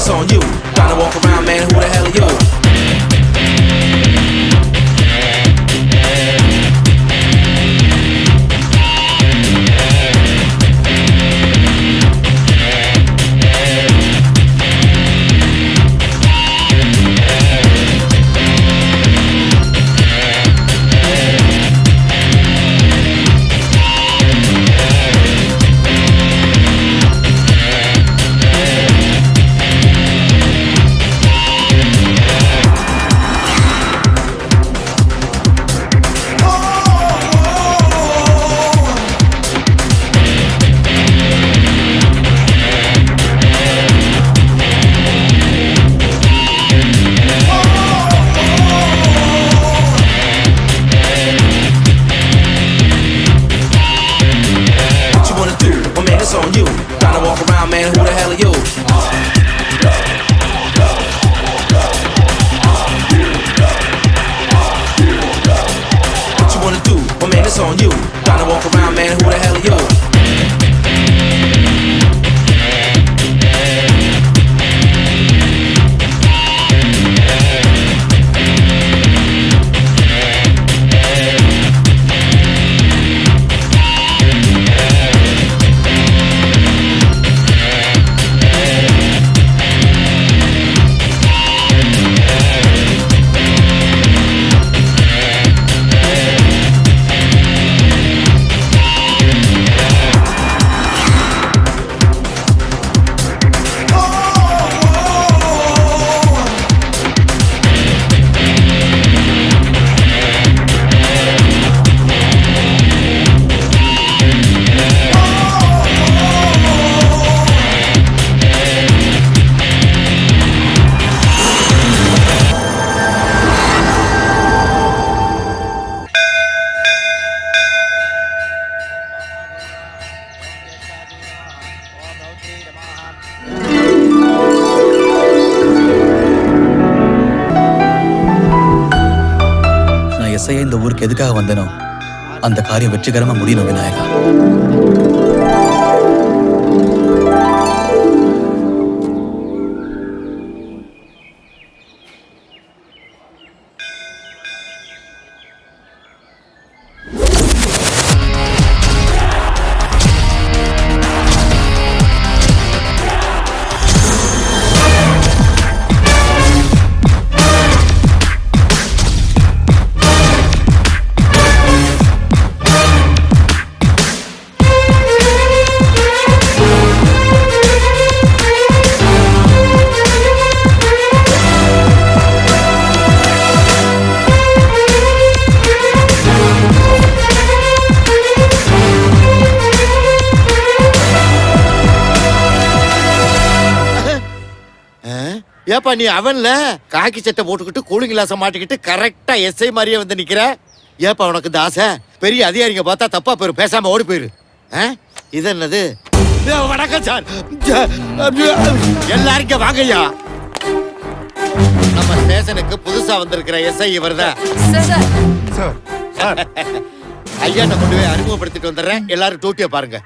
it's on you. Trying to walk around, man, who the hell are you? இந்த ஊருக்கு எதுக்காக வந்தனோ அந்த காரியம் வெற்றிகரமா முடியணும் விநாயகா. ஏப்பா நீ அவன்ல காக்கி சட்டை போட்டுக்கிட்டு கூலிங் கிளாஸ மாட்டிக்கிட்டு கரெக்டா எஸ்ஐ மாதிரியே வந்து நிக்கிற. ஏப்பா உனக்கு இந்த ஆசை? பெரிய அதிகாரிங்க பார்த்தா தப்பா போயிரு, பேசாம ஓடி போயிரு. இது என்னது? வணக்கம் சார், எல்லாருக்கும் வாங்கய்யா. நம்ம ஸ்டேஷனுக்கு புதுசா வந்திருக்கிற எஸ்ஐ இவர்தான். ஐயா நான் கொண்டு போய் அறிமுகப்படுத்திட்டு வந்துடுறேன், எல்லாரும் டூட்டியை பாருங்க.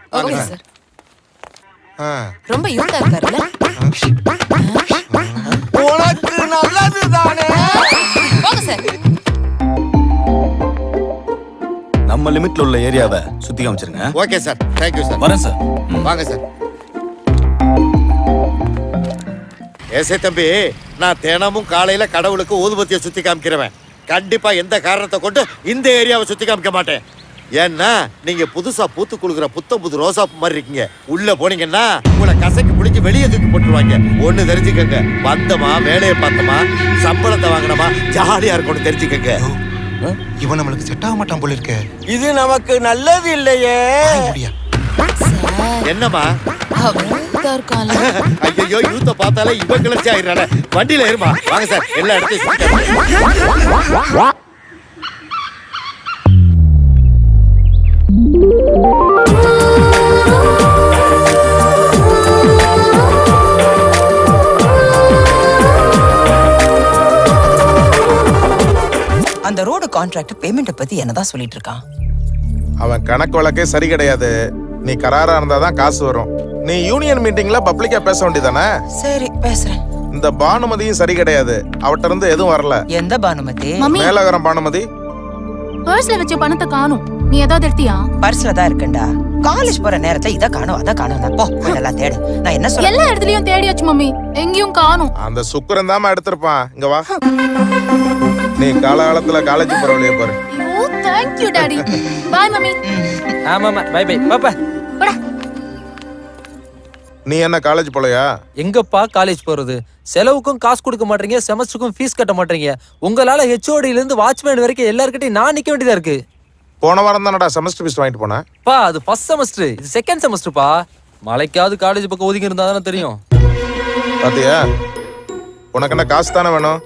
ரொம்ப யூத்தா இருக்காருல்ல? உனக்கு நல்லதுதானே. போங்க சார். நம்ம லிமிட்ல உள்ள ஏரியாவை சுத்தி காமிச்சிருங்க. Okay sir, thank you sir. வரேன் சார். வாங்க சார். ஏசே தம்பி, நான் தினமும் காலையில கடவுளுக்கு ஊதுபத்தியை சுத்தி காமிக்கிறவன். கண்டிப்பா எந்த காரணத்தை கொண்டு இந்த ஏரியாவை சுத்தி காமிக்க மாட்டேன். ஏன்னா நீங்க புதுசா பூத்து குளுக்குற புத்தம் புது ரோசாப்பு மாதிரி இருக்கீங்க. உள்ள போனீங்கன்னா உங்களை கசக்கி பிடிச்சி வெளியே தூக்கி போட்டுருவாங்க. ஒண்ணு தெரிஞ்சுக்கங்க, வந்தமா வேலையை பார்த்தோமா சம்பளத்தை வாங்கினமா ஜாலியா இருக்கணும் தெரிஞ்சுக்கங்க. இவன் நம்மளுக்கு செட் ஆக மாட்டான் போல இருக்க. இது நமக்கு நல்லது இல்லையே. என்னமா இருக்கான்ல? ஐயோ யூத்த பார்த்தாலே இவன் கிளர்ச்சி ஆயிடுறானே. வண்டியில ஏறுமா. வாங்க சார், எல்லா இடத்தையும் அந்த ரோடு கான்ட்ராக்ட் பேமெண்ட் பத்தி என்னதான் சொல்லிட்டு இருக்கான்? அவன் கணக்கு வழக்கே சரி கிடையாது. நீ கராரா இருந்தாதான் காசு வரும். நீ யூனியன் மீட்டிங்ல பப்ளிக்கா பேச வேண்டியதானே? சரி பேசுறேன். இந்த பானுமதியும் சரி கிடையாது. அவட்ட இருந்து எதுவும் வரல. எந்த பானுமதி? மம்மி மேலகரம் பானுமதி. பர்ஸ்ல வச்ச பணத்தை காணும். நீ ஏதாவது எடுத்தியா? பர்ஸ்ல தான் இருக்குண்டா. காலேஜ் போற நேரத்துல இத காணும் அத காணும். போ எல்லாம் தேடு. நான் என்ன சொல்றேன்? எல்லா இடத்துலயும் தேடியாச்சு மம்மி, எங்கேயும் காணும். அந்த சுக்கரன் தாமா எடுத்திருப்பான். இங்க வா. நீ காலகாலத்துல காலேஜ் போற வழியை பாரு. Oh thank you daddy. Bye mummy. ஆமாமா பை பை பாப்பா. போடா. நீ என்ன காலேஜ் போலையா? எங்கப்பா காலேஜ் போறது? செலவுக்கும் காசு கொடுக்க மாட்டீங்க, செமஸ்டருக்கும் ஃபீஸ் கட்ட மாட்டீங்க. உங்களால ஹெச்ஓடில இருந்து வாட்ச்மேன் வரைக்கும் எல்லார்கிட்டயும் நான் நிக்க வேண்டியதா இருக்கு. போன வாரம் தானடா செமஸ்டர் ஃபீஸ் வாங்கிட்டு போனேன். பா அது ஃபர்ஸ்ட் செமஸ்டர், இது செகண்ட் செமஸ்டர்ப்பா. மலைக்காவது காலேஜ் பக்கம் ஒதுங்கி இருந்தா தானே தெரியும். பாத்தியா, உனக்கு என்ன காசு தானே வேணும்?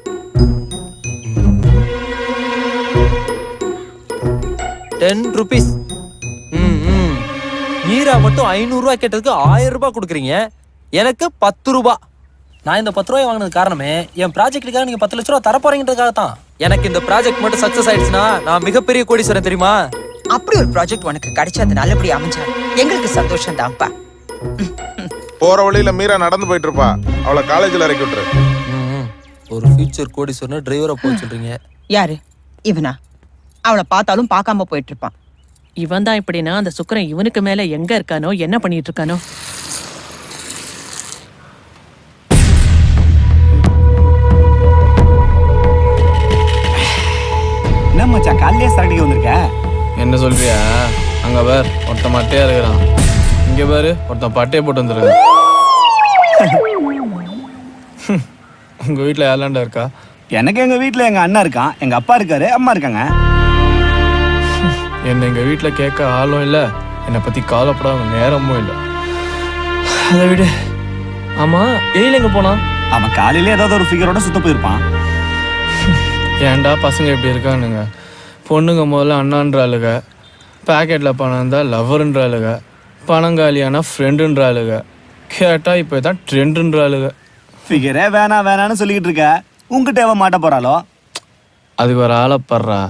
₹10. மீரா மட்டும் 500 ரூபாய் கேட்டதுக்கு 1000 ரூபாய் கொடுக்குறீங்க, எனக்கு 10 ரூபாய். நான் இந்த 10 ரூபாய் வாங்கினது காரணமே என் ப்ராஜெக்டுக்காக நீங்க 10 லட்சம் ரூபாய் தர போறீங்கன்றதுக்காக தான். எனக்கு இந்த ப்ராஜெக்ட் மட்டும் சக்சஸ் ஆயிடுச்சுன்னா நான் மிகப்பெரிய கோடீஸ்வரன் தெரியுமா? அப்படி ஒரு ப்ராஜெக்ட் உனக்கு கிடைச்சது நல்லபடி அமைஞ்சா எங்களுக்கு சந்தோஷம் தான்ப்பா. போற வழியில மீரா நடந்து போயிட்டு இருப்பா, அவளை காலேஜ்ல இறக்கி விட்டுரு. ஒரு ஃபியூச்சர் கோடீஸ்வரன் டிரைவரா போக சொல்றீங்க. யாரு இவனா? அவளை பார்த்தாலும் பார்க்காம போயிட்டு இருப்பான். இவன் தான் இப்படின்னா அந்த சுக்கரன் இவனுக்கு மேல எங்க இருக்கானோ என்ன பண்ணிட்டு இருக்கானோ. என்ன மச்சான் காலையிலே சரடிக்கு வந்திருக்க? என்ன சொல்றியா? அங்க பார் ஒருத்தன் மட்டையா இருக்கிறான், இங்க பாரு ஒருத்தன் பட்டையை போட்டு வந்துருக்கான். உங்க வீட்டுல யாரெல்லாண்டா இருக்கா? எனக்கு எங்க வீட்டுல எங்க அண்ணா இருக்கான், எங்க அப்பா இருக்காரு, அம்மா இருக்காங்க. என்ன எங்க வீட்டுல கேட்க ஆளும் இல்ல, என்னை பத்தி கவலைப்பட நேரமும் இல்லை. அதை விடு. ஆமா எயில எங்க போனான்? அவன் காலையில ஏதாவது ஒரு ஃபிகரோட சுத்த போயிருப்பான். ஏன்டா பசங்க இப்படி இருக்கானுங்க? பொண்ணுங்க முதல்ல அண்ணான்றாளுக, பேக்கெட்டில் பணம் இருந்தால் லவ்வருன்றாளுக, பணங்காலியான ஃப்ரெண்டுன்றாளுக, கேட்டால் இப்போ தான் ட்ரெண்டுன்றாளுக. ஃபிகரே வேணான்னு சொல்லிக்கிட்டு இருக்க, உங்ககிட்ட எவன் மாட்ட போறாளோ? அதுக்கு ஒரு ஆளப்படுறா.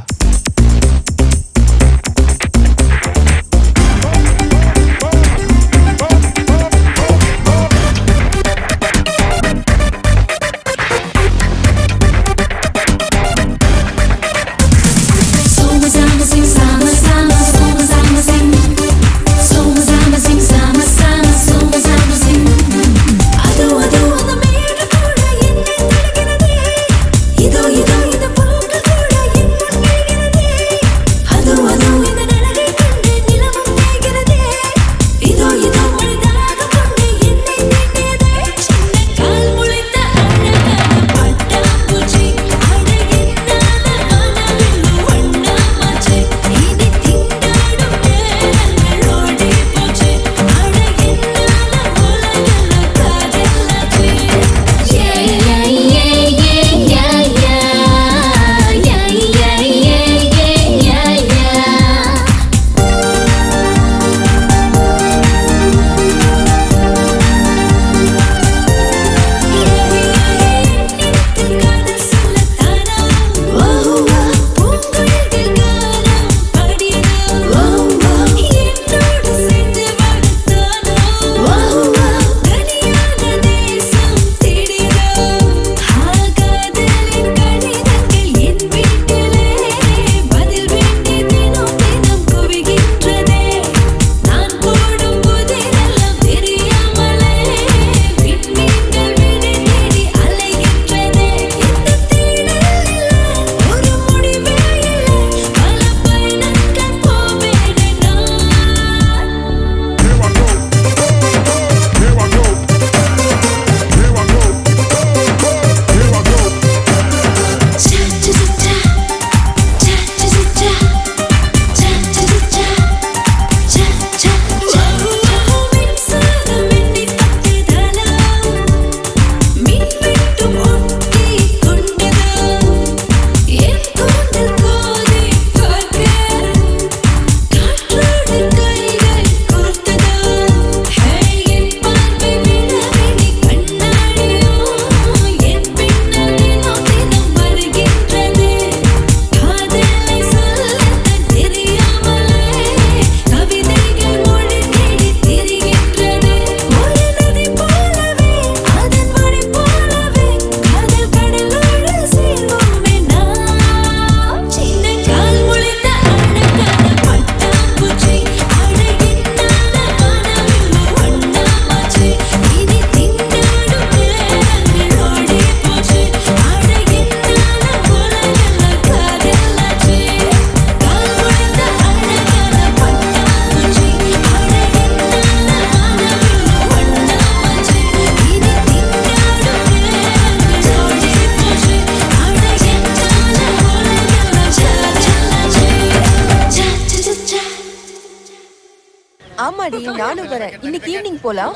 ஆமாடி நானும் வரேன். இன்னைக்கு ஈவினிங் போலாம்.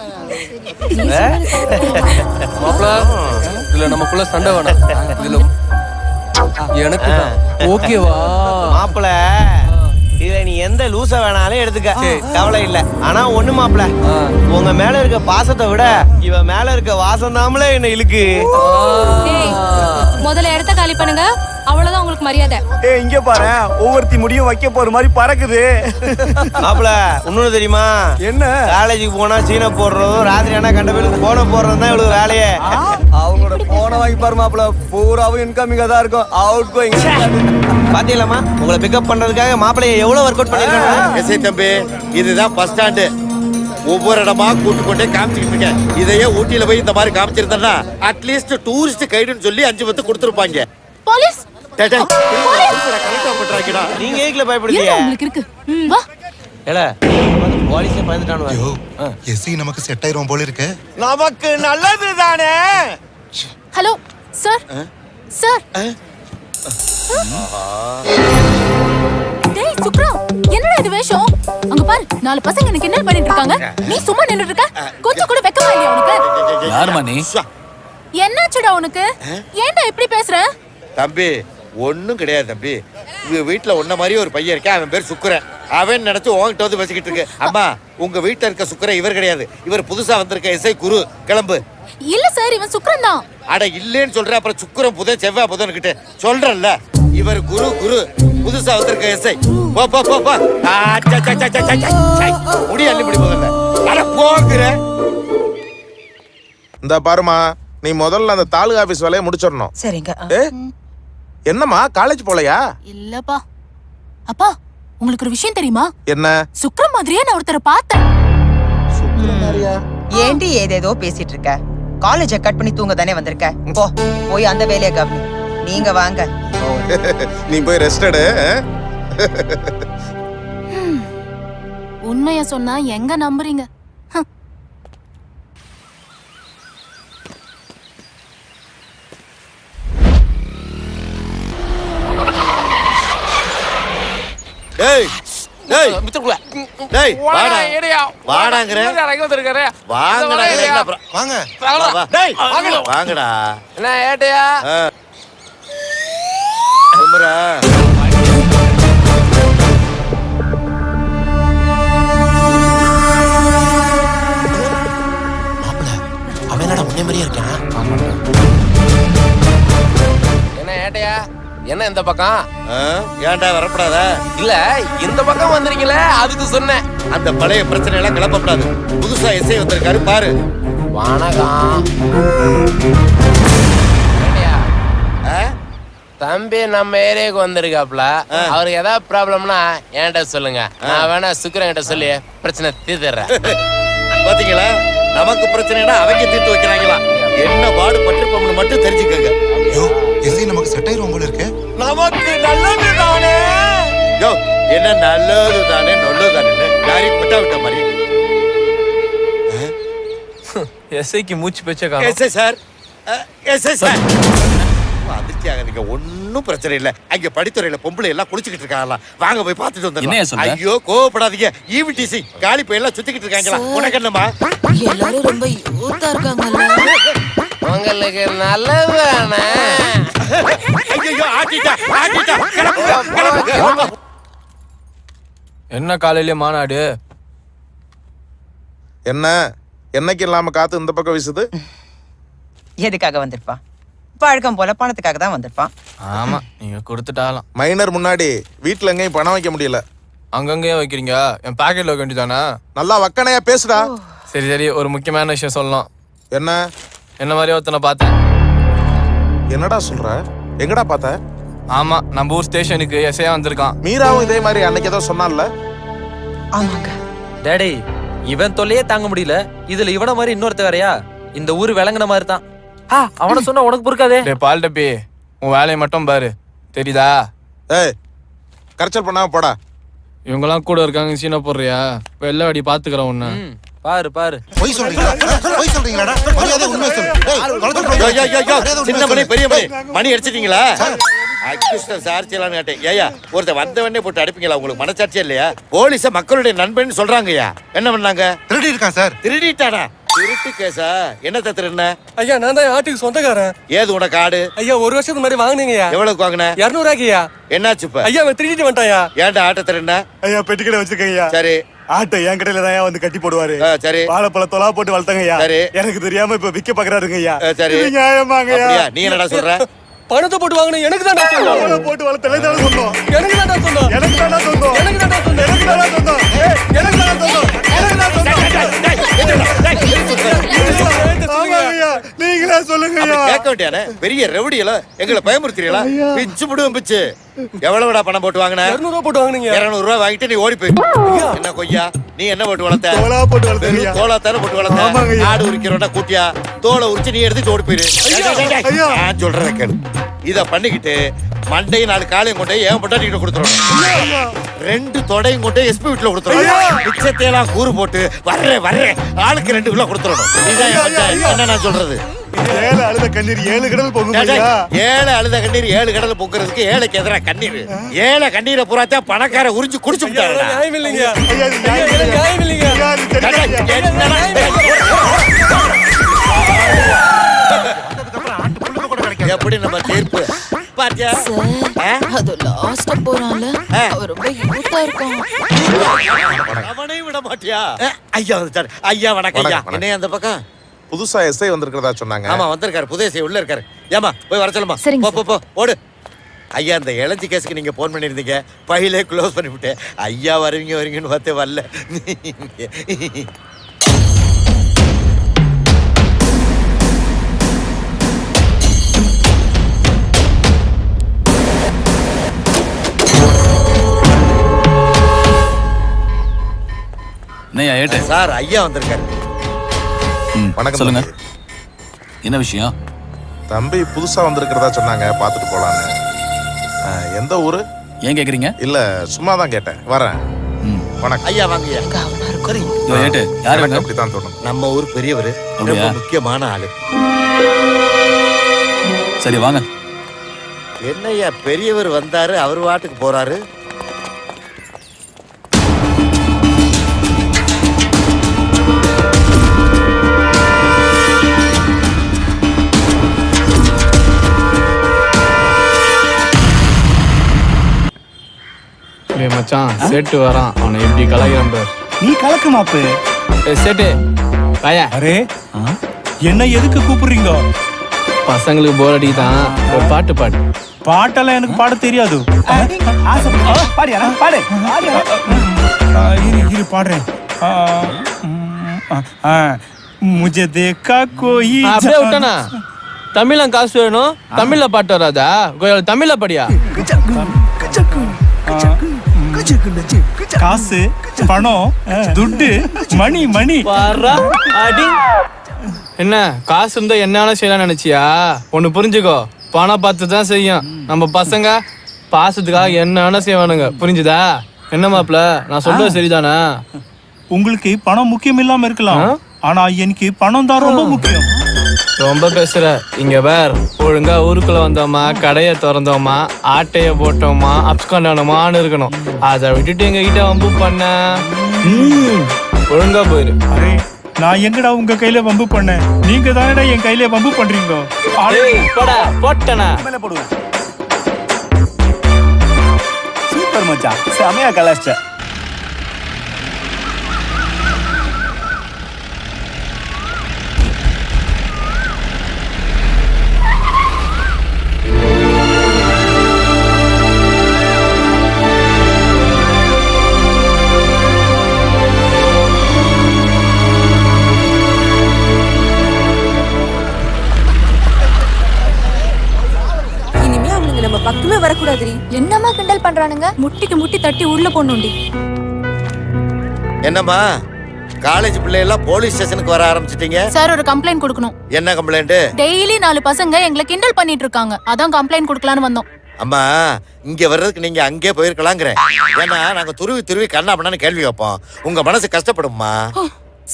மாப்பிள இதுல நமக்குள்ள சண்டை வேணாம். இதுல எனக்கு ஓகேவா மாப்பிள இதுல நீ எந்த லூச வேணாலும் எடுத்துக்க, கவலை இல்ல. ஆனா ஒண்ணு மாப்பிள, உங்க மேல இருக்க பாசத்தை விட இவ மேல இருக்க வாசம் தாமல என்ன இழுக்கு. முதல்ல இடத்த காலி பண்ணுங்க, அவ்வளவுதான் உங்களுக்கு மரியாதை. இங்க பாரு, ஒவ்வொருத்தி முடியும் வைக்க போற மாதிரி பறக்குது. மாப்பிள இன்னொன்னு தெரியுமா? என்ன? காலேஜுக்கு போனா சீனை போடுறதும் ராத்திரி ஆனா கண்ட பேருக்கு போன போடுறதும் தான் இவளுக்கு வேலையே. அவங்களோட போன வாங்கி பாரு மாப்பிள, பூராவும் இன்கமிங்கா தான் இருக்கும், அவுட் கோயிங். பாத்தீங்களாமா, உங்களை பிக்கப் பண்றதுக்காக மாப்பிளைய எவ்வளவு ஒர்க் அவுட் பண்ணிருக்காங்க. எஸ்ஐ தம்பி, இதுதான் பஸ் ஸ்டாண்டு. ஒவ்வொரு இடமா கூட்டு கொண்டே காமிச்சிட்டு இருக்கேன். இதையே ஊட்டியில போய் இந்த மாதிரி காமிச்சிருந்தா அட்லீஸ்ட் டூரிஸ்ட் கைடுன்னு சொல்லி 5 கொடுத்துருப்பாங்க. போலீஸ் நீங்க ஏக்ல பயப்படுறீங்க. உங்களுக்கு இருக்கு. வா. ஏல போலீஸே பயந்துட்டானுவா. எஸ்ஐ நமக்கு செட் ஆயிரும் போல இருக்கு. நமக்கு நல்லது தானே. Hello sir. சார். டேய் சுக்ரா, என்னடா இது வேஷம்? அங்க பாரு, 4 பசங்க என்ன கிண்டல் பண்ணிட்டு இருக்காங்க. நீ சும்மா நின்னுட்டு இருக்க. கொஞ்சம் கூட வெக்கமா இல்லையா உனக்கு? யாருமா நீ? என்னாச்சுடா உனக்கு? ஏன்டா இப்படி பேசுற? தம்பி ஒண்ணும் கிடையாது தம்பி. வீட்டுல உன்ன மாதிரி ஒரு பையன் இருக்கேன், அவன் பேர் சுக்குரன். அவன் நினைச்சு உங்ககிட்ட வந்து பேசிக்கிட்டு இருக்கு. அம்மா, உங்க வீட்டுல இருக்க சுக்குரன் இவர் கிடையாது, இவர் புதுசா வந்திருக்க எஸ்ஐ குரு. கிளம்பு. இல்ல சார், இவன் சுக்ரன் தான். அட இல்லேன்னு சொல்ற, அப்புறம் சுக்குரன் புதன் செவ்வாய் புதன் கிட்ட சொல்றேன்ல. இவர் குரு புதுசா வந்திருக்க எஸ்ஐ. போ போ போ போ. முடி அள்ளி முடி முதல்ல. அட போக்குற. இந்த பாருமா, நீ முதல்ல அந்த தாலுகா ஆபீஸ் வேலையை முடிச்சிடணும். சரிங்க. என்னம்மா காலேஜ் போலையா? இல்லப்பா. அப்பா, உங்களுக்கு ஒரு விஷயம் தெரியுமா? என்ன? சுக்ர மாதிரியே நான் ஒருத்தரை பார்த்தேன். ஏண்டி ஏதேதோ பேசிட்டு இருக்க? காலேஜ கட் பண்ணி தூங்க தானே வந்திருக்க. போ, போய் அந்த வேலையை கவனி. நீங்க வாங்க. நீ போய் ரெஸ்ட் எடு. உண்மைய சொன்னா எங்க நம்புறீங்க? டேய் டேய் டேய் வாடா வாடாங்கற. வாங்கடா இல்ல அப்புறம் வாங்க. டேய் வாங்கடா. என்ன ஏட்டையா? குமரா அவன் என்னடா முன்னே மாதிரியே இருக்கான். என்ன ஏட்டையா? என்ன இந்த பக்கம்? ஏன்டா வரப்படாத? இல்ல இந்த பக்கம் வந்திருக்கீங்களே, அதுக்கு சொன்னேன். அந்த பழைய பிரச்சனை எல்லாம் கிளப்பப்படாது. புதுசா எஸ்ஐ வந்திருக்காரு பாரு. வணக்கம். தம்பி நம்ம ஏரியாவுக்கு வந்திருக்காப்ல, அவருக்கு ஏதாவது ப்ராப்ளம்னா என்கிட்ட சொல்லுங்க. நான் வேணா சுக்கரன் கிட்ட சொல்லி பிரச்சனை தீர்த்துறேன். பாத்தீங்களா, நமக்கு பிரச்சனைனா அவங்க தீர்த்து வைக்கிறாங்களா? என்ன பாடு பட்டிருப்போம்னு மட்டும் தெரிஞ்சுக்கங்க. யோ, எஸ்ஐ நமக்கு செட் ஆயிரும் போல இருக்கு. நமக்கு நல்லது தானே. யோ, என்ன நல்லது தானே நல்லது தானே யாரையும் பட்டா விட்ட மாதிரி. எஸ்ஐக்கு மூச்சு பேச்ச காணோம். எஸ்ஐ சார், எஸ்ஐ சார், அதிர்ச்சி ஆகாதீங்க, ஒன்னும் பிரச்சனை இல்ல. அங்க படித்துறையில பொம்பளை எல்லாம் குளிச்சுக்கிட்டு இருக்காங்களா, வாங்க போய் பார்த்துட்டு வந்துடலாம். ஐயோ கோவப்படாதீங்க, ஈவிடிசி காலி போய் எல்லாம் சுத்திக்கிட்டு இருக்காங்களா. உனக்கு என்னமா? எல்லாரும் ரொம்ப யூத்தா இருக்காங்கல்ல. உங்களுக்கு நல்லதானே. ஐயோ ஆட்டிட்டா ஆட்டிட்டா. கிளம்பு. என்ன காலையில மாநாடு? என்ன என்னைக்கு இல்லாம காத்து இந்த பக்கம் வீசுது? எதுக்காக வந்திருப்பான்? பழக்கம் போல பணத்துக்காக தான் வந்திருப்பான். ஆமா, நீங்க கொடுத்துட்டாலாம். மைனர் முன்னாடி வீட்டுல எங்கேயும் பணம் வைக்க முடியல. அங்கங்கேயே வைக்கிறீங்க, என் பாக்கெட்ல வைக்க வேண்டியதானே. நல்லா வக்கனையா பேசுடா. சரி சரி, ஒரு முக்கியமான விஷயம் சொல்லலாம். என்ன? என்ன மாதிரி ஒருத்தனை பார்த்தேன். என்னடா சொல்ற? எங்கடா பார்த்த? ஆமா, நம்ம ஊர் ஸ்டேஷனுக்கு எஸ்ஐயா வந்திருக்கான். மீராவும் இதே மாதிரி அன்னைக்கு ஏதோ சொன்னான்ல. ஆமாங்க. டேடி, இவன் தொல்லையே தாங்க முடியல, இதுல இவன மாதிரி இன்னொருத்த வேறயா? இந்த ஊரு விளங்குன மாதிரி தான். அவனை சொன்னா உனக்கு பொறுக்காதே. பால் டப்பி, உன் வேலையை மட்டும் பாரு, தெரியுதா? ஏய், கரைச்சல் பண்ணாம போடா. இவங்கெல்லாம் கூட இருக்காங்க, சீனா போடுறியா? இப்ப எல்லா வாடி பாத்துக்கிறேன் உன்ன. பாரு பாரு. போய் சொல்றீங்களா? போய் சொல்றீங்களாடா? மரியாதை உண்மை சொல்லு. டேய், சின்ன மணி பெரிய மணி அடிச்சிட்டீங்களா? அக்யூஸ்டர் சார்ஜிலான்னு கேட்டேன். ஏயா ஒருத்தர் வந்தவனே போட்டு அடிப்பீங்களா? உங்களுக்கு மனசாட்சியே இல்லையா? போலீஸ மக்களுடைய நண்பன் சொல்றாங்கய்யா. என்ன பண்ணாங்க? திருடி இருக்கான் சார். திருடிட்டானா? திருட்டு கேசா? என்ன திருடுன? ஐயா நான் தான் ஆட்டுக்கு சொந்தக்காரன். ஏது உனக்கு ஆடு? ஐயா 1 வருஷத்துக்கு முன்னாடி வாங்குனீங்கய்யா. எவ்வளவுக்கு வாங்கின? 200 ரூபாய்க்குயா. என்னாச்சு இப்ப? ஐயா அவன் திருடிட்டு வந்துட்டாயா. ஏன்டா ஆட்டை திருடுன? ஐயா பெட்டி கடை வச்சிருக்கீங்க. சரி. ஆட்டை என் கடையில தான் வந்து கட்டி போடுவாரு. சரி. வாழைப்பழ தொலா போட்டு வளர்த்தாங்கய்யா. சரி. எனக்கு தெரியாம இப்ப விக்க பாக்குறாருங்கய்யா. சரி. நியாயமாங்கய்யா. அப்படியா? நீ என்னடா சொல்ற? பணத்தை போட்டு வாங்குன எனக்கு தான் சொந்தம். போட்டு வளர்த்தலே தான் சொந்தம். எனக்கு தான் சொந்தம். எனக்கு தான் சொந்தம். எனக்கு தான் சொந்தம். எனக்கு தான் சொந்தம். எனக்கு தான் சொந்தம். எனக்கு தான் சொந்தம். ஆமாங்கய்யா. நீங்களே சொல்லுங்கய்யா. கேட்க வேண்டியானே? பெரிய ரெவடியல எங்களை பயமுறுத்துறீங்களா? பிச்சு முடுவும் பிச்சு. எவ்வளவுடா பணம் போட்டு வாங்கின? 200 ரூபாய் போட்டு வாங்குனீங்க. 200 ரூபாய் வாங்கிட்டு நீ ஓடி போய். என்ன கொய்யா? நீ என்ன போட்டு வளர்த்த? தோலா போட்டு வளர்த்தீங்க. தோலா தானே போட்டு வளர்த்த. ஆடு உரிக்கிறோட கூட்டியா தோலை உரிச்சு நீ எடுத்து ஓடி போயிரு. நான் சொல்றத கேளு. இத பண்ணிக்கிட்டு மண்டையும் 4 காலையும் கொண்டு ஏன் பொட்டாட்டி கிட்ட கொடுத்துறோம். 2 தொடையும் கொண்டு எஸ்பி வீட்டுல கொடுத்துறோம். மிச்சத்தையெல்லாம் கூறு போட்டு வர்றேன் ஆளுக்கு 2 கிலோ கொடுத்துறோம். என்ன நான் சொல்றது? 7 அழுத கண்ணீர் 7 கடல் பொங்குங்கய்யா. 7 அழுத கண்ணீர் 7 கடல் பொங்குறதுக்கு 7க்கு எதிரா கண்ணீர். 7 கண்ணீரை புறாத்தா பணக்கார உறிஞ்சு குடிச்சு விட்டாங்க. நியாயம் இல்லைங்க. ஐயா இது நியாயம் இல்லைங்க. ஐயா இது தெரியாதுய்யா. எப்படி நம்ம தீர்ப்பு பாத்தியா? அது லாஸ்டா போறான்ல அவன் ரொம்ப யூத்தா இருக்கான். அவனையும் விட மாட்டியா? ஐயா வந்துட்டாரு. ஐயா வணக்கம் ஐயா. என்ன அந்த பக்கம் புதுசா எஸ்ஐ வந்திருக்கிறதா சொன்னாங்க. ஆமா வந்திருக்காரு. புது எஸ்ஐ உள்ள இருக்காரு. ஏமா போய் வர சொல்லுமா. போ ஓடு. ஐயா இந்த இளஞ்சி கேஸுக்கு நீங்க போன் பண்ணிருந்தீங்க. பையிலே க்ளோஸ் பண்ணிவிட்டேன். ஐயா வருவீங்கன்னு பார்த்தே வரல. என்னையா ஏட்டு? சார் ஐயா வந்திருக்காரு. வணக்கம். சொல்லுங்க. என்ன விஷயம்? தம்பி புதுசா வந்திருக்கிறதா சொன்னாங்க, பாத்துட்டு போலான்னு. எந்த ஊரு? ஏன் கேக்குறீங்க? இல்ல சும்மா தான் கேட்டேன். வரேன். வணக்கம் ஐயா வாங்க ஐயா. ஏட்டு யாரு? அப்படித்தான் தோணும். நம்ம ஊர் பெரியவர், ரொம்ப முக்கியமான ஆளு. சரி வாங்க. என்னய்யா பெரியவர் வந்தாரு, அவர் வாட்டுக்கு போறாரு. மச்சான் செட்டு வரான். அவனை எப்படி கலாய்கிறான் பார். நீ கலக்கு மாப்பு. செட்டு வாயா. அரே என்ன எதுக்கு கூப்பிடுறீங்க? பசங்களுக்கு போர் அடிக்குதான், ஒரு பாட்டு பாடு. பாட்டெல்லாம் எனக்கு பாட தெரியாது. பாடு. இரு பாடுறேன். முझे देखा कोई. அப்படியே விட்டானா? தமிழ்ல காசு வேணும், தமிழ்ல பாட்டு வராதா? தமிழ்ல படியா. காசு பணம் துட்டு மணி அடி. என்ன காசு இருந்தா என்ன செய்யலாம் நினைச்சியா? ஒண்ணு புரிஞ்சுக்கோ, பணம் பார்த்து தான் செய்யும். நம்ம பசங்க பாசத்துக்காக என்ன செய்வானுங்க, புரிஞ்சுதா? என்ன மாப்பிள்ள நான் சொல்றது சரிதானா? உங்களுக்கு பணம் முக்கியம் இல்லாம இருக்கலாம், ஆனா எனக்கு பணம் தான் ரொம்ப முக்கியம். ரொம்ப பேசுற. இங்க வேற ஒழுங்கா ஊருக்குள்ள வந்தோமா, கடையை திறந்தோமா, ஆட்டைய போட்டோமா, அப்ஸ்காண்டானோமான்னு இருக்கணும். அதை விட்டுட்டு எங்க கிட்ட வம்பு பண்ண ஒழுங்கா போயிரு. அரே நான் எங்கடா உங்க கையில வம்பு பண்ணேன்? நீங்க தானடா என் கையில வம்பு பண்றீங்க. போட்டனா சூப்பர் மச்சான், செமையா கலாச்ச. பக்கமே வரக்கூடாதுரி. என்னமா கிண்டல் பண்றானுங்க? முட்டிக்கு முட்டி தட்டி உள்ள போணுண்டி. என்னம்மா காலேஜ் பிள்ளையெல்லாம் போலீஸ் ஸ்டேஷனுக்கு வர ஆரம்பிச்சிட்டீங்க? சார் ஒரு கம்ப்ளைண்ட் கொடுக்கணும். என்ன கம்ப்ளைண்ட்? டெய்லி 4 பசங்க எங்களை கிண்டல் பண்ணிட்டு இருக்காங்க, அதான் கம்ப்ளைண்ட் கொடுக்கலான்னு வந்தோம். அம்மா இங்க வர்றதுக்கு நீங்க அங்கே போயிருக்கலாங்கிறேன். ஏன்னா நாங்க துருவி கண்ணா பண்ணான்னு கேள்வி வைப்போம். உங்க மனசு கஷ்டப்படும்மா.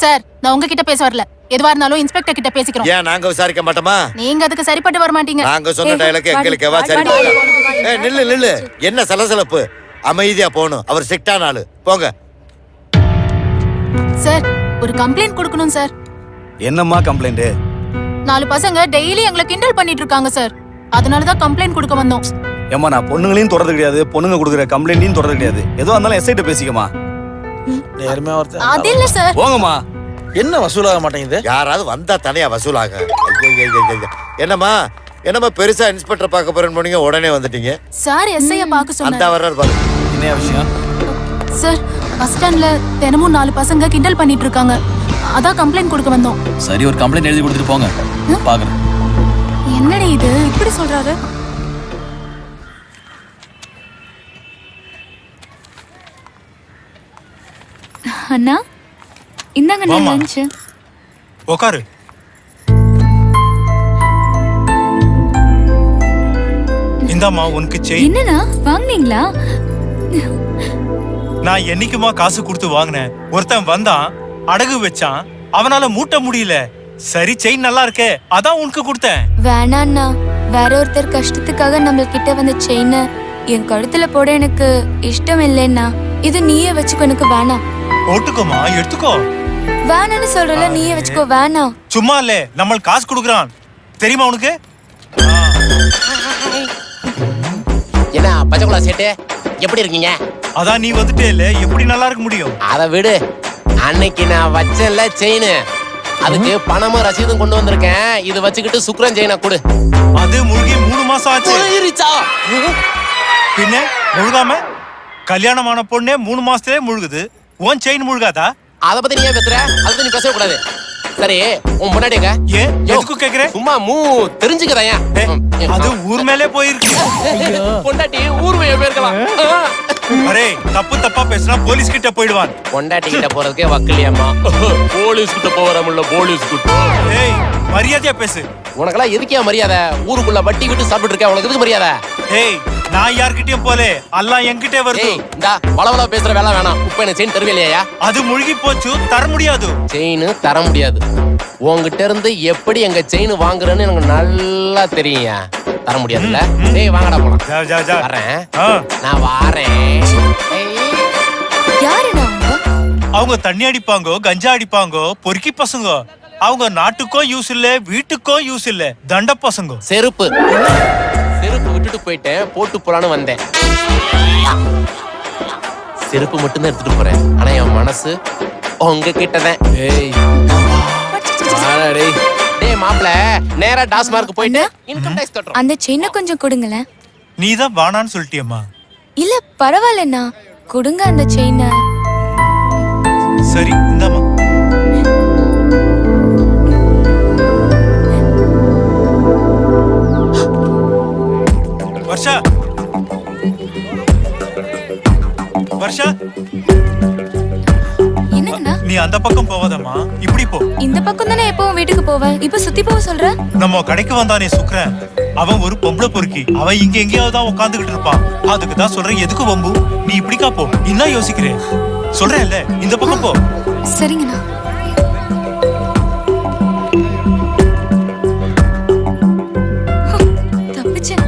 சார் நான் உங்ககிட்ட பேச வரல, எதுவா இருந்தாலும் இன்ஸ்பெக்டர் கிட்ட பேசிக்கிறோம். ஏன் நாங்க விசாரிக்க மாட்டோமா? நீங்க அதுக்கு சரிப்பட்டு வர மாட்டீங்க. நாங்க சொன்ன டயலாக் எங்களுக்கேவா சரி? ஏய் நில்லு என்ன சலசலப்பு? அமைதியா போணும். அவர் ஸ்ட்ரிக்டான ஆளு. போங்க. சார் ஒரு கம்ப்ளைண்ட் கொடுக்கணும் சார். என்னம்மா கம்ப்ளைண்ட்? 4 பசங்க டெய்லி எங்களை கிண்டல் பண்ணிட்டு இருக்காங்க சார். அதனால தான் கம்ப்ளைண்ட் கொடுக்க வந்தோம். ஏம்மா நான் பொண்ணுங்களையும் தொடர்றது கிடையாது, பொண்ணுங்க கொடுக்குற கம்ப்ளைண்ட்டையும் தொடர்றது கிடையாது. எதுவா இருந்தாலும் எஸ்ஐட்ட பேசிக்கமா. அது இல்ல சார். போங்கம்மா. என்ன வசூலாக மாட்டேங்குது? யாராவது வந்தா தனியா வசூலாக. என்னம்மா பெருசா இன்ஸ்பெக்டர் பார்க்க போறேன்னு போனீங்க, உடனே வந்துட்டீங்க. சார் எஸ்ஐய பார்க்க சொன்னாரு. அந்த வர்றாரு பாருங்க. என்ன விஷயம்? சார் பஸ் ஸ்டாண்ட்ல தினமும் 4 பசங்க கிண்டல் பண்ணிட்டு இருக்காங்க. அதான் கம்ப்ளைண்ட் கொடுக்க வந்தோம். சரி ஒரு கம்ப்ளைண்ட் எழுதி கொடுத்துட்டு போங்க, பாக்குறேன். என்னடி இது இப்படி சொல்றாரு? அண்ணா இந்தாங்க லஞ்ச். உட்காரு. இந்தாம்மா உனக்கு செயின். என்னண்ணா வாங்குனீங்களா? நான் என்னைக்குமா காசு கொடுத்து வாங்கினேன். ஒருத்தன் வந்தான், அடகு வச்சான், அவனால மூட்ட முடியல. சரி செயின் நல்லா இருக்கே, அதான் உனக்கு கொடுத்தேன். வேணாண்ணா, வேற ஒருத்தர் கஷ்டத்துக்காக நம்ம கிட்ட வந்த செயினை என் கழுத்துல போட எனக்கு இஷ்டம் இல்லைன்னா இது நீயே வச்சுக்கோ, எனக்கு வேணாம். போட்டுக்கோமா, எடுத்துக்கோ. வேணான்னு சொல்றல, நீயே வச்சுக்கோ. வேணாம். சும்மா இல்ல, நம்ம காசு கொடுக்குறான் தெரியுமா உனக்கு? என்ன பச்சைக்குள்ள சேட்டு எப்படி இருக்கீங்க? அதான் நீ வந்துட்டே இல்ல, எப்படி நல்லா இருக்க முடியும்? அதை விடு. அன்னைக்கு நான் வச்சேன்ல செயின், அதுக்கு பணமும் ரசீதும் கொண்டு வந்திருக்கேன். இது வச்சுக்கிட்டு சுக்ரன் செயினை கொடு. அது முழுகி 3 மாசம் ஆச்சு. பின்ன முழுகாம கல்யாணமான பொண்ணே 3 மாசத்துலயே முழுகுது. உன் செயின் முழுகாதா? அத பத்தி நீ ஏன் பேசுற? அத நீ பேசவே கூடாது. சரி உன் முன்னாடிங்க. ஏன் எதுக்கு கேக்குற? சும்மா தெரிஞ்சுக்கறேன். அது ஊர் மேலே போயிருக்கு. பொண்டாட்டி ஊர் மேலே போயிருக்கலாம். அரே தப்பா பேசினா போலீஸ் கிட்ட போயிடுவான். பொண்டாட்டி கிட்ட போறதுக்கே வக்கலியம்மா, போலீஸ் கிட்ட போறமுல்ல போலீஸ் கிட்ட. ஏய் மரியாதையா பேசு. உனக்கெல்லாம் எதுக்கே மரியாதை? ஊருக்குள்ள வட்டி விட்டு சாப்பிட்டு இருக்க, உனக்கு எதுக்கு மரியாதை? ஏய் நான் யார்கிட்டயும் போலே, அல்லாஹ் என்கிட்ட வருது. இந்த வளவள பேசுற வேலை வேணாம். இப்ப என்ன செயின் தருவில்லையா? அது முழுகி போச்சு, தர முடியாது. செயின் தர முடியாது. உங்ககிட்ட இருந்து எப்படி எங்க செயின் வாங்குறேன்னு எனக்கு நல்லா தெரியும். தர முடியாதுல்ல? டேய் வாங்கடா போலாம். வரேன், நான் வாரேன். யாருண்ணா அவங்க தண்ணி அடிப்பாங்க, கஞ்சா அடிப்பாங்க, பொறுக்கி பசங்க. அவங்க நாட்டுக்கும் யூஸ் இல்ல, வீட்டுக்கும் யூஸ் இல்ல, தண்ட பசங்க. செருப்பு விட்டுட்டு போயிட்டேன், போட்டு போலான்னு வந்தேன். செருப்பு மட்டும்தான் எடுத்துட்டு போறேன், ஆனா என் மனசு உங்க கிட்டதான். டேய் மாப்ள, நேரா டாஸ்மார்க் போயிட்டு இன்கம் டாக்ஸ் கட்டறோம். அந்த செயினை கொஞ்சம் கொடுங்களேன். நீதான் வானான்னு சொல்லிட்டியம்மா. இல்ல பரவாயில்லண்ணா, கொடுங்க அந்த செயினை. சரி இந்தாம்மா. வர்ஷா என்னங்கண்ணா? நீ அந்த பக்கம் போவாதம்மா, இப்படி போ. இந்த பக்கம் தானே எப்பவும் வீட்டுக்கு போவேன், இப்ப சுத்தி போக சொல்ற? நம்ம கடைக்கு வந்தானே சுக்ரன், அவன் ஒரு பொம்பளை பொறுக்கி. அவன் இங்க எங்கேயாவது தான் உட்காந்துக்கிட்டு இருப்பான். அதுக்கு தான் சொல்றேன், எதுக்கு வம்பு? நீ இப்படிக்கா போ. என்ன யோசிக்கிறேன்? சொல்றேன்ல, இந்த பக்கம் போ. சரிங்கண்ணா. தப்பிச்சேன்.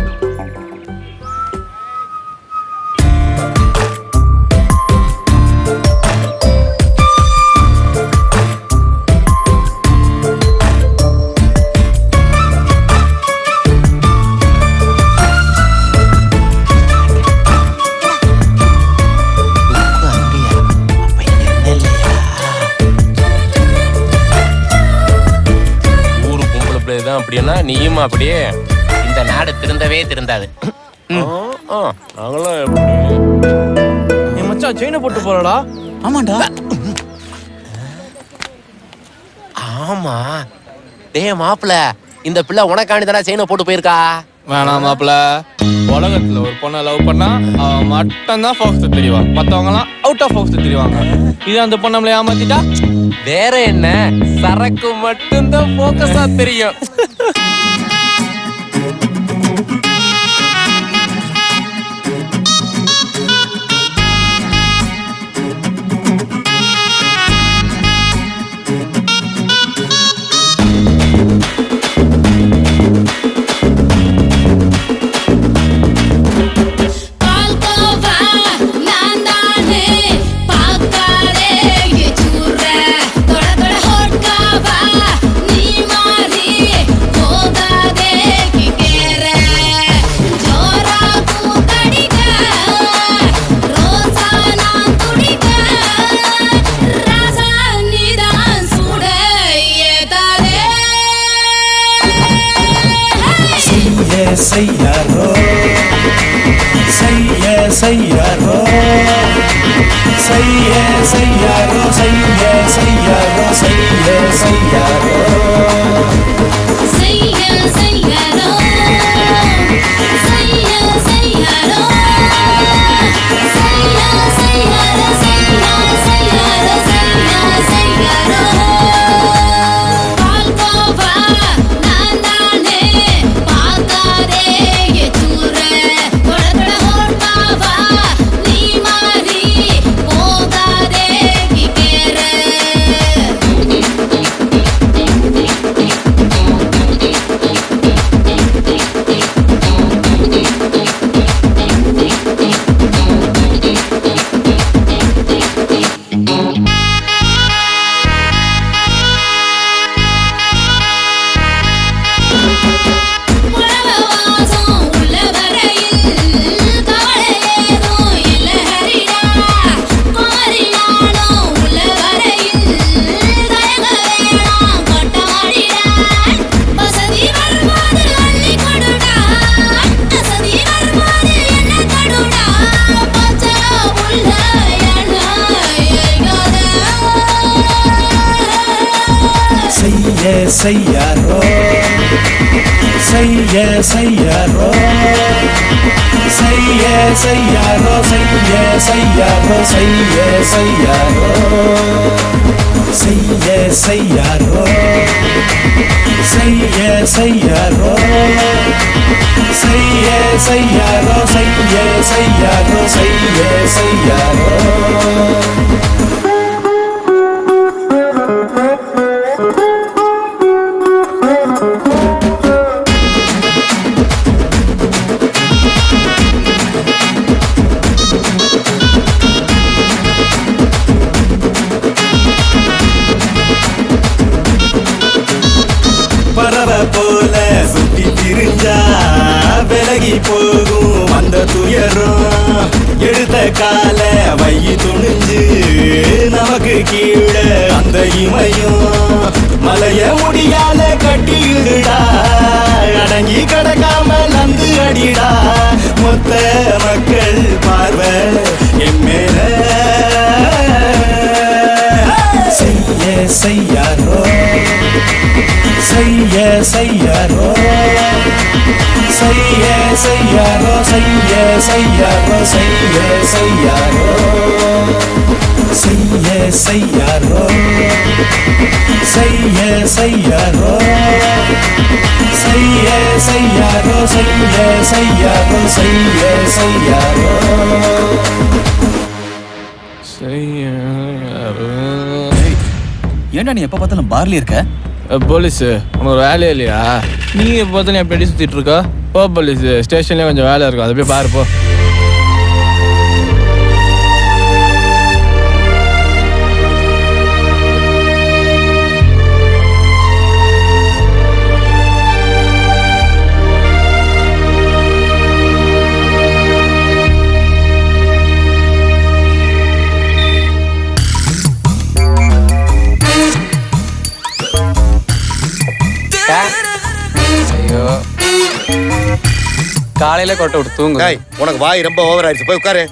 அப்படின்னா நீயும் அப்படியே. இந்த நாடு திருந்தவே திருந்தாது. மச்சான் செயினை போட்டு போறடா. ஆமாண்டா. ஆமா. டேய் மாப்ள, இந்த பிள்ளை உனக்காண்டி தானே செயினை போட்டு போயிருக்கா? வேணாம் மாப்ள, உலகத்துல ஒரு பொண்ணை லவ் பண்ணா அவன் மட்டும் தான் ஃபோக்கஸ் தெரிவா, மத்தவங்க எல்லாம் அவுட் ஆஃப் ஃபோக்கஸ் தெரிவாங்க. இது அந்த பொண்ணை நம்மள ஏமாத்திட்டா வேற என்ன, சரக்கு மட்டும்தான் ஃபோக்கஸா தெரியும். செய்யாரோ செய்ய செய்யாரோ செய்ய செய்யாரோ செய்ய செய்யாரோ செய்ய செய்யாரோ செய்ய செய்யாரோ செய்ய செய்யாரோ செய்ய செய்யாரோ பால்கோவா நான் தானே பார்க்காதே எச்சூரே கொடகட ஓட்டாவா நீ மாறி போகாதே கிகேரே உலகவாசம் உள்ள வரையில் கவலை ஏதும் இல்ல ஹரிடா குமரினாலும் உள்ள வரையில் தயங்க வேணாம் கொட்டாடிடா வசதி வரும்போது அள்ளி கொடுடா வசதி வரும்போது என்ன கடுடா பச்சரா உள்ள செய்ய செய்யாரோ செய்ய செய்யாரோ செய்ய செய்யாரோ செய்ய செய்யாரோ செய்ய செய்யாரோ செய்ய செய்யாரோ செய்ய செய்யாரோ செய்ய செய்யாரோ செய்ய செய்யாரோ செய்ய செய்யாரோ பறவை போல சுத்தி திரிஞ்சா விலகி போகும் அந்த துயரம் எடுத்த கால வையி துணிஞ்சு நமக்கு கீழே அந்த இமையும் மலைய முடியால கட்டிடுடா அடங்கி கிடக்காம நந்து அடிடா மொத்த மக்கள் பார்வை என் மேல செய்ய செய்யாரோ செய்ய செய்யாரோ செய்ய செய்யாரோ செய்ய செய்யாரோ செய்ய செய்யாரோ செய்ய செய்யாரோ செய்ய செய்யாரோ செய்ய செய்யாரோ செய்ய செய்யாரோ செய்ய செய்யாரோ ஏன்டா நீ எப்ப பார்த்தாலும் பார்லி இருக்க? போலீஸ் உனக்கு ஒரு வேலையே இல்லையா? நீ எப்போ பார்த்தாலும் எப்படி சுத்திட்டு இருக்கா? போ போலீஸ், ஸ்டேஷன்லயே கொஞ்சம் வேலை இருக்கும், அதை போய் பாரு போ. ஐயோ, காலையில கொட்டை விட்டு தூங்கு. உனக்கு வாய் ரொம்ப ஓவர் ஆயிடுச்சு, போய் உட்காரு.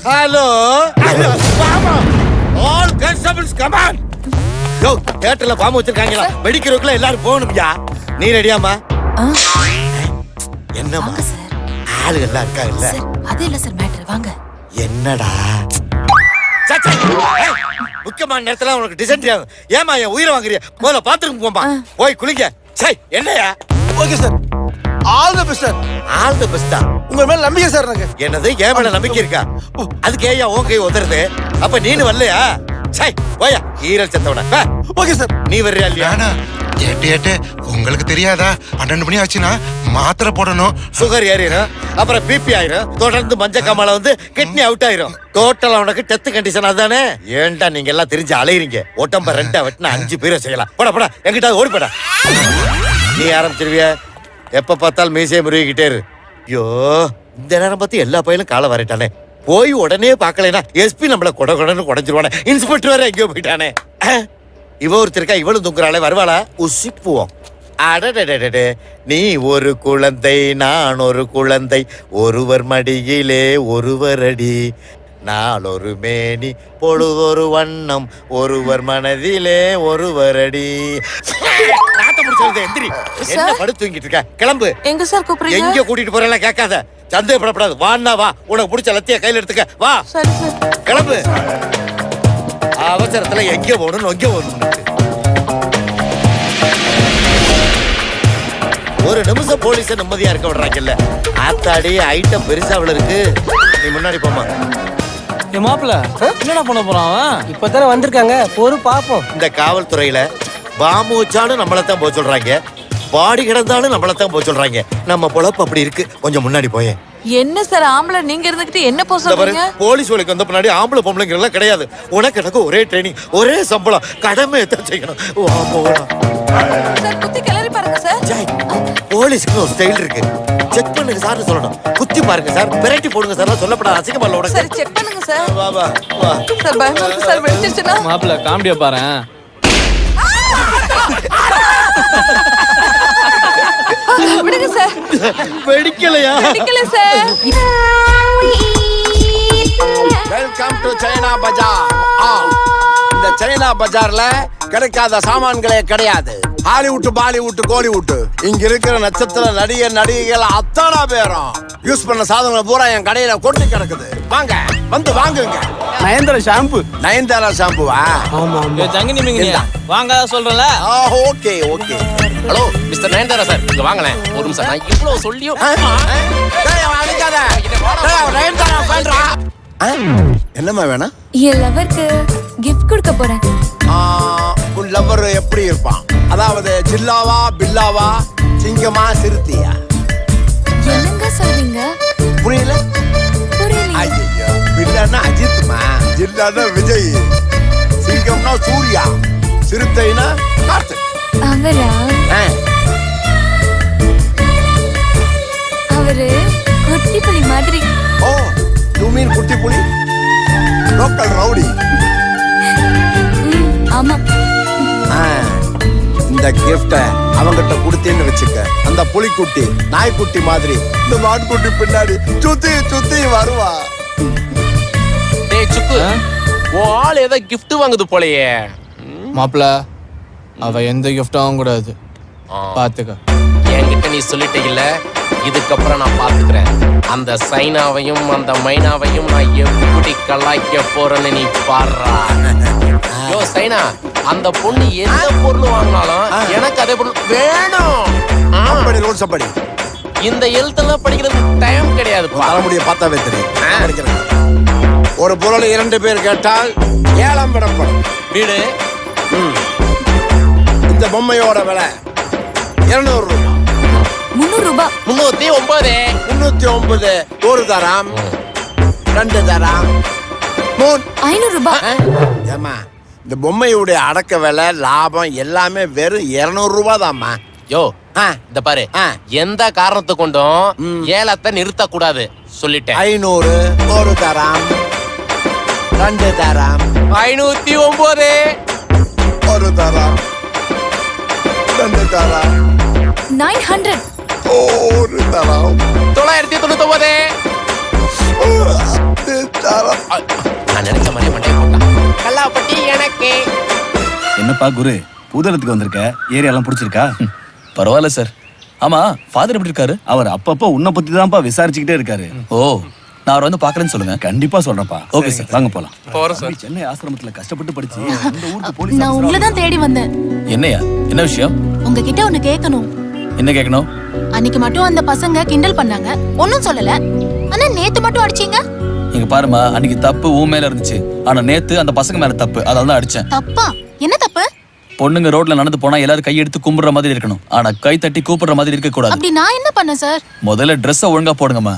Hello all constables come on. Yo, தியேட்டர்ல பாம்பு வச்சிருக்காங்களா? வெடிக்கிறதுக்குள்ள எல்லாரும் போகணும்யா. நீ ரெடியாமா? என்னம்மா ஆளுங்க எல்லாம் இருக்காங்கல்ல? அது இல்ல சார் மேட்டர், வாங்க. என்னடா முக்கியமான நேரத்துல உனக்கு டிசென்ட்ரி ஆகும். ஏமா என் உயிரை வாங்குறிய? முதல்ல பாத்ரூம் போமா, போய் குளிங்க. சை, என்னையா? Okay sir, all the best sir. All the பெஸ்டா? உங்க மேல நம்பிக்கை சார் எனக்கு. என்னது, என் மேல நம்பிக்கை இருக்கா? அதுக்கு ஏன் உன் கை உதறது? அப்ப நீனு வரலையா? சை, போயா ஈரல் செத்தவன. Okay sir. நீ வர்றியா இல்லையா? ஏட்டு உங்களுக்கு தெரியாதா? 12 மணி ஆச்சுன்னா மாத்திரை போடணும். சுகர் ஏறிடும், அப்புறம் பிபி ஆயிரும், தொடர்ந்து மஞ்சள் காமால வந்து கிட்னி அவுட் ஆயிரும். டோட்டலா உனக்கு டெத் கண்டிஷன் அதானே? ஏன்டா நீங்க எல்லாம் தெரிஞ்சு அலையறீங்க? ஒட்டம்ப ரெண்டா வெட்டினா 5 பேரை செய்யலாம். போடா போடா, எங்கிட்ட ஓடி போடா. நீ ஆரம்பிச்சிருவிய? எப்ப பார்த்தாலும் மீசையை முருகிக்கிட்டே இரு. ஐயோ, இந்த நேரம் பார்த்து எல்லா பையனும் காலை வரட்டானே. போய் உடனே பாக்கலைன்னா எஸ்பி நம்மள கொடன்னு குடைஞ்சிருவானே. இன்ஸ்பெக்டர் வேற எங்கேயோ போயிட்டானே. இவ ஒருத்தருக்கா, இவளும் தூங்குறாளே, வருவாளா? உசிப்புவோம். அடடடடே, நீ ஒரு குழந்தை, நான் ஒரு குழந்தை, ஒருவர் மடியிலே ஒருவர் அடி. நாளொரு மேனி பொழுதொரு வண்ணம் ஒருவர் மனதிலே ஒருவரடி. நாட்ட முடிச்சது எந்திரி. என்ன படுத்து தூங்கிட்டு இருக்க? கிளம்பு. எங்க சார் கூப்பிடுறீங்க? எங்க கூட்டிட்டு போறேன் கேட்காத. சந்தேகப்படப்படாது. வாண்ணா வா. உனக்கு பிடிச்ச லத்திய கையில எடுத்துக்க. வா. சரி சார். கிளம்பு. அவசரத்துல எங்க போகணும் எங்க போகணும். ஒரு நிமிஷம் போலீஸ நிம்மதியா இருக்க விடுறாங்கல்ல. ஆத்தாடி ஐட்டம் பெருசாவில் இருக்கு. நீ முன்னாடி போமா. என் மாப்பிள்ள என்னடா பண்ண போறான் அவன்? இப்பதானே வந்திருக்காங்க, பொறு பாப்போம். இந்த காவல்துறையில பாம்பு வச்சாலும் நம்மளத்தான் போக சொல்றாங்க, பாடி கிடந்தாலும் நம்மளத்தான் போக சொல்றாங்க. நம்ம பொழப்பு அப்படி இருக்கு. கொஞ்சம் முன்னாடி போயே. என்ன சார் ஆம்பளை நீங்க இருந்துகிட்டு என்ன போக சொல்றீங்க? போலீஸ் வேலைக்கு வந்த பின்னாடி ஆம்பளை பொம்பளைங்கிறதெல்லாம் கிடையாது. உனக்கு எனக்கு ஒரே ட்ரைனிங், ஒரே சம்பளம், கடமை எத்தான் செய்யணும். வா போலாம். சார் குத்தி கிளறி பாருங்க சார். போலீஸ்க்கு ஒரு ஸ்டைல் இருக்கு. செக் பண்ணுங்க சார் சொல்லணும். குத்தி பாருங்க சார், பெரட்டி போடுங்க சார் சொல்லப்படாத. அசிங்கமா இல்ல உனக்கு? சரி செக் பண்ணுங்க சார். வா வா வா. சார் பயமா இருக்கு சார். வெடிச்சிருச்சுனா? மாப்பிள்ள காமெடியா பாரு. விடுங்க சார். வெடிக்கலையா? வெடிக்கல sir. Welcome to China Bazaar. இந்த சைனா பஜார்ல கிடைக்காத சாமான்களே கிடையாது. ஹாலிவுட், பாலிவுட், கோலிவுட், இங்க இருக்கிற நட்சத்திர நடிகர் நடிகைகள் அத்தனை பேரும் யூஸ் பண்ண சாதனங்களை பூரா என் கடையில கொட்டி கிடக்குது. வாங்க வந்து வாங்குங்க. நயன்தாரா ஷாம்பு. நயன்தாரா ஷாம்புவா? ஆமா ஜங்கினி மிங்கினி வாங்க சொல்றல. Okay okay. Hello mister Nayanthara sir, இங்க வாங்களேன் ஒரு நிமிஷம். நான் இவ்வளவு சொல்லியும் என்னம்மா வேணும்? என் லவருக்கு கிஃப்ட் கொடுக்க போறேன். உன் லவர் எப்படி இருப்பான்? அதாவது ஜில்லாவா, பில்லாவா, சிங்கமா, சிறுத்தையா? என்னங்க சொல்றீங்க? புரியல? புரியல. ஐயோ, பில்லானா அஜித்மா, ஜில்லானா விஜய், சிங்கம்னா சூர்யா, சிறுத்தைனா கார்த்திக். அவரா? அவரு குட்டி புலி மாதிரி. ஓ, யூ மீன் குட்டி புலி? Local rowdy. ஆமா. இந்த கிஃப்ட அவங்கிட்ட கொடுத்தேன்னு வச்சுக்க, அந்த புலிக்குட்டி நாய்க்குட்டி மாதிரி இந்த மான்குட்டி பின்னாடி சுத்தி சுத்தி வருவா. டேய் சுக்கு, ஓ ஆள் ஏதோ gift வாங்குது போலயே. மாப்பிள்ள அவ எந்த கிஃப்ட் வாங்க கூடாது, பாத்துக்க. என்கிட்ட நீ சொல்லிட்டீங்கல்ல, இதுக்கப்புறம் நான் பாத்துக்கிறேன். அந்த சைனாவையும் அந்த மைனாவையும் நான் எப்படி கலாய்க்க போறேன்னு நீ பாடுறா. யோ சைனா, அந்த பொண்ணு எந்த பொருள் வாங்கினாலும் எனக்கு அதே பொருள் வேணும். அப்படி ரூல்ஸ் அப்படி. இந்த எழுத்தெல்லாம் படிக்கிறதுக்கு டைம் கிடையாது. தலைமுடிய பார்த்தாவே தெரியும். ஒரு பொருள் 2 பேர் கேட்டால் ஏலம் விடப்படும். வீடு இந்த பொம்மையோட விலை 200 ரூபாய். 300 ரூபாய். 309. 309. ஒரு தரம், 2 தரம், 500 ரூபாய். ஏமா இந்த பொம்மையுடைய அடக்க விலை, லாபம் எல்லாமே வெறும் 200 ரூபாய் தான்மா. யோ இந்த பாரு, எந்த காரணத்தை கொண்டும் ஏலத்தை நிறுத்த கூடாது சொல்லிட்டேன். 500. ஒரு தரம், 2 தரம், 509. ஒரு தரம், 2 தரம், 900. ஒரு தரம், 999. நான் நினைச்ச மாதிரியே மண்டே போட்டான். கல்லாப்பட்டி எனக்கு. என்னப்பா குரு, பூதளத்துக்கு வந்திருக்க, ஏரியாலாம் பிடிச்சிருக்கா? பரவாயில்ல சார். ஆமா, ஃபாதர் எப்படி இருக்காரு? அவர் அப்பப்போ உன்னை பத்தி தான்ப்பா விசாரிச்சுக்கிட்டே இருக்காரு. ஓ, நான் அவர் வந்து பாக்குறேன்னு சொல்லுங்க. கண்டிப்பா சொல்றேன்ப்பா. ஓகே சார், வாங்க போலாம். போறோம் சார். சென்னை ஆசிரமத்துல கஷ்டப்பட்டு படிச்சு இந்த ஊருக்கு போலீஸ் நான் உங்களை தான் தேடி வந்தேன். என்னையா, என்ன விஷயம்? உங்ககிட்ட ஒண்ணு கேட்கணும். என்ன கேட்கணும்? அன்னைக்கு மட்டும் அந்த பசங்க கிண்டல் பண்ணாங்க, ஒன்னும் சொல்லல. ஆனா நேத்து மட்டும் அடிச்சீங்க. இங்க பாருமா, அன்னைக்கு தப்பு உன் மேல இருந்துச்சு, ஆனா நேத்து அந்த பசங்க மேல தப்பு, அதனால தான் அடிச்சேன். தப்பா? என்ன தப்பு? பொண்ணுங்க ரோட்ல நடந்து போனா எல்லாரும் கை எடுத்து கும்பிடுற மாதிரி இருக்கணும், ஆனா கை தட்டி கூப்பிடுற மாதிரி இருக்க கூடாது. அப்படி நான் என்ன பண்ணேன் சார்? முதல்ல ட்ரெஸ்ஸை ஒழுங்கா போடுங்கம்மா.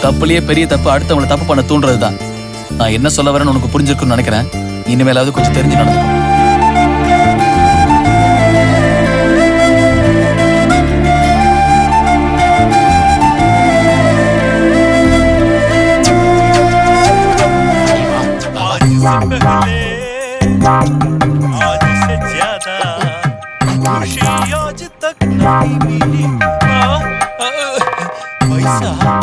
தப்புலயே பெரிய தப்பு அடுத்தவங்களை தப்பு பண்ண தூண்டுறதுதான். நான் என்ன சொல்ல வரேன்னு உனக்கு புரிஞ்சிருக்குன்னு நினைக்கிறேன். இனிமேலாவது கொஞ்சம் தெரிஞ்சு நடந்துக்கோ. आज से ज्यादा खुशी आज तक नहीं मिली। पैसा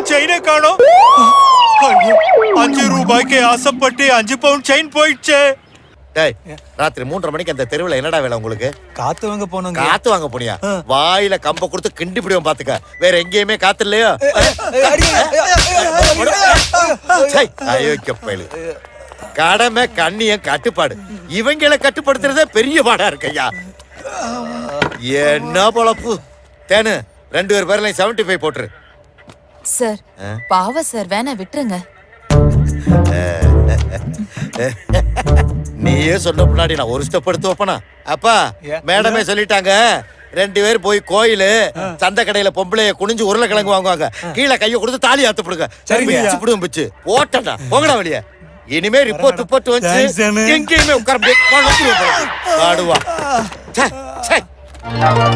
என் செயினை காணோம். 5 ரூபாய்க்கு ஆசைப்பட்டு 5 பவுண்ட் செயின் போயிடுச்சு. டேய், ராத்திரி 3:30 மணிக்கு அந்த தெருவுல என்னடா வேலை உங்களுக்கு? காத்து வாங்க போனோங்க. காத்து வாங்க போனியா? வாயில கம்ப கொடுத்து கிண்டி பிடிவோம் பாத்துக்க. வேற எங்கேயுமே காத்து இல்லையோ? அயோக்கிய பயலு. கடமை கண்ணியம் கட்டுப்பாடு இவங்களை கட்டுப்படுத்துறதே பெரிய பாடா இருக்கையா. என்ன பொழப்பு. தேனு 2 பேர்லையும் 75 போட்டுரு. சார் பாவ சார், வேணா விட்டுருங்க. நீயே சொன்ன முன்னாடி நான் ஒரு ஸ்டெப் எடுத்து வைப்பனா? அப்பா மேடமே சொல்லிட்டாங்க, 2 பேர் போய் கோயிலு சந்த கடையில பொம்பளைய குனிஞ்சு உருளைக்கிழங்கு வாங்குவாங்க. கீழே கைய கொடுத்து தாலி ஆத்து போடுங்க. பிடிவும் பிச்சு போட்டா போங்கடா வெளிய. இனிமே ரிப்போர்ட் வந்து எங்கேயுமே உட்கார முடியாடுவா.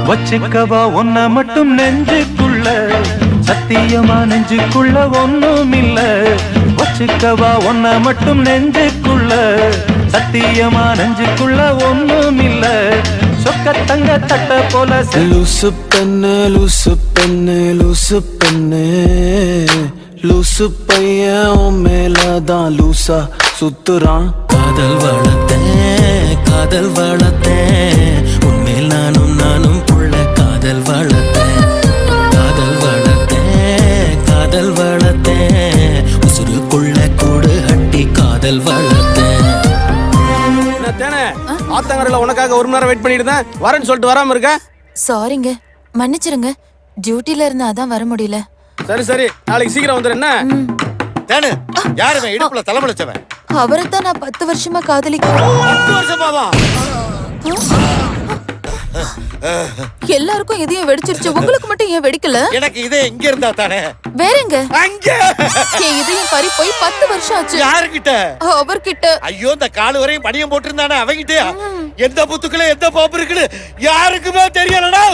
வச்சுக்கவா ஒன்ன மட்டும் நெஞ்சுக்குள்ள, சத்தியமா நெஞ்சுக்குள்ள ஒண்ணும் இல்ல. வச்சுக்கவா ஒன்ன மட்டும் நெஞ்சுக்குள்ள, சத்தியமா நெஞ்சுக்குள்ள ஒண்ணும் இல்ல. சொக்க தங்க தட்ட போல லூசு பெண்ணு லூசு பெண்ணு லூசு பெண்ணு லூசு பையன் மேலதான் லூசா சுத்துறான். காதல் வளர்த்தேன் உன்மேல் நானும் புள்ள. காதல் வளர்த்தேன் உசுருக்குள்ள கூடு ஹட்டி. காதல் வளர்த்தேன். ஆத்தங்கரையில உனக்காக 1 மணி நேரம் வெயிட் பண்ணிட்டு தான் வரேன்னு சொல்லிட்டு வராம இருக்க. சாரிங்க, மன்னிச்சிருங்க. டியூட்டில இருந்தா அதான் வர முடியல. சரி நாளைக்கு சீக்கிரம் வந்துரு. என்ன தேனு யாருமே இடுப்புல தலைமலைச்சவன்? அவரைத்தான் நான் 10 வருஷமா காதலிக்கிறேன். 10 வருஷமாவா? எல்லாருக்கும் இதையும் வெடிச்சிருச்சு, உங்களுக்கு மட்டும் ஏன் வெடிக்கல? எனக்கு இதே இங்க இருந்தா தானே. வேறங்க அங்க என் இதயம் பறி போய் 10 வருஷம் ஆச்சு. யாருகிட்ட? அவர்கிட்ட. ஐயோ, இந்த கால் வரையும் பணியம் போட்டிருந்தானே அவங்கிட்டயா? எந்த புத்துக்குள்ள எந்த பாப்பு இருக்குன்னு யாருக்குமே தெரியலடா.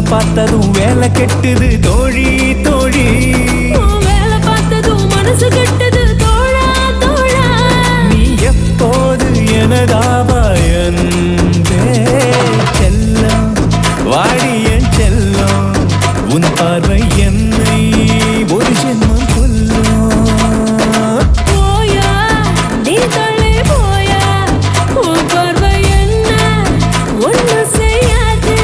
பார்த்ததும் வேலை கெட்டுது தோழி தோழி. வேலை பார்த்ததும் மனசு கெட்டது தோழா தோழா. நீ எப்போது எனதாபாயன் செல்லம் வாடி என் செல்லம். உன் பார்வை என்னை ஒரு ஜென்மம் கொல்லும். போயா நீ தள்ளி போயா, உன் பார்வை என்ன ஒண்ணு செய்யாது.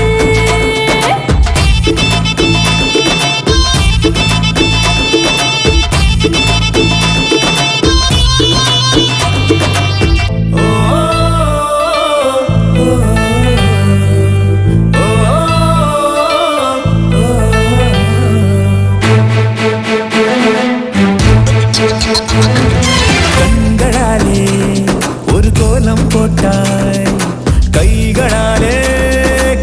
கண்களாலே ஒரு கோலம் போட்டாய், கைகளாலே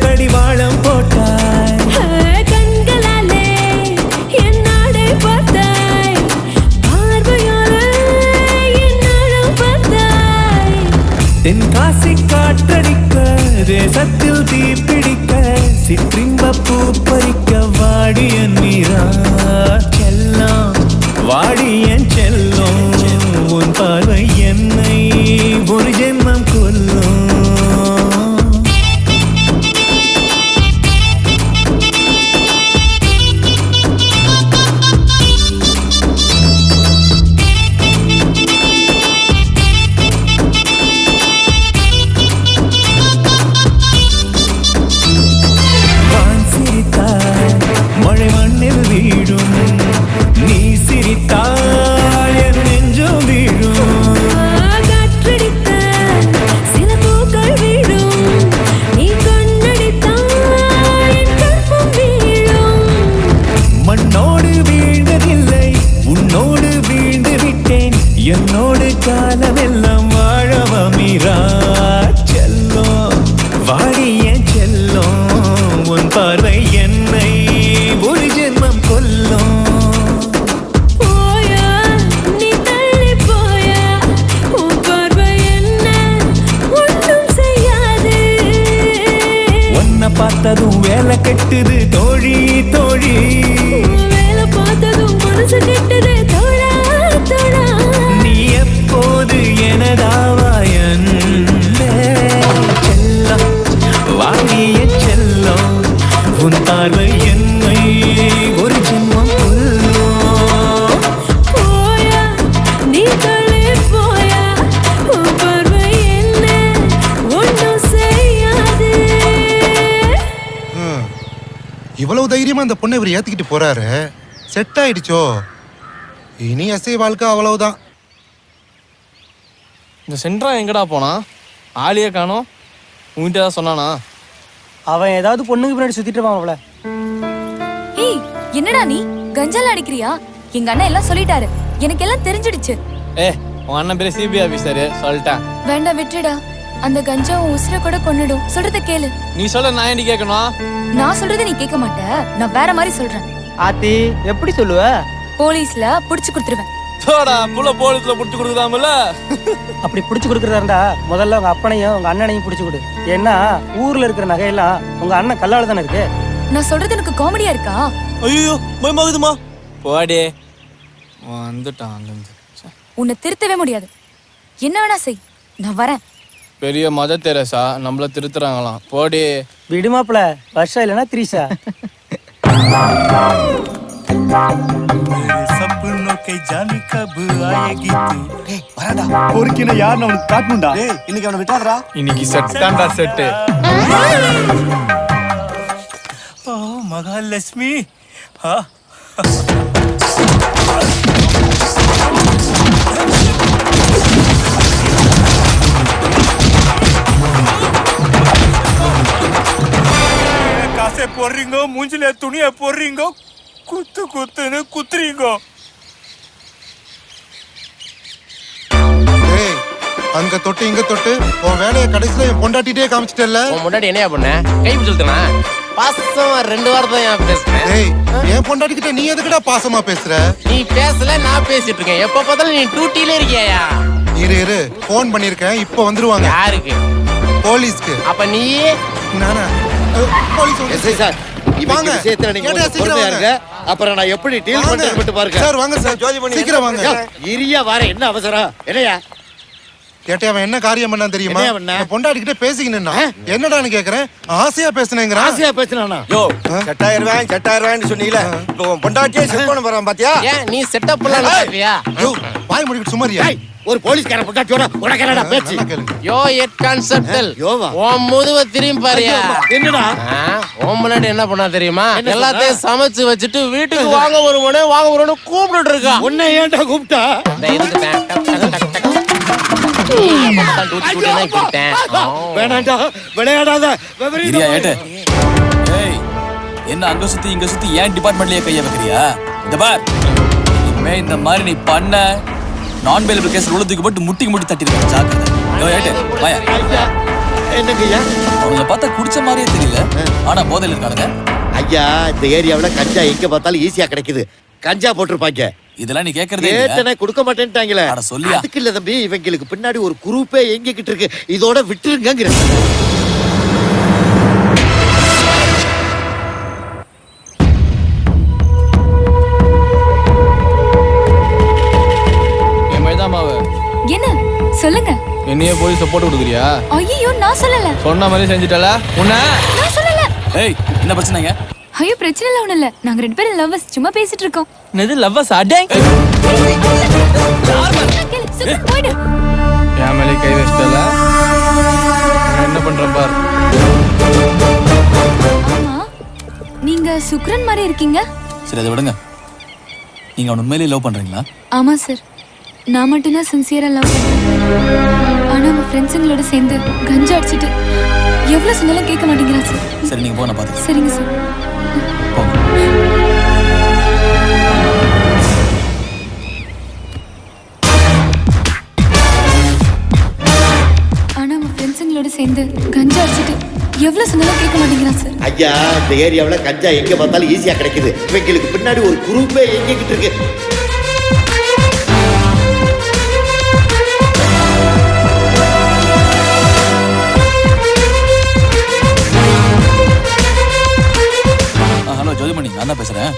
கடிவாளம் போட்டாய். கண்களாலே என் நாடை பார்த்தாய், பார்வையாலே என் நாடம் பார்த்தாய். தென்காசி காற்றடிக்க தேசத்தில் தீப்பிடிக்க, சிற்றின்ப பூ பறிக்க வாடிய நீரா செல்லம் வாடிய செல்லும். உன் பார்வை என்னை ஒரு ஜென்மம் கொல்லும். பார்த்ததும் வேலை கெட்டுது தோழி தோழி, வேலை பார்த்ததும் மனசு கெட்டுது தோழா தோழா, நீ எப்போது எனதாவாயன் செல்லம் வாங்கிய செல்லம், உன் பார்வை என்னை ஒரு ஜென்மம் கொல்லும். போயா நீ தள்ளி போயா, உன் பார்வை என்ன ஒன்றும் செய்யாது. இவ்வளவு தைரியமா அந்த பொண்ணை இவர் ஏத்திக்கிட்டு போறாரு, செட் ஆயிடுச்சோ. இனி எஸ்ஐ வாழ்க்கை அவ்வளவுதான். இந்த சென்ட்ரா எங்கடா போனா? ஆளியே காணோம். உன்கிட்ட தான் சொன்னானா? அவன் ஏதாவது பொண்ணுக்கு பின்னாடி சுத்திட்டு இருப்பான் அவள. ஏய் என்னடா நீ கஞ்சால அடிக்கிறியா? எங்க அண்ணன் எல்லாம் சொல்லிட்டாரு, எனக்கு எல்லாம் தெரிஞ்சிடுச்சு. உன் அண்ணன் பேரு சிபிஐ ஆபீசரு, சொல்லிட்டேன். வேண்டாம் விட்டுடா, அந்த கஞ்சா உன் உசுரை கூட கொன்னுடும். சொல்றத கேளு. நீ சொல்ல நான் ஏண்டி கேட்கணும்? நான் சொல்றத நீ கேட்க மாட்ட, நான் வேற மாதிரி சொல்றேன். ஆத்தி எப்படி சொல்லுவ? போலீஸ்ல புடிச்சு கொடுத்துருவேன். சோடா புள்ள போலீஸ்ல புடிச்சு கொடுக்குதாமல. அப்படி புடிச்சு கொடுக்கறதா இருந்தா முதல்ல உங்க அப்பனையும் உங்க அண்ணனையும் புடிச்சு கொடு. ஏன்னா ஊர்ல இருக்கிற நகையெல்லாம் உங்க அண்ணன் கல்லால தானே இருக்கு. நான் சொல்றது எனக்கு காமெடியா இருக்கா? ஐயோ பயமாகுதுமா. போடே வந்துட்டான். உன்னை திருத்தவே முடியாது. என்ன வேணா செய், நான் வரேன். பெரிய மத தெரசா நம்மள திருத்துறாங்களாம். போடி விடுமாப்ல, வருஷம் இல்லைன்னா திரிசா. பொறுக்கின யாருன்னு அவனுக்கு காட்டணும்டா. இன்னைக்கு அவனை விட்டாதடா. இன்னைக்கு செட்டாண்டா செட்டு. ஓ மகாலட்சுமி. காசை போடுறீங்க, மூஞ்சில துணிய போடுறீங்க, குத்து குத்துன்னு குத்துறீங்க. அங்க தொட்டு இங்க தொட்டு உன் வேலையை கடைசியில என் பொண்டாட்டிட்டே காமிச்சிட்டல. உன் முன்னாடி என்னையா பண்ண? கை பிடிச்சுனா பாசமா 2 வாரத்தை நான் பேசுறேன். ஏய் என் பொண்டாட்டி கிட்ட நீ எதுக்குடா பாசமா பேசுற? நீ பேசல, நான் பேசிட்டு இருக்கேன். எப்ப பார்த்தாலும் நீ டியூட்டில இருக்கியா? இரு போன் பண்ணிருக்கேன், இப்ப வந்துருவாங்க. யாருக்கு? போலீஸ்க்கு. அப்ப நீ நானா? போலீஸ் எஸ்ஐ சார், இவங்க விஷயத்துல நீங்க பொறுமையா இருங்க. அப்புறம் நான் எப்படி டீல் பண்றேன்னு மட்டும் பாருங்க. சார் வாங்க சார், ஜோதி பண்ணி சீக்கிரம் வாங்க. இரியா வர, என்ன அவசரம்? என்னையா கேட்டே அவன் என்ன காரியம் பண்ணா தெரியுமா? பொண்டாட்டி கிட்ட பேசிக்கினா என்னடான்னு கேக்குறேன். ஆசையா பேசுனேங்கற. ஆசையா பேசுனானா? யோ செட்டாயிருவேன் சொன்னீங்களே, இப்போ பொண்டாட்டியே செட் பண்ண போறான் பாத்தியா? ஏன் நீ செட்டப் பண்ணல பாத்தியா? யோ வாய் மூடிட்டு சும்மாரியா. ஒரு போலீஸ்கார பொண்டாட்டியோட உனக்கு என்னடா பேச்சு? யோ ஹெட் கான்செப்டல் உன் முதுவ திரும்பி பாரியா. என்னடா உன் முன்னாடி என்ன பண்ணா தெரியுமா? எல்லாத்தையும் சமைச்சு வச்சுட்டு வீட்டுக்கு வாங்க வருவனே கூப்பிட்டு இருக்கா. உன்னை ஏன்டா கூப்பிட்டா? வேணாண்டா, விளையாடாத. என்ன அங்க சுத்தி இங்க சுத்தி ஏன் டிபார்ட்மெண்ட்லயே கைய வைக்கிறியா? இந்த பார், இனிமே இந்த மாதிரி நீ பண்ண நான் பெயிலபிள் கேஸ் உள்ள போட்டு முட்டி தட்டிடுவேன். ஜாக்கிரதை. என்னங்கய்யா அவங்கள பார்த்தா குடிச்ச மாதிரியே தெரியல, ஆனா போதையில இருக்கானுங்க. ஐயா இந்த ஏரியாவுல கஞ்சா எங்க பார்த்தாலும் ஈஸியா கிடைக்குது. கஞ்சா போட்டிருப்பாங்க. இதெல்லாம் நீ கேக்குறதே ஏத்தனை கொடுக்க மாட்டேன்ட்டாங்களே. சொல்லி அதுக்கு இல்ல தம்பி, இவங்களுக்கு பின்னாடி ஒரு குரூப்பே எங்கிட்டு இருக்கு. இதோட விட்டுருங்க. என்ன சொல்லுங்க? என்னையே போய் சப்போர்ட் கொடுக்குறியா? ஐயோ நான் சொல்லல. சொன்ன மாதிரி செஞ்சிட்டல உன்ன. நான் சொல்லல. ஏய் என்ன பிரச்சனைங்க? ஐயோ பிரச்சனை இல்ல, ஒண்ணு இல்ல. நாங்க 2 பேரும் லவ்வர்ஸ், சும்மா பேசிட்டு இருக்கோம். என்னது லவ்வர்ஸ்? அடே போய்டு. என் மேலே கை வச்சிட்டல. என்ன பண்றேன் பார். ஆமா நீங்க சுக்ரன் மாதிரி இருக்கீங்க. சரி அதை விடுங்க. நீங்க அவன் உண்மையிலேயே லவ் பண்றீங்களா? ஆமா சார், நான் மட்டும்தான் சின்சியரா லவ் பண்றேன். ஆனா நம்ம ஃப்ரெண்ட்ஸுங்களோட சேர்ந்து கஞ்சா அடிச்சிட்டு எவ்வளவு சொன்னாலும் கேட்க மாட்டேங்கிறான் சார். சரி நீங்க போன பாத்து. சரிங்க சார். ஆனா நம்ம ஃப்ரெண்ட்ஸுங்களோட சேர்ந்து கஞ்சா அடிச்சிட்டு எவ்வளவு சொன்னாலும் கேட்க மாட்டேங்கிறான் சார். ஐயா இந்த ஏரியாவுல கஞ்சா எங்க பார்த்தாலும் ஈஸியா கிடைக்குது. இவங்களுக்கு பின்னாடி ஒரு குரூப்பே எங்கிட்டு இருக்கு. நான் தான் பேசுறேன்.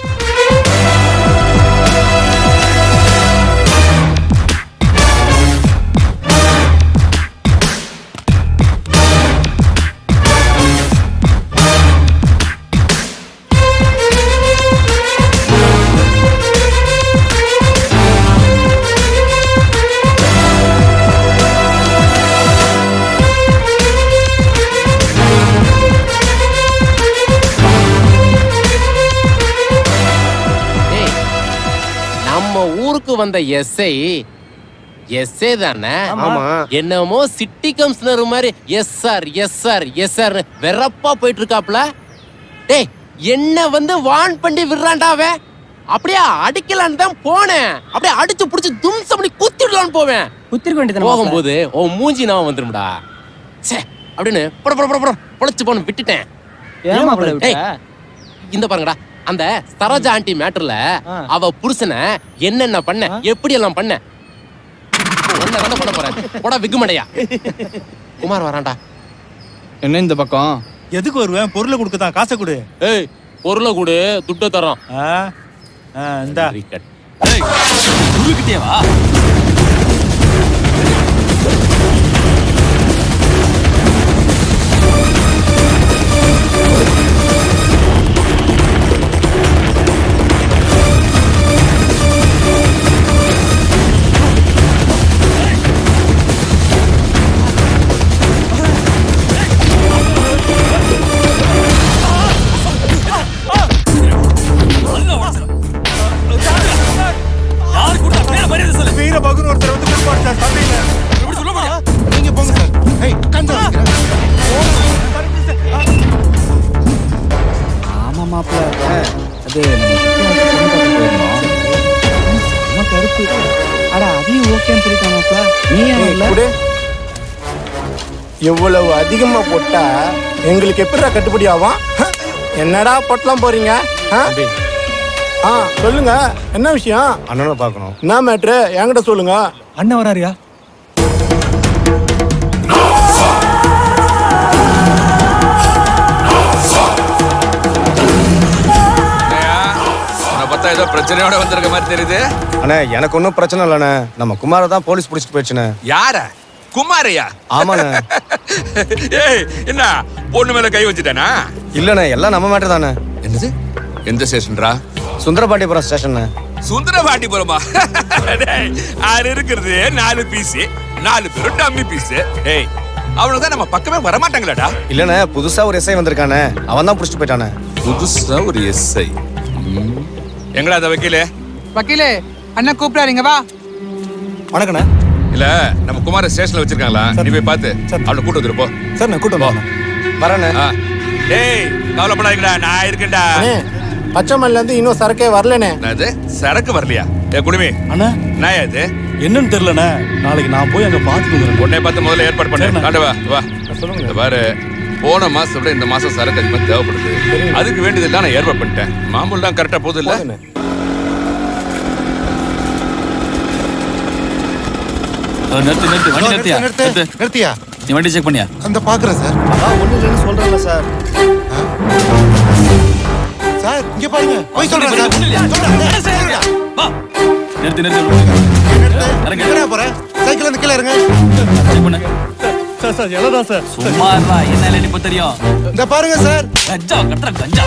ஊருக்கு வந்த எஸ்ஐ தானே? என்னமோ சிட்டி கமிஷனர் மாதிரி எஸ் சார் வெறப்பா போயிட்டு இருக்காப்ல. டேய் என்ன வந்து வான் பண்ணி விடுறான்டாவே. அப்படியே அடிக்கலான்னு தான் போனேன். அப்படியே அடிச்சு புடிச்சு தும்சம் பண்ணி குத்திடலான்னு போவேன். போகும்போது ஓ மூஞ்சி நான் வந்துரும்டா சே அப்படின்னு பொழைச்சு போன விட்டுட்டேன். இந்த பாருங்கடா, அந்த சரோஜா ஆண்டி மேட்டர்ல அவ புருஷனை என்னென்ன பண்ண, எப்படி எல்லாம் பண்ண ஒன்ன பண்ண போறேன். போடா விக்குமடையா. குமார் வரான்டா. என்ன இந்த பக்கம்? எதுக்கு வருவேன்? பொருளை கொடுக்கதான், காசை கொடு. ஏய் பொருளை கொடு, துட்ட தரோம். இந்தா குருக்கிட்டே வா. எவ்வளவு அதிகமா போட்டா எங்களுக்கு எப்படிடா கட்டுப்படி ஆகும்? என்னடா பொட்டலாம் போறீங்க? சொல்லுங்க, என்ன விஷயம்? அண்ணனை பார்க்கணும். என்ன மேட்ரு என்கிட்ட சொல்லுங்க. அண்ணன் வராரியா? ஏதோ பிரச்சனையோட வந்திருக்க மாதிரி தெரியுது. அண்ணே எனக்கு ஒன்றும் பிரச்சனை இல்லைண்ணே. நம்ம குமாரை தான் போலீஸ் பிடிச்சிட்டு போயிடுச்சுண்ணே. யார? குமாரையா? ஆமாண்ணே. ஏய் என்ன பொண்ணு மேல கை வச்சுட்டானா? இல்லண்ணே, எல்லாம் நம்ம மேட்டர் தானே. என்னது? எந்த ஸ்டேஷன்ரா? சுந்தரபாண்டியபுரம் ஸ்டேஷன். சுந்தரபாண்டியபுரமா? அது இருக்கிறது 4 பீஸ், 4 பேரும் டம்மி பீஸ். ஏய் அவனுக்கு தான் நம்ம பக்கமே வரமாட்டாங்களாடா. இல்லண்ணே, புதுசா ஒரு எஸ்ஐ வந்திருக்கானே, அவன் தான் பிடிச்சிட்டு போயிட்டானே. புதுசா ஒரு எஸ்ஐ? எங்கடா அந்த வக்கீலே? வக்கீலே அண்ணா கூப்பிடாதீங்க, வா. வணக்கண்ணே. இல்ல நம்ம குமார ஸ்டேஷன்ல வச்சிருக்காங்களா, நீ போய் பார்த்து அவனை கூட்டு வந்துரு போ. சார் நான் கூட்டு வரேண்ணே. டேய் கவலைப்படாதீங்கடா, நான் இருக்கேன்டா. பச்சைமல்ல இருந்து இன்னும் சரக்கே வரலனே. அது சரக்கு வரலையா? ஏ குடுமி அண்ணா, நான் இது என்னன்னு தெரியலண்ணே. நாளைக்கு நான் போய் அங்க பார்த்துட்டு வந்துடுறேன். உடனே பார்த்து முதல்ல ஏற்பாடு பண்ணு. காட்டு வா வா. சொல்லுங்க பாரு, போன மாசத்தை விட இந்த மாசம் சரக்கு அதிகமா தேவைப்படுது. அதுக்கு வேண்டியதெல்லாம் நான் ஏற்பாடு பண்ணிட்டேன். மாமூல் தான் கரெக்டா போகுது இல்ல? நிறுத்தியா? நீ வண்டி செக் பண்ணியா? அந்த பாக்குறேன் சார். ஒண்ணு இல்லைன்னு சொல்றேன்ல சார். சார் இங்க பாருங்க, போய் சொல்றேன் சார். நிறுத்தி போறேன். சைக்கிள் வந்து கீழே இருங்க. சார் எவ்வளவுதான் சார்? சும்மா என்ன இப்ப தெரியும். இந்த பாருங்க சார். கஞ்சா கட்டுற கஞ்சா.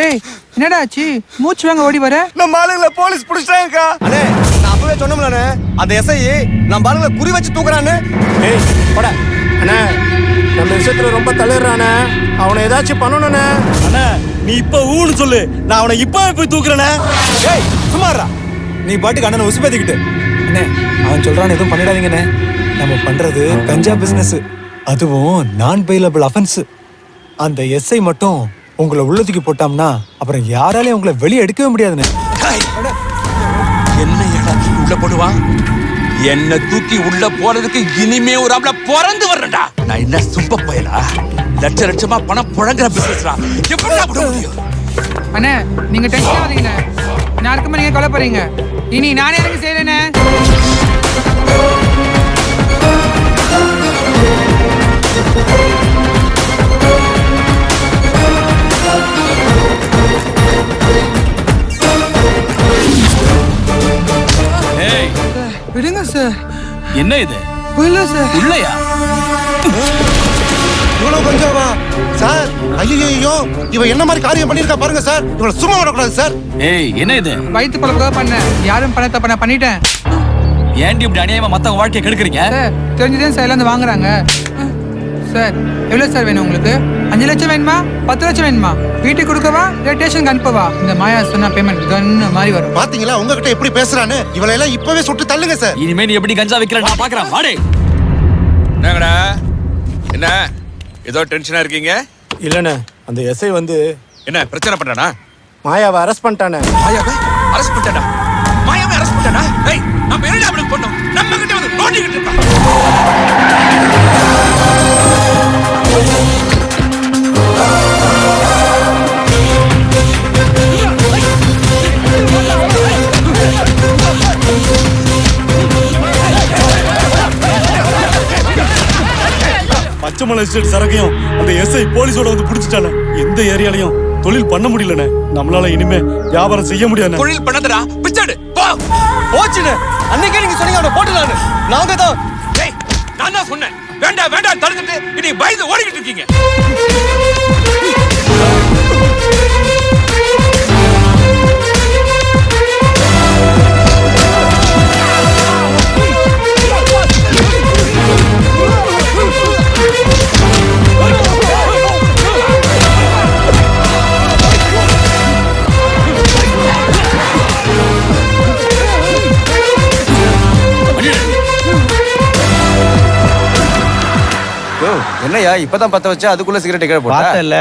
ஏய் என்னடா ஆச்சு? மூச்சு வாங்க ஓடி வர. நம்ம ஆளுங்களை போலீஸ் பிடிச்சிட்டாங்கக்கா. அண்ணே நான் அப்பவே சொன்னோம்லண்ணே, அந்த எஸ்ஐ நம்ம ஆளுங்களை குறி வச்சு தூக்குறான்னு. ஏய் போடா அண்ணா, நம்ம விஷயத்துல ரொம்ப தள்ளிடுறானே, அவனை ஏதாச்சும் பண்ணணும்ண்ணே. அண்ணா நீ இப்ப ஊன்னு சொல்லு, நான் அவனை இப்பவே போய் தூக்குறேனே. ஏய் சுமாரா, நீ பாட்டுக்கு அண்ணனை உசுப்பேத்திக்கிட்டு. அண்ணே அவன் சொல்றான் எதுவும் பண்ணிடாதீங்கண்ணே. நம்ம பண்றது கஞ்சா பிசினஸ், அதுவும் நான் பெயிலபிள் அஃபென்ஸ். அந்த எஸ்ஐ மட்டும் உங்களை உள்ளத்துக்கு போட்டோம்னா அப்புறம் யாராலையும் உங்களை வெளியே எடுக்கவே முடியாதுண்ணே. என்ன உள்ள போடுவான்? என்ன தூக்கி உள்ள போறதுக்கு இனிமே ஒரு ஆம்பளை பிறந்து வர்றேன்டா. நான் என்ன சும்ப பயலா? லட்ச லட்சமா பணம் புழங்குற பிசினஸ்டா. எப்படிடா விட முடியும்? அண்ணே நீங்க டென்ஷன் ஆகாதீங்கண்ணே. நான் இருக்குமா நீங்க கொலை போறீங்க. இனி நானே எனக்கு செய்யறேண்ணே. விடுங்க சார். என்ன இது? இல்ல சார். உள்ளயா? இவ்வளவு கொஞ்சமா சார்? ஐயோ, இவ என்ன மாதிரி காரியம் பண்ணிருக்கா பாருங்க சார். இவள சும்மா விடக்கூடாது சார். ஏய், என்ன இது? வயிற்று பழப்பதான் பண்ணேன். யாரும் பண்ண தப்ப நான் பண்ணிட்டேன். ஏன்டி இப்படி அநியாயமா மத்தவங்க வாழ்க்கையை கெடுக்குறீங்க? சார் தெரிஞ்சுதான் சார் எல்லாம் வாங்குறாங்க. சார் எவ்வளவு சார் வேணும் உங்களுக்கு? 5 லட்சம் வேணுமா? 10 லட்சம் வேணுமா? வீட்டுக்கு கொடுக்கவா இல்ல ஸ்டேஷனுக்கு அனுப்பவா? இந்த மாயா சொன்னா பேமெண்ட் கன்னு மாதிரி வரும். பாத்தீங்களா உங்ககிட்ட எப்படி பேசுறான்னு? இவளை எல்லாம் இப்பவே சுட்டு தள்ளுங்க சார். இனிமே நீ எப்படி கஞ்சா வைக்கிற நான் பாக்குறேன். வாடே. என்னங்கடா என்ன ஏதோ டென்ஷனா இருக்கீங்க? இல்லண்ணே, அந்த எஸ்ஐ வந்து என்ன பிரச்சனை பண்றானா? மாயாவை அரெஸ்ட் பண்ணிட்டானே. மாயாவை அரெஸ்ட் பண்ணிட்டானா? மாயாவை அரெஸ்ட் பண்ணிட்டானா? ஏய், நம்ம என்ன அவனுக்கு பண்ணோம்? நம்ம கிட்ட வந்து நோண்டிக்கிட்டு இருக்கான். பச்சைமலை எஸ்டேட் சரக்கையும் அந்த எஸ்ஐ போலீஸோட வந்து புடிச்சிட்டானே. எந்த ஏரியாலையும் தொழில் பண்ண முடியலண்ணே. நம்மளால இனிமே வியாபாரம் செய்ய முடியாது. தொழில் பண்ணதுடா, பிச்சடு போ. போச்சுண்ணே. அன்னைக்கே நீங்க சொன்னீங்க அவனை போட்டுலான்னு. நாங்க தான். ஏய், நான் தான் சொன்னேன். வேண்டாம் வேண்டாம் தடுத்துட்டு இனி பயந்து ஓடிக்கிட்டு இருக்கீங்க. என்னையா இப்பதான் பத்த வச்சா அதுக்குள்ள சிகரெட் கீழே போட்டா? இல்ல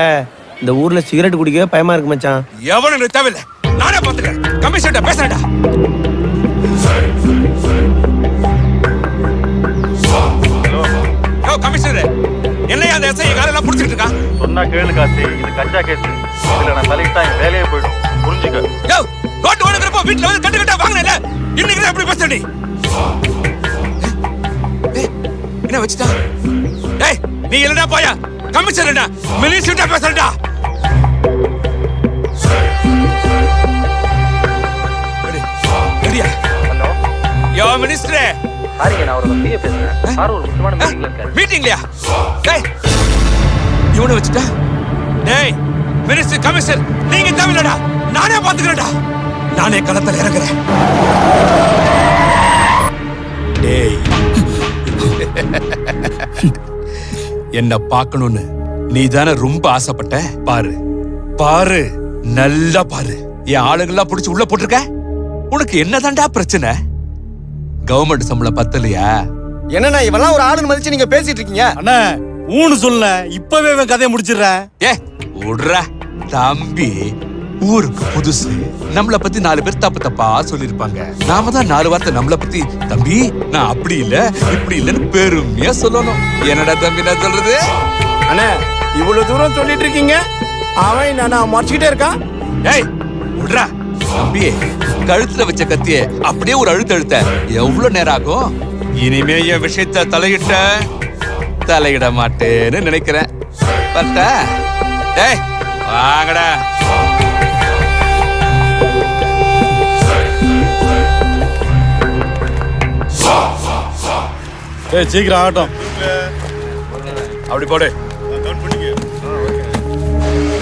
இந்த ஊர்ல சிகரெட் குடிக்கவே பயமா இருக்கு மச்சான். எவனும் தேவையில்லை, நானே பாத்துக்கிறேன். கமிஷன்ட்ட பேசுறேன்டா. யோ கமிஷனர், என்னையா அந்த எஸ்ஐ காலெல்லாம் புடிச்சிட்டு இருக்கான்? சொன்னா கேளு காசி, இது கஞ்சா கேஸ். இதுல நான் தலையிட்டா என் வேலையே போயிடும், புரிஞ்சுக்க. யோ கோட் ஓடுறப்போ வீட்ல வந்து கட்டு கட்டா வாங்குனேல, இன்னைக்கு எப்படி பேசுற நீ? என்ன வச்சிட்டா? டேய் நீ இல்லடா போயா, கமிஷனர்டா, மினிஸ்டர்ட்ட பேசுறடா. ரெடியா? யோ மினிஸ்டர். சாரிங்க, நான் அவரோட பிஏ பேசுறேன். சார் ஒரு முக்கியமான மீட்டிங்ல இருக்காரு. மீட்டிங்லயா? டேய் இவனை வச்சிட்டா? டேய் மினிஸ்டர் கமிஷனர் நீங்க தேவையில்லடா, நானே பாத்துக்கிறேன்டா. நானே களத்துல இறங்குறேன். டேய் என்ன பார்க்கணும்னு நீ தானே ரொம்ப ஆசைப்பட்ட. பாரு பாரு, நல்லா பாரு. என் ஆளுங்கெல்லாம் புடிச்சு உள்ள போட்டிருக்க. உனக்கு என்னதான்டா பிரச்சனை? கவர்மெண்ட் சம்பளம் பத்தலையா? என்னண்ணா இவெல்லாம் ஒரு ஆளுன்னு மதிச்சு நீங்க பேசிட்டு இருக்கீங்க? அண்ணா ஊன்னு சொல்ல, இப்பவே இவன் கதையை முடிச்சிடுறேன். ஏ விடுறா தம்பி, ஊருக்கு புதுசு. நம்மள பத்தி 4 பேர் தப்பு தப்பா சொல்லிருப்பாங்க. நாம தான் 4 வார்த்தை நம்மள பத்தி தம்பி நான் அப்படி இல்ல இப்படி இல்லன்னு பெருமையா சொல்லணும். என்னடா தம்பி நான் சொல்றது? அண்ணா இவ்வளவு தூரம் சொல்லிட்டு இருக்கீங்க, அவன் நான் மறைச்சிக்கிட்டே இருக்கான். ஏய் விடுறா தம்பி, கழுத்துல வச்ச கத்திய அப்படியே ஒரு அழுத்த எவ்வளவு நேரம் ஆகும்? இனிமே என் விஷயத்த தலையிட மாட்டேன்னு நினைக்கிறேன். பத்தா டேய் வாங்கடா. ஏய் சீக்கிரம் ஆகட்டும். அப்படி போடு.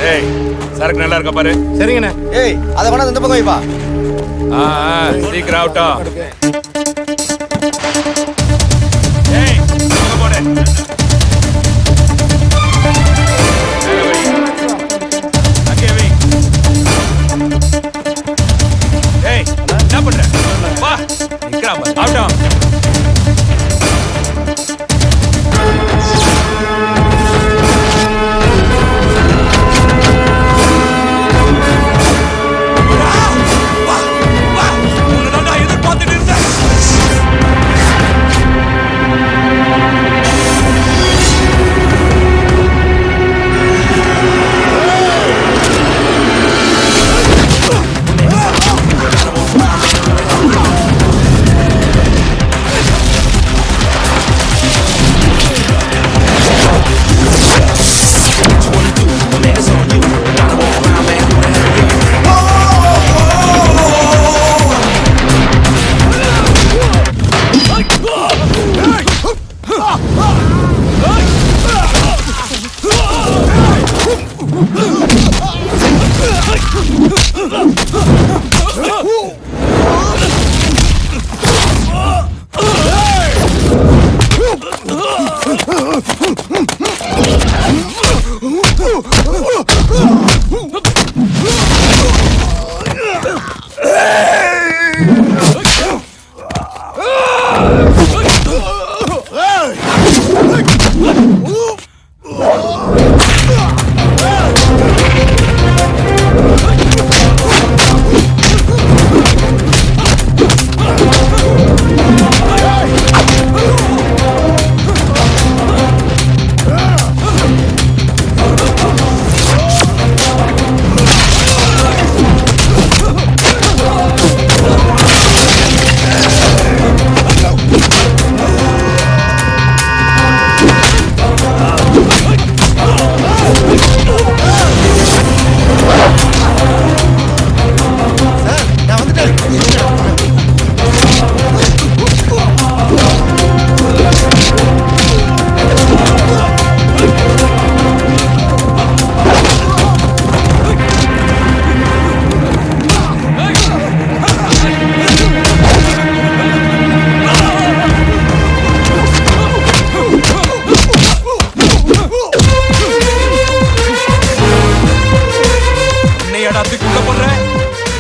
ஏய் சரக்கு நல்லா இருக்கா பாரு. சரிங்கண்ணே. ஏய் அத வேணா இந்த பக்கம் வைப்பா. சீக்கிரம் ஆகட்டும். ஏய் அங்க போடு. அங்கே வை. ஏய் என்ன பண்ற? வா நிக்கறான் பாரு. ஆகட்டும்.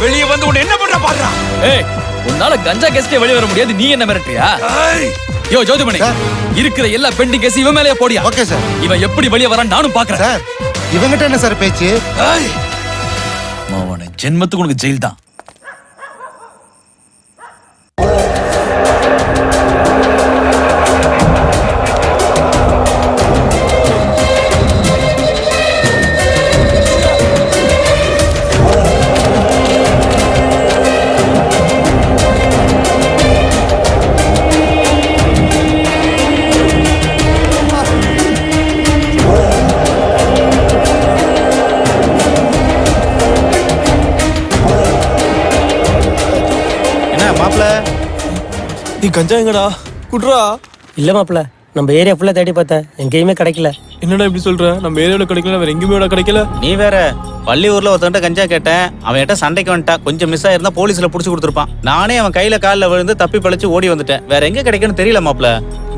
வெளியே வந்து உன்னை என்ன பண்ற பாடுறா? ஏய், உன்னால கஞ்சா கேஸ்க்கே வெளிய வர முடியாது, நீ என்ன மிரட்டுறியா? யோ ஜோதிமணி, இருக்கிற எல்லா பெண்டிங் கேஸ் இவன் மேலயே போடியா. Okay sir. இவன் எப்படி வெளிய வரான்னு நானும் பாக்குறேன். சார், இவங்கிட்ட என்ன சார் பேச்சு? மாவன ஜென்மத்துக்கு உனக்கு ஜெயில் தான். நீ கஞ்சா எங்கடா குட்ரா? இல்ல மாப்ள, நம்ம ஏரியா ஃபுல்லா தேடி பார்த்தேன், எங்கேயுமே கிடைக்கல. என்னடா இப்படி சொல்ற? நம்ம ஏரியாவில் கிடைக்கல, வேற எங்கேயுமே கிடைக்கல. நீ வேற பள்ளியூர்ல ஒருத்தன்ட்ட கஞ்சா கேட்டேன், அவன் கிட்ட சண்டைக்கு வந்துட்டா. கொஞ்சம் மிஸ் ஆயிருந்தா போலீஸ்ல புடிச்சு கொடுத்துருப்பான். நானே அவன் கையில காலில் விழுந்து தப்பி பழிச்சு ஓடி வந்துட்டேன். வேற எங்க கிடைக்குன்னு தெரியல மாப்ள.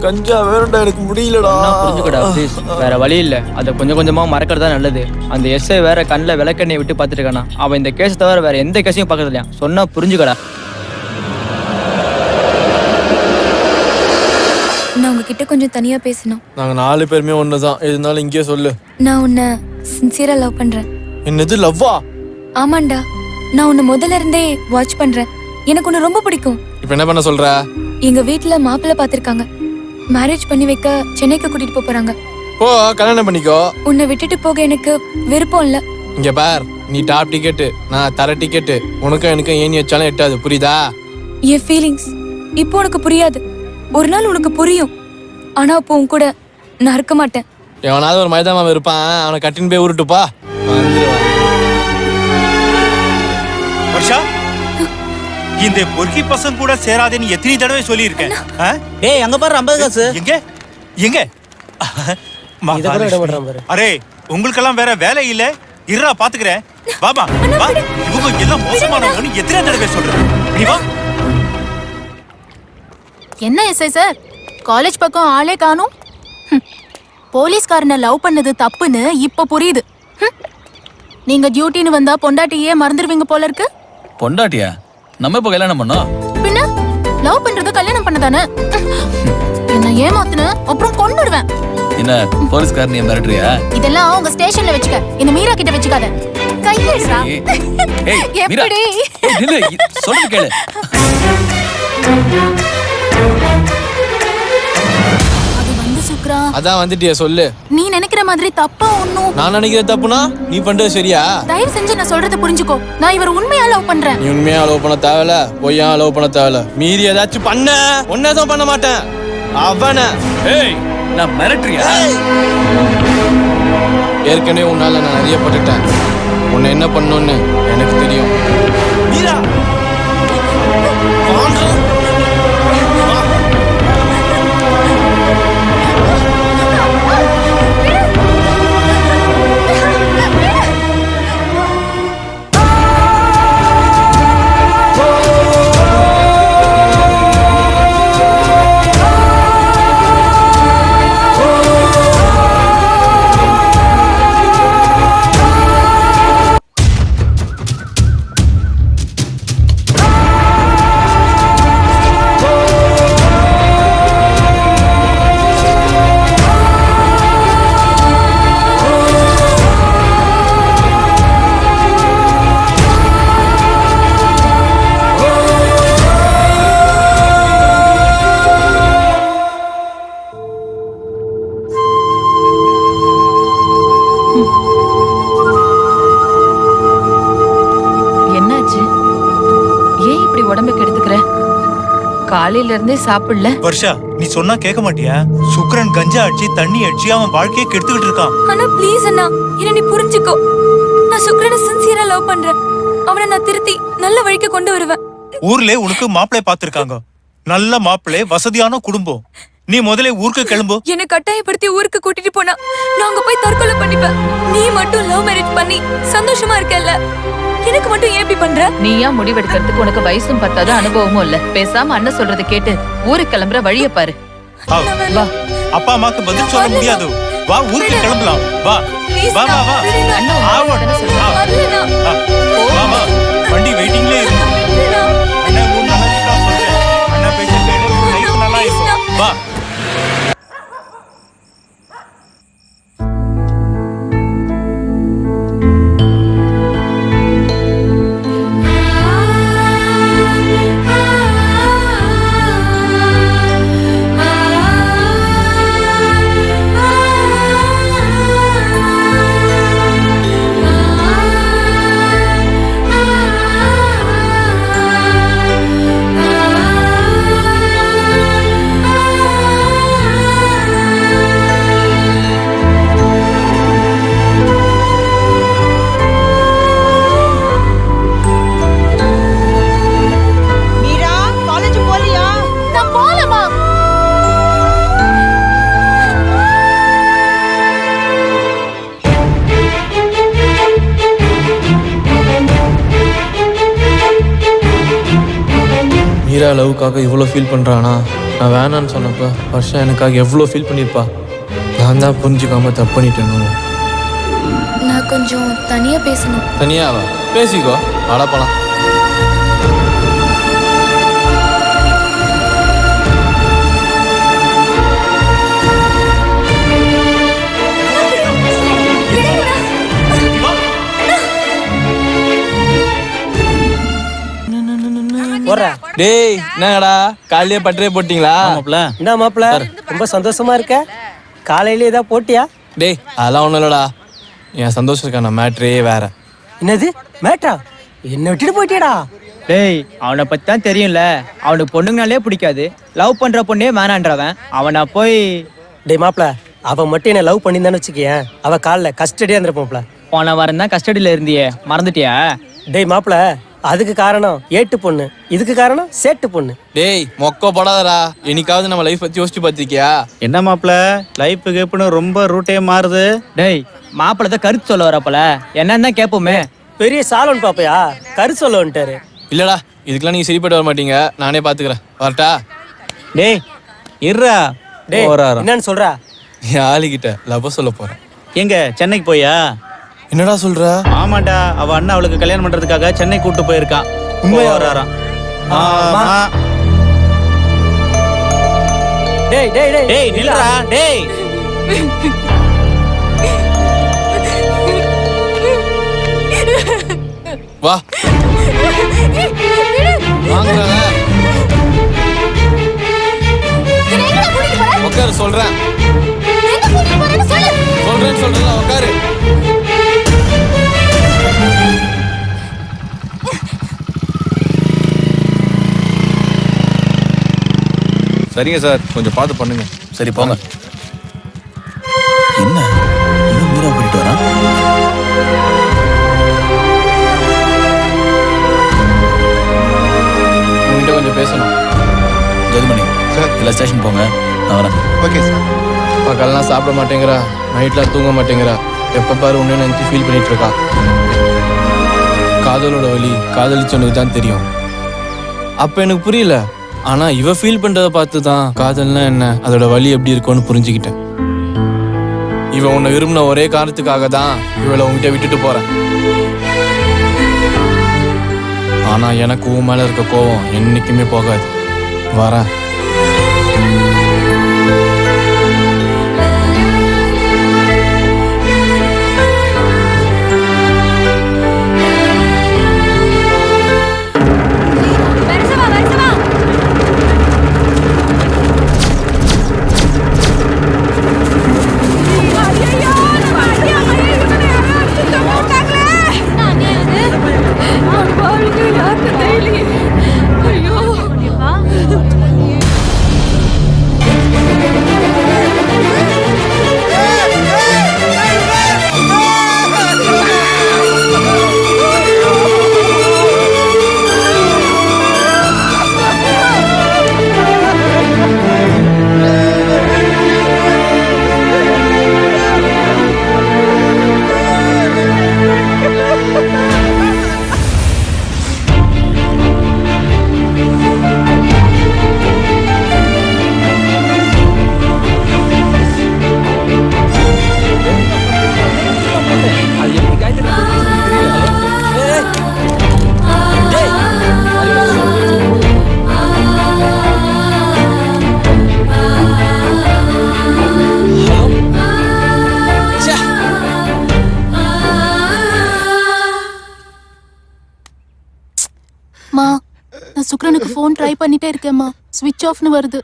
கஞ்சா வேறடா, எனக்கு முடியலடா. புரிஞ்சுக்கடா ப்ளீஸ், வேற வழி இல்ல. அதை கொஞ்சம் கொஞ்சமா மறக்கிறதா நல்லது. அந்த எஸ்ஐ வேற கண்ணில் விளக்கெண்ணெய் விட்டு பார்த்துட்டு இருக்கானா. அவன் இந்த கேஸ் தவிர வேற எந்த கேஸையும் பார்க்கறது இல்லையா. சொன்னா புரிஞ்சுக்கடா. நான் உங்ககிட்ட கொஞ்சம் தனியா பேசணும். நாங்க 4 பேருமே ஒண்ணுதான், எதுனாலும் இங்கே சொல்லு. நான் உன்னை சின்சியரா லவ் பண்றேன். என்னது லவ்வா? ஆமாண்டா, நான் உன்னை முதல்ல இருந்தே வாட்ச் பண்றேன். எனக்கு உன்னை ரொம்ப பிடிக்கும். இப்போ என்ன பண்ண சொல்ற? எங்க வீட்ல மாப்பிள்ளை பாத்திருக்காங்க. மேரேஜ் பண்ணி வைக்க சென்னைக்கு கூட்டிட்டு போறாங்க. ஓ, கல்யாணம் பண்ணிக்கோ. உன்னை விட்டுட்டு போக எனக்கு விருப்பம் இல்ல. இங்க பார், நீ டாப் டிக்கெட், நான் தர டிக்கெட். உனக்கும் எனக்கும் ஏணி வச்சாலும் எட்டாது, புரியுதா? என் ஃபீலிங்ஸ் இப்போ உனக்கு புரியாது. ஒரு நாள் உனக்கு புரியும். ஆனா அப்போ உன் கூட நான் இருக்க மாட்டேன். எவனாவது ஒரு மைதாமாவை இருப்பான், அவனை கட்டின்னு போய் உருட்டுப்பா. வர்ஷா, இந்த பொறுக்கி பசங்க கூட சேராதேன்னு எத்தனை தடவை சொல்லி இருக்கேன். டேய், அங்க பாரு 50 காசு. எங்க எங்க? அரே, உங்களுக்கெல்லாம் வேற வேலை இல்ல? இருடா பாத்துக்கிறேன். பாபா வா, இவங்க எல்லாம் மோசமானவங்கன்னு எத்தனை தடவை சொல்றேன். நீ வா. என்ன எஸ்ஐ சார், காலேஜ் பக்கம் ஆளே காணும். போலீஸ்காரனை லவ் பண்ணது தப்புன்னு இப்ப புரியுது. நீங்க டியூட்டின்னு வந்தா பொண்டாட்டியே மறந்துடுவீங்க போல இருக்கு. பொண்டாட்டியா? நம்ம இப்ப கல்யாணம் பண்ணோம். பின்ன லவ் பண்றது கல்யாணம் பண்ணதானே? என்ன ஏமாத்துன அப்புறம் கொன்னுடுவேன். என்ன போலீஸ்காரன் நீ மிரட்டுறியா? இதெல்லாம் உங்க ஸ்டேஷன்ல வச்சுக்க, இந்த மீரா கிட்ட வச்சுக்காத. கையேடுடா. எப்படி? இல்ல, சொல்லு கேளு. அதான் வந்துட்டியா, சொல்லு. நீ நினைக்கிற மாதிரி தப்பா ஒண்ணும். நான் நினைக்கிற தப்புனா நீ பண்றது சரியா? தயவு செஞ்சு நான் சொல்றத புரிஞ்சுக்கோ. நான் இவர் உண்மையா லவ் பண்றேன். நீ உண்மையா லவ் பண்ண தேவையில்ல, பொய்யா லவ் பண்ண தேவையில்ல. மீறி ஏதாச்சும் பண்ண ஒன்னதான் பண்ண மாட்டேன். அவன ஏய், நான் மிரட்டுறியா? ஏற்கனவே உன்னால நான் நிறைய பட்டுட்டேன். உன்னை என்ன பண்ணணும்னு எனக்கு தெரியும். மீரா காலையில இருந்தே சாப்பிடல. வர்ஷா நீ சொன்னா கேட்க மாட்டியா? சுக்ரன் கஞ்சா அடிச்சு தண்ணி அடிச்சு அவன் வாழ்க்கையை கெடுத்துக்கிட்டு இருக்கான். ஆனா ப்ளீஸ் அண்ணா, என்ன நீ புரிஞ்சுக்கோ. நான் சுக்ரனை சின்சியரா லவ் பண்றேன். அவனை நான் திருத்தி நல்ல வழிக்கு கொண்டு வருவேன். ஊர்ல உனக்கு மாப்பிள்ளை பாத்துருக்காங்க. நல்ல மாப்பிள்ளை, வசதியான குடும்பம். நீ முதல்ல ஊருக்கு கிளம்பு. என்னை கட்டாயப்படுத்தி ஊருக்கு கூட்டிட்டு போனா நான் அங்க போய் தற்கொலை பண்ணிப்பேன். நீ மட்டும் லவ் மேரேஜ் பண்ணி சந்தோஷமா இருக்கல்ல, எனக்கு மட்டும் ஏன் இப்படி பண்ற? நீயா முடிவெடுக்கிறதுக்கு உனக்கு வயசும் பத்தாத அனுபவமும் இல்ல. பேசாம அண்ணன் சொல்றதை கேட்டு ஊருக்கு கிளம்புற வழிய பாரு. வா, அப்பா அம்மாக்கு பதில் சொல்ல முடியாது. வா, ஊருக்கு கிளம்பலாம். வா வா வா வா. வா வா, வண்டி வெயிட்டிங்ல இருக்கு. அண்ணா உன் நல்லதுக்கா சொல்றேன். அண்ணா பேச்ச கேளு, லைஃப் நல்லா இருக்கும். வா. மீரா லவ்க்காக இவ்வளோ ஃபீல் பண்ணுறானா? நான் வேணான்னு சொன்னப்போ வர்ஷா எனக்காக எவ்வளோ ஃபீல் பண்ணியிருப்பா. நான் தான் புரிஞ்சுக்காம தப்பு பண்ணிட்டேன். நான் கொஞ்சம் தனியா பேசணும். தனியாவா? பேசிக்கோ, வாடா போலாம். டேய் என்னடா காலையிலே பட்டரே போட்டீங்களா? என்ன மாப்பிள்ள ரொம்ப சந்தோஷமா இருக்க? காலையில ஏதாவது போட்டியா? டேய் அதெல்லாம் ஒண்ணும் இல்லடா, என் சந்தோஷத்துக்கான மேட்ரே வேற. என்னது மேட்டா? என்ன விட்டுட்டு போயிட்டியடா? டேய் அவனை பத்தி தான் தெரியும்ல, அவனுக்கு பொண்ணுங்கனாலே பிடிக்காது. லவ் பண்ற பொண்ணே வேணான்றவன் அவனை போய். டேய் மாப்பிள்ள, அவன் மட்டும் என்ன லவ் பண்ணியிருந்தான்னு வச்சுக்கேன், அவ காலில் கஸ்டடியா இருந்திருப்போம்ல. போன வாரம் தான் கஸ்டடியில இருந்தியே, மறந்துட்டியா? டேய் மாப்பிள்ள, அதுக்கு காரணம் ஏட்டு பொண்ணு, இதுக்கு காரணம் சேட்டு பொண்ணு. டேய் மொக்க போடாதடா, என்னைக்காவது நம்ம லைஃப் பத்தி யோசிச்சு பார்த்திருக்கியா? என்ன மாப்பிள்ள லைஃப் கேப்புன்னு ரொம்ப ரூட்டே மாறுது. டேய் மாப்பிள்ள தான் கருத்து சொல்ல வரப்பல என்னன்னு தான் கேட்போமே. பெரிய சாலோன் பாப்பையா கருத்து சொல்ல வந்துட்டாரு. இல்லடா இதுக்கெல்லாம் நீங்க சரிப்பட்டு வர மாட்டீங்க, நானே பாத்துக்கிறேன். வரட்டா? டேய் இருடா. டேய் என்னன்னு சொல்றா? ஆளிக்கிட்ட லவ் சொல்ல போறேன். எங்க சென்னைக்கு போயா? என்னடா சொல்ற? ஆமாண்டா, அவ அண்ணா அவளுக்கு கல்யாணம் பண்றதுக்காக சென்னை கூட்டு போயிருக்கான். உண்மையா வராராம்? ஆமா. டேய் டேய் டேய் டேய் நில்றா டேய். வா வாங்கறல. உட்காரு சொல்றேன். சொல்றேன்ல உட்காரு. சரிங்க சார், கொஞ்சம் பார்த்து பண்ணுங்க. சரி போங்க. என்ன இன்னும் மீரா போயிட்டு வரான்? உங்ககிட்ட கொஞ்சம் பேசணும். ஜோதிமணி சார், எல்லா ஸ்டேஷன் போங்க, நான் வரேன். Okay sir. பகல்லாம் சாப்பிட மாட்டேங்கிறா, நைட்ல தூங்க மாட்டேங்கிறா, எப்ப பாரு ஒன்னு நினைச்சு ஃபீல் பண்ணிட்டு இருக்கா. காதலோட வலி காதலிச்சவனுக்கு தான் தெரியும். அப்ப எனக்கு புரியல, ஆனா இவ ஃபீல் பண்றதை பார்த்து தான் காதல்னா என்ன, அதோட வலி எப்படி இருக்கும்னு புரிஞ்சுக்கிட்டேன். இவன் உன்னை விரும்பின ஒரே காரணத்துக்காக தான் இவளை உங்ககிட்ட விட்டுட்டு போறேன். ஆனா எனக்கு உன் மேல இருக்க கோவம் என்னைக்குமே போகாது. வரேன். மா நான் சுக்ரனுக்கு ஃபோன் ட்ரை பண்ணிட்டே இருக்கேம்மா, ஸ்விட்ச் ஆஃப்னு வருது.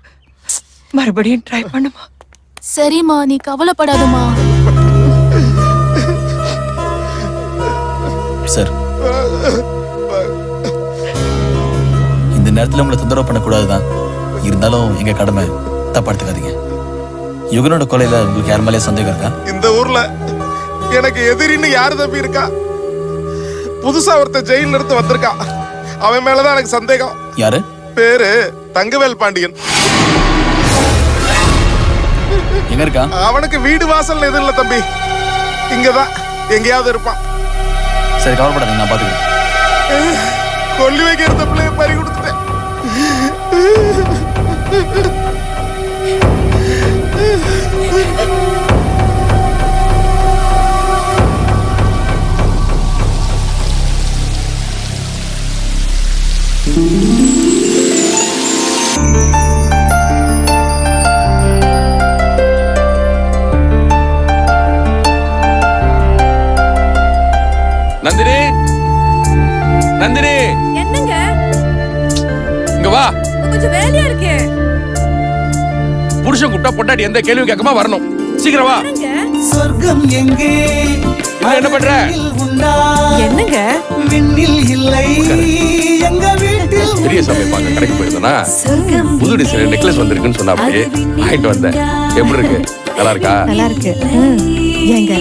மறுபடியும் ட்ரை பண்ணுமா? சரிம்மா, நீ கவலைப்படாதம்மா. சார், இந்த நேரத்தில் உங்களை தொந்தரவு பண்ணக்கூடாதுதான், இருந்தாலும் எங்க கடமை, தப்பா எடுத்துக்காதீங்க. யுகனோட கொலையில உங்களுக்கு யார் மேலே சந்தேகம் இருக்கா? இந்த ஊர்ல எனக்கு எதிரின்னு யாரு தம்பி இருக்கா? புதுசா ஒருத்தன் ஜெயில இருந்து வந்திருக்கா, அவன் மேலதான் எனக்கு சந்தேகம். யாரு? பேரு தங்கவேல் பாண்டியன். எங்க இருக்கா? அவனுக்கு வீடு வாசல் எதுவும் இல்ல தம்பி, இங்கதான் எங்கேயாவது இருப்பான். சரி, கவலைப்படாதீங்க, நான் பாத்துக்கிறேன். கொல்லி வைக்கிற பிள்ளைய பறி கொடுத்துட்டேன். நந்தினி, நந்தினி, என்னங்க? இங்க வா. கொஞ்சம் வேலையா இருக்கே. புருஷன் கூப்பிட்டா பொண்டாட்டி எந்த கேள்வி கேட்காம வரணும். சீக்கிரம் வா. சொர்க்கம் எங்கே? என்ன பண்ற? என்னங்க? விண்ணில் இல்லை எங்க வீட்டில். பெரிய சமைப்பாங்க, கடைக்கு போயிருந்தா புது டிசைன் நெக்லஸ் வந்திருக்குன்னு சொன்னா வாங்கிட்டு வந்தேன். எப்படி இருக்கு? நல்லா இருக்கா? நல்லா இருக்கு. ஏங்க,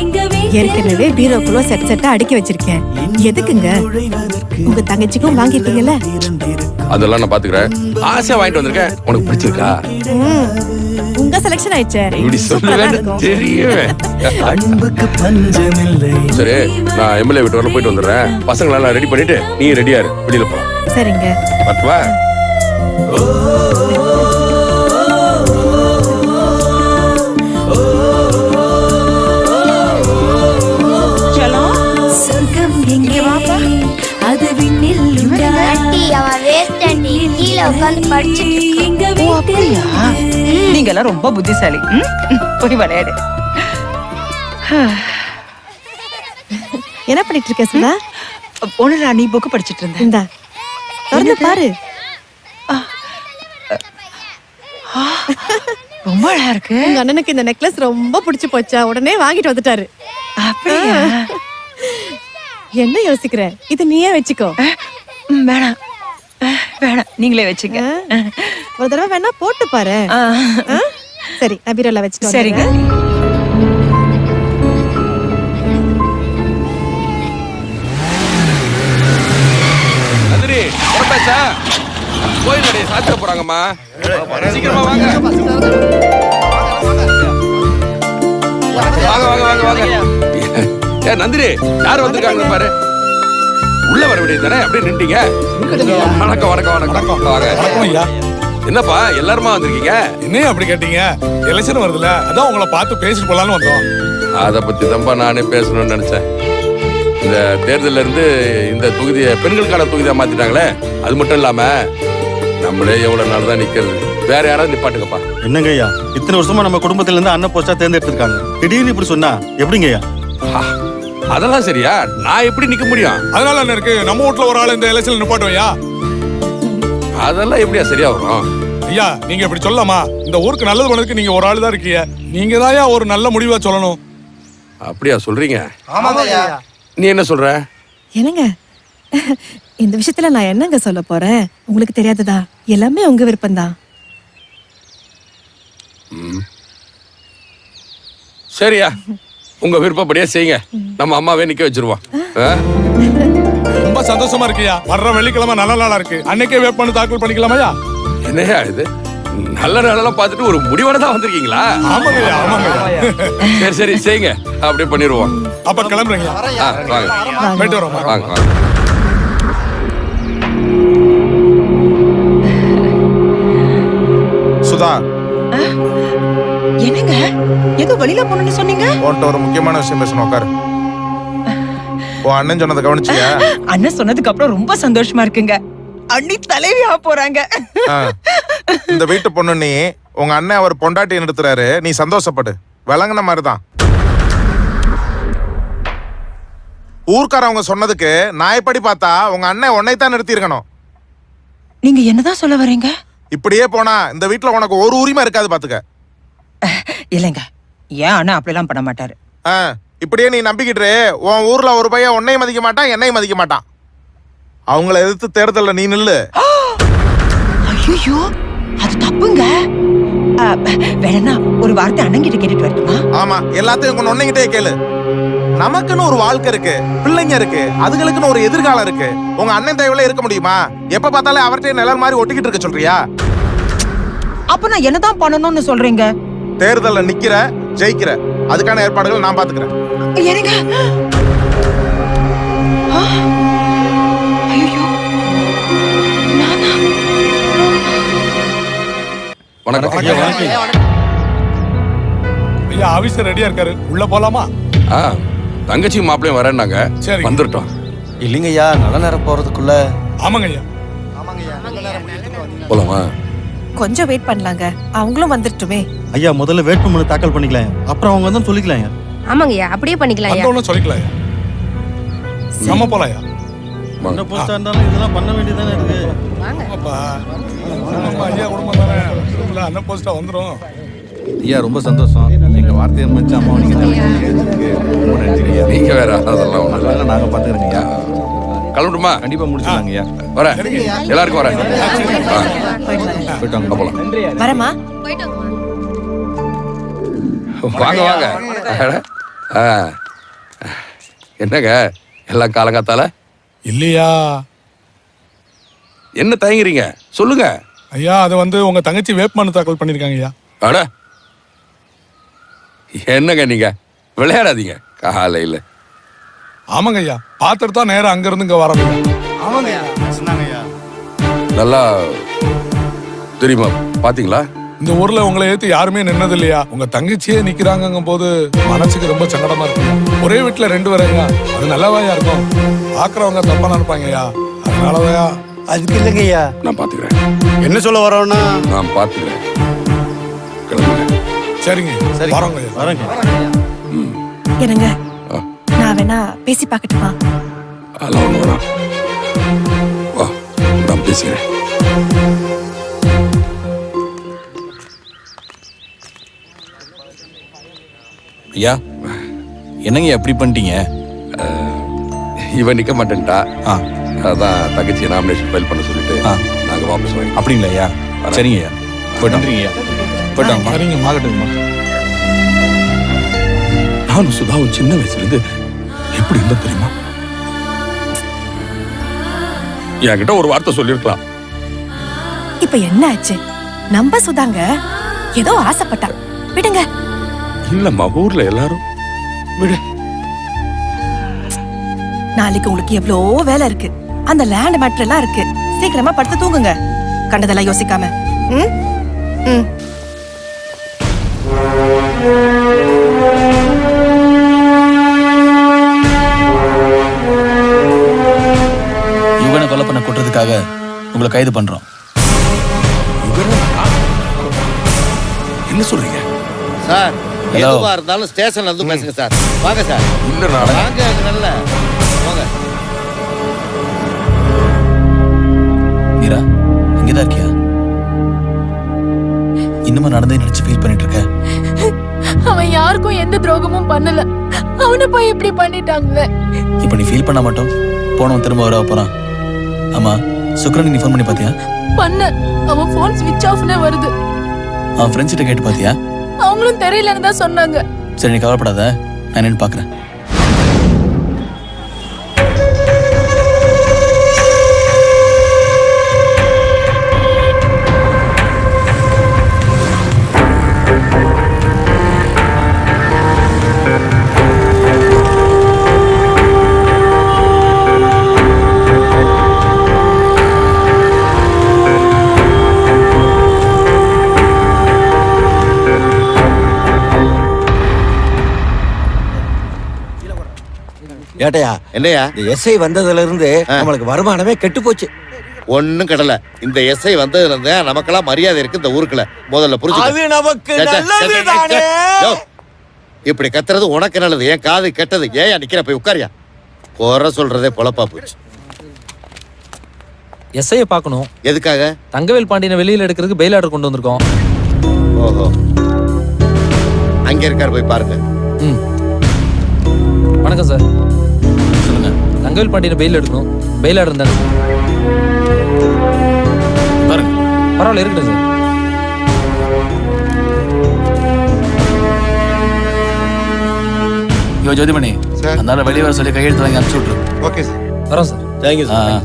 ஏற்கனவே பீரோக்குள்ள செட் செட்டா அடுக்கி வச்சிருக்கேன். எதுக்குங்க? உங்க தங்கச்சிக்கும் வாங்கிட்டீங்கல்ல? அதெல்லாம் நான் பாத்துக்கிறேன். ஆசையா வாங்கிட்டு வந்திருக்கேன். உனக்கு பிடிச்சிருக்கா? உங்க செலக்ஷன் ஆயிடுச்சே. இப்படி சொல்லுவேன்னு தெரியுமே. அன்புக்கு பஞ்சமில்லை. சரி, நான் எம்எல்ஏ வீட்டு வரல போயிட்டு வந்துடுறேன். பசங்களை எல்லாம் ரெடி பண்ணிட்டு நீ ரெடியா இரு, வெளியில போலாம். சரிங்க. பட்டுவா? சொர்க்கம் எங்கே? வாப்பா. அது விண்ணில் உண்டா? அவன் வேஸ்ட் ஆண்டி கீழே உட்கார்ந்து படிச்சிட்டு இருக்கான். ஓ, அப்படியா? நீங்க எல்லாம் ரொம்ப புத்திசாலி. போய் விளையாடு. என்ன பண்ணிட்டு இருக்க சுதா? ஒண்ணு நீ புக்கு படிச்சிட்டு இருந்தேன். இந்தா திறந்து பாரு. ரொம்ப அழகா இருக்கு. உங்க அண்ணனுக்கு இந்த நெக்லஸ் ரொம்ப பிடிச்சு போச்சா, உடனே வாங்கிட்டு வந்துட்டாரு. அப்படியா? என்ன யோசிக்கிற? இது நீயே வச்சுக்கோ. வேணாம் வேணாம், நீங்களே வச்சுங்க. ஒரு தடவை வேணா போட்டு பாரு. சரி, நான் பீரோல வச்சுட்டு சரிங்க. நந்தினி, புறப்பட்டாச்சா? கோயில் நடைய சாத்திர போறாங்கம்மா. சீக்கிரமா வாங்க. வாங்க வாங்க வாங்க வாங்க. ஏ நந்தினி, யார் வந்திருக்காங்க பாரு. உள்ள வர வேண்டியது தானே, அப்படியே நின்றீங்க. வணக்கம் வணக்கம் வணக்கம். வாங்க. என்னப்பா எல்லாருமா வந்திருக்கீங்க? என்ன அப்படி கேட்டீங்க? எலெக்ஷன் வருதுல, அதான் உங்களை பார்த்து பேசிட்டு போலான்னு வந்தோம். அதை பத்தி தான்ப்பா நானே பேசணும்னு நினைச்சேன். இந்த தேர்தல்ல இருந்து இந்த தொகுதியை பெண்களுக்கான தொகுதியா மாத்திட்டாங்களே, அது மட்டும் இல்லாம நம்மளே எவ்வளவு நாள் தான் நிக்கிறது. வேற யாராவது நிப்பாட்டுங்கப்பா. என்னங்க ஐயா, இத்தனை வருஷமா நம்ம குடும்பத்துல இருந்து அண்ணன் போஸ்டா தேர்ந்தெடுத்திருக்காங்க, திடீர்னு இப்படி சொன்னா எப்படிங்க ஐயா? அதெல்லாம் சரியா, நான் எப்படி நிக்க முடியும்? அதனால என்ன இருக்கு, நம்ம வீட்டுல ஒரு ஆள் இந்த எலெக்ஷன்ல நிப்பாட்டுவையா? அதெல்லாம் எப்படியா சரியா வரும்? ஐயா, நீங்க இப்படி சொல்லலாமா? இந்த ஊருக்கு நல்லது பண்ணதுக்கு நீங்க ஒரு ஆள் தான் இருக்கீங்க. நீங்க தான் ஒரு நல்ல முடிவா சொல்லணும். அப்படியா சொல்றீங்க? நீ என்ன சொல்ற? என்னங்க, இந்த விஷயத்துல நான் என்னங்க சொல்ல போறேன்? உங்களுக்கு தெரியாததா? எல்லாமே உங்க விருப்பம்தான். சரியா, உங்க விருப்பப்படியே செய்யுங்க. நம்ம அம்மாவே நிக்க வச்சிருவோம். ரொம்ப சந்தோஷமா இருக்கியா? வர்ற வெள்ளிக்கிழமை நல்ல நாளா இருக்கு, அன்னைக்கே வேட்பாளர் தாக்கல் பண்ணிக்கலாமையா? என்னையா இது, நல்ல நாளெல்லாம் பார்த்துட்டு ஒரு முடிவோட தான் வந்திருக்கீங்களா? ஆமாங்க ஆமாங்க. சரி சரி செய்யுங்க, அப்படியே பண்ணிடுவோம். அப்ப கிளம்புறீங்க? வாங்க போயிட்டு வரோம். வாங்க வாங்க. சுதா, என்னங்க ஏதோ வெளியில போகணும்னு சொன்னீங்க? உன்கிட்ட ஒரு முக்கியமான விஷயம் பேசணும், உட்காரு. உன் அண்ணன் சொன்னதை கவனிச்சியா? அண்ணன் சொன்னதுக்கு அப்புறம் ரொம்ப சந்தோஷமா இருக்குங்க. அண்ணி தலைவியா போறாங்க. இந்த வீட்டு பொண்ணு நீ, உங்க அண்ணன் அவர் பொண்டாட்டி நிறுத்துறாரு, நீ சந்தோஷப்படு. விளங்குன மாதிரிதான். ஊர்க்காரவங்க சொன்னதுக்கு நான் எப்படி பார்த்தா உங்க அண்ணன் உன்னை தான் நிறுத்தி இருக்கணும். நீங்க என்னதான் சொல்ல வர்றீங்க? இப்படியே போனா இந்த வீட்டுல உனக்கு ஒரு உரிமை இருக்காது பாத்துக்க. இல்லைங்க, ஏன் அண்ணா அப்படிலாம் பண்ண மாட்டாரு. இப்படியே நீ நம்பிக்கிட்டு உன் ஊர்ல ஒரு பையன் உன்னையும் மதிக்க மாட்டான், என்னையும் மதிக்க மாட்டான். அவங்கள எதிர்த்து தேர்தல்ல நீ நில்லு. ஐயோ, அது தப்புங்க. வேணா ஒரு வார்த்தை அண்ணங்கிட்ட கேட்டுட்டு வரட்டுமா? ஆமா, எல்லாத்தையும் உங்க நொண்ணைங்கிட்டே கேளு. நமக்குன்னு ஒரு வாழ்க்கை இருக்கு, பிள்ளைங்க இருக்கு, அதுகளுக்குன்னு ஒரு எதிர்காலம் இருக்கு. உங்க அண்ணன் தயவுல இருக்க முடியுமா? எப்ப பார்த்தாலும் அவர்கிட்ட நிழல் மாதிரி ஒட்டிக்கிட்டு இருக்க சொல்றியா? அப்ப நான் என்னதான் பண்ணணும்னு சொல்றீங்க? தேர்தல்ல நிக்கிற, ஜெயிக்கிற, அதுக்கான ஏற்பாடுகள் நான் பாத்துக்கிறேன். ஏனுங்க? ஐயோ, வணக்கம். ஐயா, ஆபீசர் ரெடியா இருக்காரு, உள்ள போலாமா? தங்கச்சி மாப்பிளையும் வரேன்னாங்க, வந்துட்டோம். இல்லைங்க ஐயா, நல்ல நேரம் போறதுக்குள்ள. ஆமாங்க ஐயா. போலாமா? கொஞ்சம் வெயிட் பண்ணலாங்க, அவங்களும் வந்துட்டுமே. ஐயா, முதல்ல வேட்புமனு தாக்கல் பண்ணிக்கலாம், அப்புறம் அவங்க வந்து சொல்லிக்கலாம். ஆமாங்கய்யா, அப்படியே பண்ணிக்கலாம். வந்தவன சொல்லிக்கலாம். நம்ம போலாயா? என்ன போஸ்டா இருந்தாலும் இதெல்லாம் பண்ண வேண்டியதானே இருக்கு. அப்பா ஐயா குடும்பம் தானே, அண்ணா போஸ்டா வந்துடும். ஐயா, ரொம்ப சந்தோஷம். எங்க வார்த்தையை மச்சான் அம்மா நீங்க ரொம்ப நன்றி. நீங்க வேற அதெல்லாம் ஒண்ணு இல்ல, நாங்க பாத்துக்கிறோங்க ஐயா. கிளம்பட்டுமா? கண்டிப்பா முடிச்சுலாங்க ஐயா. வரேன், எல்லாருக்கும் வரேன். போயிட்டாங்க, போலாம். வரமா? வாங்க வாங்க. என்னங்க எல்லாம் காலங்காத்தால? இல்லையா, என்ன தயங்குறீங்க, சொல்லுங்க. ஐயா, அது வந்து உங்க தங்கச்சி வேட்புமனு தாக்கல் பண்ணிருக்காங்க ஐயா. அட என்னங்க நீங்க விளையாடாதீங்க காலையில. ஆமாங்க ஐயா, பாத்துட்டு தான் நேரம் அங்க இருந்து இங்க வரணும். ஆமாங்க ஐயா, சொன்னாங்க ஐயா. நல்லா தெரியுமா, பாத்தீங்களா? இந்த ஊர்ல உங்களை ஏத்து யாருமே நின்னது இல்லையா? உங்க தங்கச்சியே நிக்கிறாங்கும் போது மனசுக்கு ரொம்ப சங்கடமா இருக்கு. ஒரே வீட்டுல 2 வரையா, அது நல்லாவாயா இருக்கும். பாக்குறவங்க தப்பா நினைப்பாங்க ஐயா, அதனாலதான். அதுக்கு இல்லைங்க ஐயா, நான் பாத்துக்கிறேன். என்ன சொல்ல வரோம்னா நான் பாத்துக்கிறேன். சரிங்க, வரோங்க ஐயா. வரேங்க. என்னங்க, நான் வேணா பேசி பார்க்கட்டுமா? அதெல்லாம் ஒண்ணு வேணாம், வா நான் பேசுகிறேன். ஐயா, என்னங்க எப்படி பண்ணிட்டீங்க? இவன் நிக்க மாட்டேன்ட்டா, அதான் தங்கச்சியை நாமினேஷன் ஃபைல் பண்ண சொல்லிட்டு நாங்க வாபஸ் வாங்கி. அப்படிங்களா ஐயா? சரிங்க ஐயா, போயிட்டோம். போயிட்டோம். சரிங்க, மாகட்டுங்கம்மா. நானும் சுதாவும் சின்ன வயசுல இருந்து எப்படி இருந்த தெரியுமா? என்கிட்ட ஒரு வார்த்தை சொல்லிருக்கலாம். இப்ப என்ன ஆச்சு? நம்ப சுதாங்க ஏதோ ஆசைப்பட்டா, விடுங்க. இல்லம்மா, ஊர்ல எல்லாரும் விடு. நாளைக்கு உங்களுக்கு எவ்வளோ வேலை இருக்கு, அந்த லேண்ட் மேட்டர் எல்லாம் இருக்கு. சீக்கிரமா படுத்து தூங்குங்க, கண்டதெல்லாம் யோசிக்காம. ம் ம். யுவனை கொலை பண்ண கொட்டுறதுக்காக உங்களை கைது பண்றோம். என்ன சொல்றீங்க சார்? எதுவா இருந்தாலும் ஸ்டேஷன்ல வந்து பேசுங்க சார். வாங்க சார். இல்ல, வாங்க, நல்ல வாங்க. மீரா, இங்கதான் இருக்கியா? இன்னுமா நடந்தே நினைச்சு ஃபீல் பண்ணிட்டு இருக்க? அவன் யாருக்கும் எந்த துரோகமும் பண்ணல, அவனை போய் இப்படி பண்ணிட்டாங்களே. இப்ப நீ ஃபீல் பண்ண மாட்டோம், போனவன் திரும்ப வர போறான். ஆமா, சுக்ரன் நீ ஃபோன் பண்ணி பாத்தியா? பண்ண, அவன் போன் ஸ்விட்ச் ஆஃப்னே வருது. அவன் ஃப்ரெண்ட்ஸ் கிட்ட கேட்டு பாத்தியா? அவங்களும் தெரியலன்னு தான் சொன்னாங்க. சரி, நீ கவலைப்படாத, நான் என்னன்னு பாக்குறேன். ஏட்டையா, என்னையா எஸ்ஐ வந்ததுல இருந்து நம்மளுக்கு வருமானமே கெட்டு போச்சு. ஒண்ணும் கடல. இந்த எஸ்ஐ வந்ததுல இருந்து நமக்கெல்லாம் மரியாதை இருக்கு இந்த ஊருக்குள்ள. முதல்ல புரிஞ்சு நமக்கு இப்படி கத்துறது உனக்கு நல்லது, ஏன் காது கெட்டது. ஏன் நிக்கிற, போய் உட்காரியா. குறை சொல்றதே பொழப்பா போச்சு. எஸ்ஐயை பார்க்கணும். எதுக்காக? தங்கவேல் பாண்டியனை வெளியில எடுக்கிறதுக்கு பெயில் ஆர்டர் கொண்டு வந்திருக்கோம். ஓஹோ, அங்க இருக்கார், போய் பாருங்க. வணக்கம் சார். சொல்லுங்க. தங்கவேல் பாண்டியனை பெயில் எடுக்கணும். பெயில் ஆர்டர் தானே பாருங்க. பரவாயில்ல, இருக்கட்டும் சார். யோ ஜோதிமணி, அதனால வெளியே வர சொல்லி கையெழுத்து வாங்கி அனுப்பிச்சு விட்ரு. Okay sir. வரோம் சார். Thank you sir.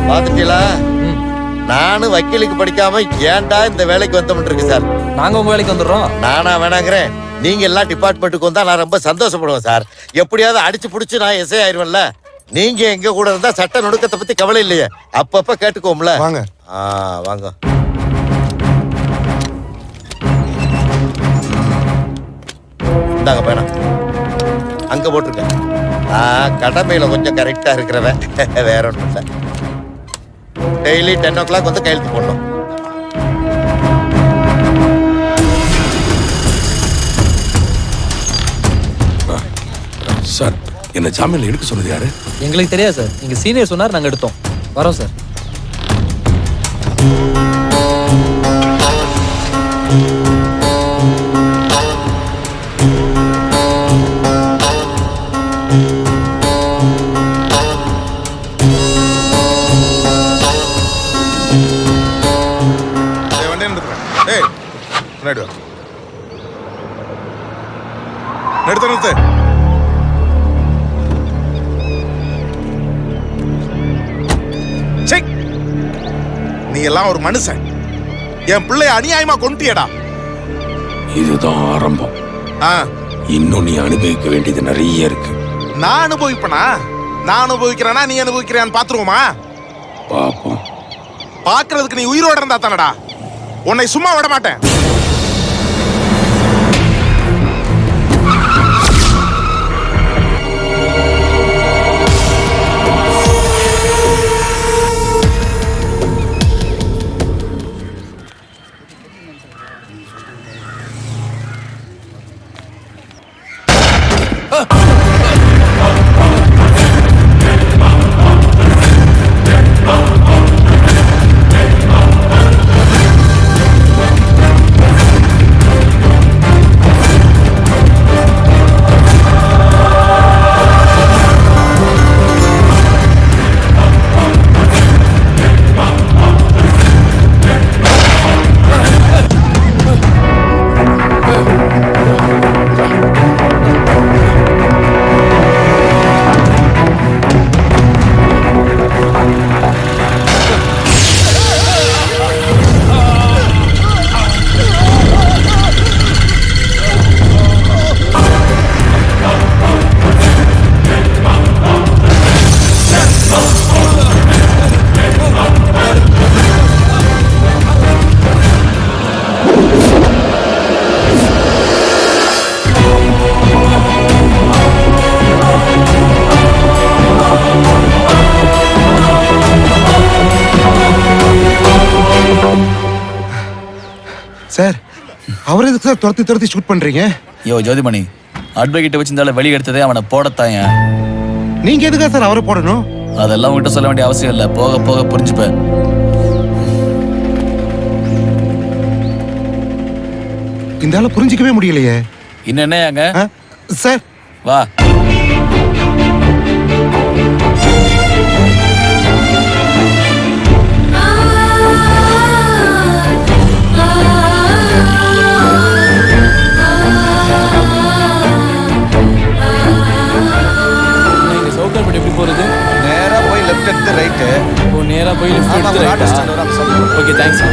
பாத்துட்டீங்களா? நானும் வக்கீலுக்கு படிக்காம ஏன்டா இந்த வேலைக்கு வந்தோம்னு இருக்கு சார். நாங்க உங்க வேலைக்கு வந்துடுறோம். நானா வேணாங்கிறேன். நீங்க எல்லாம் டிபார்ட்மெண்ட்டுக்கு வந்தா நான் ரொம்ப சந்தோஷப்படுவேன் சார். எப்படியாவது அடிச்சு புடிச்சு நான் எஸ்ஐ ஆயிருவேன்ல. நீங்க எங்க கூட இருந்தா சட்ட நுணுக்கத்தை பத்தி கவலை இல்லையே. அப்பப்ப கேட்டுக்கோம்ல. வாங்க. வாங்க. இந்தாங்க பேனா, அங்க போட்டிருக்கேன். கடமையில கொஞ்சம் கரெக்டா இருக்கிறவன், வேற ஒன்றும் இல்லை. டெய்லி 10 o'clock வந்து கையெழுத்து போடணும். சார், என்ன ஜாமீன்ல எடுக்க சொன்னது யாரு? எங்களுக்கு தெரியாது சார். நீங்க சீனியர் சொன்னார், நாங்க எடுத்தோம். வரோம் சார். நிறுத்து. நீ எல்லாம் ஒரு மனுஷன். என் பிள்ளைய அநியாயமா கொன்றியடா. இதுதான் ஆரம்பம். இன்னும் நீ அனுபவிக்க வேண்டியது நிறைய இருக்கு. நான் அனுபவிப்பனா? நான் அனுபவிக்கிறேனா நீ அனுபவிக்கிறான்னு பாத்துருவோமா? பாப்போம். பாக்குறதுக்கு நீ உயிரோட இருந்தா தானடா. உன்னை சும்மா விட மாட்டேன். சார், அவரை எதுக்கு சார் துரத்தி ஷூட் பண்றீங்க? யோ ஜோதிமணி, அட்வொகேட் வச்சிருந்தால வெளியே எடுத்ததே அவனை போடத்தாங்க. நீங்க எதுக்கா சார் அவரை போடணும்? அதெல்லாம் உங்ககிட்ட சொல்ல வேண்டிய அவசியம் இல்லை. போக போக புரிஞ்சுப்பேன். இந்த ஆளை புரிஞ்சிக்கவே முடியலையே. இன்னும் என்னங்க சார்? வா. எப்படி போறது? நேரா போய் லெஃப்ட் எடுத்து ரைட். ஓ, நேரா போய் லெஃப்ட் எடுத்து ரைட். Okay, thanks.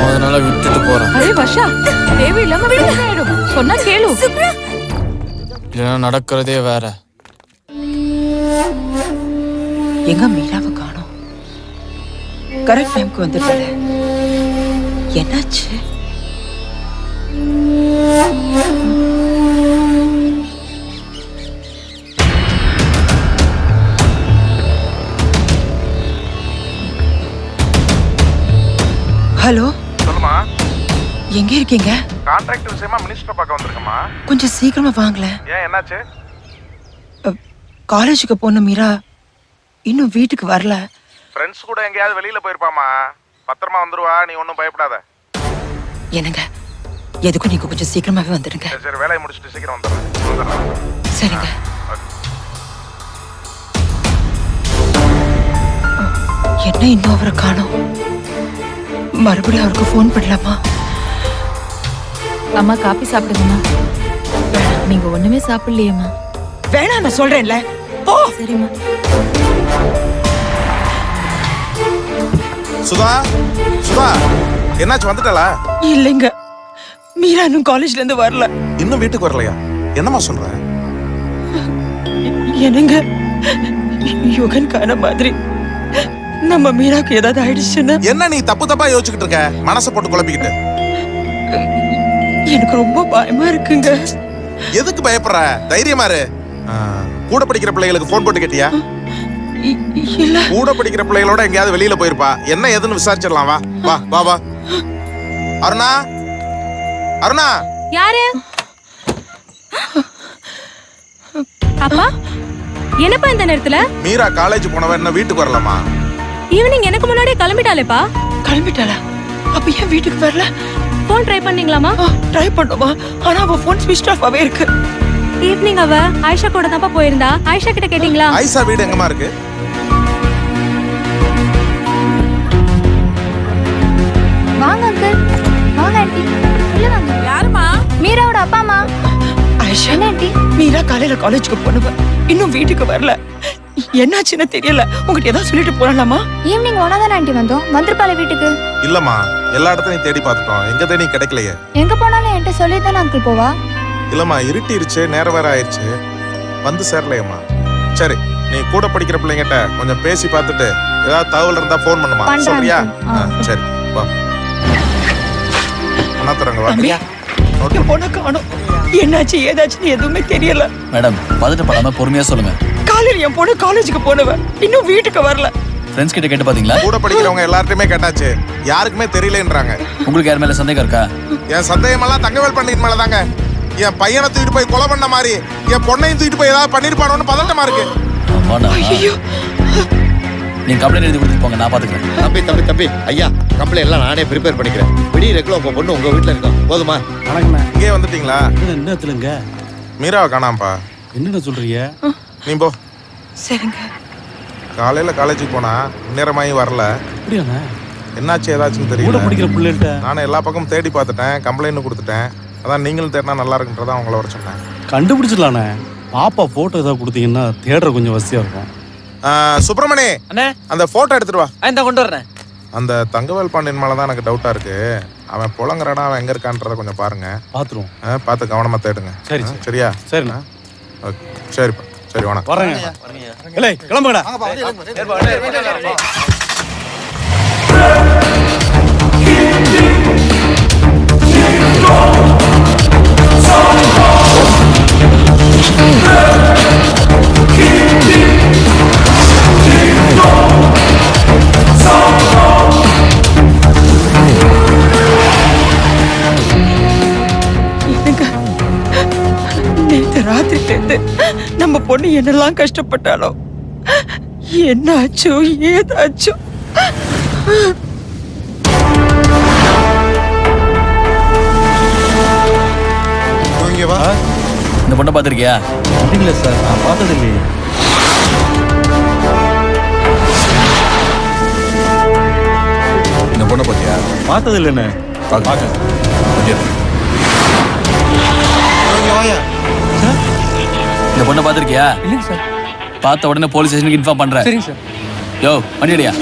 அதனால விட்டுட்டு போறேன். அரே வர்ஷா, தேவையில்லாம பிரச்சனை ஆயிடும். சொன்னா கேளு. இல்லைன்னா நடக்கிறதே வேற. எங்க மீராவை காணோம். கரெக்ட் டைம்க்கு வந்துட்டால. என்னாச்சு? ஹலோ, சொல்லுமா. எங்க இருக்கீங்க? கான்ட்ராக்ட் விஷயமா மினிஸ்டர் பார்க்க வந்திருக்கமா. கொஞ்சம் சீக்கிரமா வாங்களேன். ஏன், என்னாச்சு? காலேஜுக்கு போன மீரா இன்னும் வீட்டுக்கு வரல. ஃப்ரெண்ட்ஸ் கூட எங்கேயாவது வெளியில போயிருப்பாமா. பத்திரமா வந்துருவா, நீ ஒன்றும் பயப்படாத. என்னங்க, எதுக்கும் நீங்க கொஞ்சம் சீக்கிரமாவே வந்துடுங்க. சரி, வேலையை முடிச்சுட்டு சீக்கிரம் வந்துடுறேன். சரிங்க. என்ன இன்னும் அவரை காணோம்? மறுபடியும் அவருக்கு ஃபோன் பண்ணலாமா? அம்மா காபி சாப்பிடுங்கம்மா. நீங்க ஒண்ணுமே சாப்பிடலையேம்மா. வேணாம், நான் சொல்றேன்ல. போ. சரிம்மா. சுதா, சுதா, என்னாச்சு, வந்துட்டல? இல்லைங்க, மீரா இன்னும் காலேஜ்ல இருந்து வரல. இன்னும் வீட்டுக்கு வரலையா? என்னம்மா சொல்ற? என்னங்க, யுகன் காண மாதிரி நம்ம மீராக்கு ஏதாவது ஆயிடுச்சுன்னா? என்ன நீ தப்பு தப்பா யோசிச்சுக்கிட்டு இருக்க? மனசை போட்டு குழப்பிக்கிட்டு. எனக்கு ரொம்ப பயமா இருக்குங்க. எதுக்கு பயப்படுற? தைரியமா இரு. கூட படிக்கிற பிள்ளைகளுக்கு போன் போட்டு கேட்டியா? இல்ல. கூட படிக்கிற பிள்ளைகளோட எங்கேயாவது வெளியில போயிருப்பா. என்ன ஏதுன்னு விசாரிச்சிடலாம். வா வா வா வா. அருணா, அருணா. யாரு? அப்பா, என்னப்பா இந்த நேரத்துல? மீரா காலேஜ் போனவ என்ன வீட்டுக்கு வரலாமா? ஈவினிங் எனக்கு முன்னாடியே கிளம்பிட்டாளேப்பா. கிளம்பிட்டாளா? அப்ப ஏன் வீட்டுக்கு வரல? Phone try பண்ணீங்களாமா? ட்ரை பண்ணுமா, ஆனா அவ போன் ஸ்விட்ச் ஆஃப் ஆவே இருக்கு. ஈவினிங் அவ ஆயிஷா கூட தான் போயிருந்தா. ஆயிஷா கிட்ட கேட்டீங்களா? ஆயிஷா வீடு எங்கமா இருக்கு? வாங்க அங்கிள். வாங்க ஆண்டி. உள்ள வாங்க. யாருமா? மீராவோட அப்பா அம்மா. ஆயிஷா, என்ன ஆண்டி? மீரா காலையில காலேஜுக்கு போனவ இன்னும் வீட்டுக்கு வரல. என்னாச்சுன்னு தெரியல. உங்ககிட்ட ஏதாவது சொல்லிட்டு போறாளாமா? ஈவினிங் ஒன்னாதான் ஆண்டி வந்தோம். வந்திருப்பாள வீட்டுக்கு. இல்லம்மா, எல்லா இடத்துலயும் தேடி பார்த்துட்டோம். எங்க தேடி கிடைக்கலையே. எங்க போனாலும் என்கிட்ட சொல்லி தானே அங்கிள் போவா. இல்லம்மா, இருட்டிருச்சு, நேரம் வேற ஆயிடுச்சு, வந்து சேரலையம்மா. சரி, நீ கூட படிக்கிற பிள்ளைங்கிட்ட கொஞ்சம் பேசி பார்த்துட்டு ஏதாவது தகவல் இருந்தா போன் பண்ணுமா. பண்றேன் சொல்றியா? uncle. சரி, வா. அண்ணா தரங்க வா. என் பொண்ணு காணோம். என்னாச்சு ஏதாச்சுன்னு எதுவுமே தெரியல. மேடம், பதட்டப்படாம பொறுமையா சொல்லுங்க. காலையில என் பொண்ணு காலேஜுக்கு போனவ இன்னும் வீட்டுக்கு வரல. ஃப்ரெண்ட்ஸ் கிட்ட கேட்டு பாத்தீங்களா? கூட படிக்கிறவங்க எல்லார்ட்டையுமே கேட்டாச்சு, யாருக்குமே தெரியலன்றாங்க. உங்களுக்கு யார் மேல சந்தேகம் இருக்கா? என் சந்தேகம் எல்லாம் தங்கவேல் பண்டிகை மேலதாங்க. என் பையனை தூக்கிட்டு போய் கொலை பண்ண மாதிரி என் பொண்ணையும் தூக்கிட்டு போய் ஏதாவது பண்ணிருப்பானோன்னு பதட்டமா இருக்கு. ஐயோ, நீங்க கம்ப்ளைண்ட் எழுதி கொடுத்து போங்க, நான் பாத்துக்கிறேன். தம்பி தம்பி தம்பி, ஐயா கம்ப்ளைண்ட் எல்லாம் நானே ப்ரிப்பேர் பண்ணிக்கிறேன். விடியறதுக்குள்ள உங்க பொண்ணு உங்க வீட்டுல இருக்கும். போதுமா? இங்கே வந்துட்டீங்களா? என்னத்துலங்க? மீராவை காணாம்பா. என்னடா சொல்றீங்க? நீ போ. சரிங்க. காலையில காலேஜுக்கு போனா நேரமாயி வரல. அப்படியாண்ணா? என்னாச்சு ஏதாச்சும் கூட தெரியல. படிக்கிற பிள்ளைகிட்ட நானும் எல்லா பக்கமும் தேடி பார்த்துட்டேன், கம்ப்ளைண்ட் கொடுத்துட்டேன். அதான் நீங்களும் தேடினா நல்லா இருக்குன்றதா உங்களை வர சொன்னேன். கண்டுபிடிச்சிடலாண்ணே. பாப்பா போட்டோ ஏதாவது கொடுத்தீங்கன்னா தேடுற கொஞ்சம் வசதியா இருக்கும். சுப்பிரமணி, அந்த போட்டோ எடுத்துட்டு வா. இந்த கொண்டு வரேன். அந்த தங்கவேல் பாண்டியன் மேல தான் எனக்கு டவுட்டா இருக்கு. அவன் புலங்குறானா, அவன் எங்க இருக்கான்றத கொஞ்சம் பாருங்க. பாத்துருவோம். பார்த்து கவனமா தேடுங்க. சரி, சரியா? சரிண்ணா. ஓகே, சரிப்பா. சரி, வணக்கம். வரேங்க. இல்லை, கிளம்புங்கடா. நேத்து ராத்திரில இருந்து நம்ம பொண்ணு என்னெல்லாம் கஷ்டப்பட்டாலோ, என்ன ஆச்சோ ஏதாச்சோ. இங்க வா. இந்த பொண்ணை பாத்திருக்கியா? இல்ல சார், நான் பார்த்தது இல்லையே. இந்த பொண்ணை பாத்தியா? பார்த்தது இல்லைண்ணே. பாக்க இந்த பொண்ணை பாத்திருக்கியா? இல்லைங்க சார். பார்த்த உடனே போலீஸ் ஸ்டேஷனுக்கு இன்ஃபார்ம் பண்றேன். சரிங்க சார். யோ, வண்டி அடியா.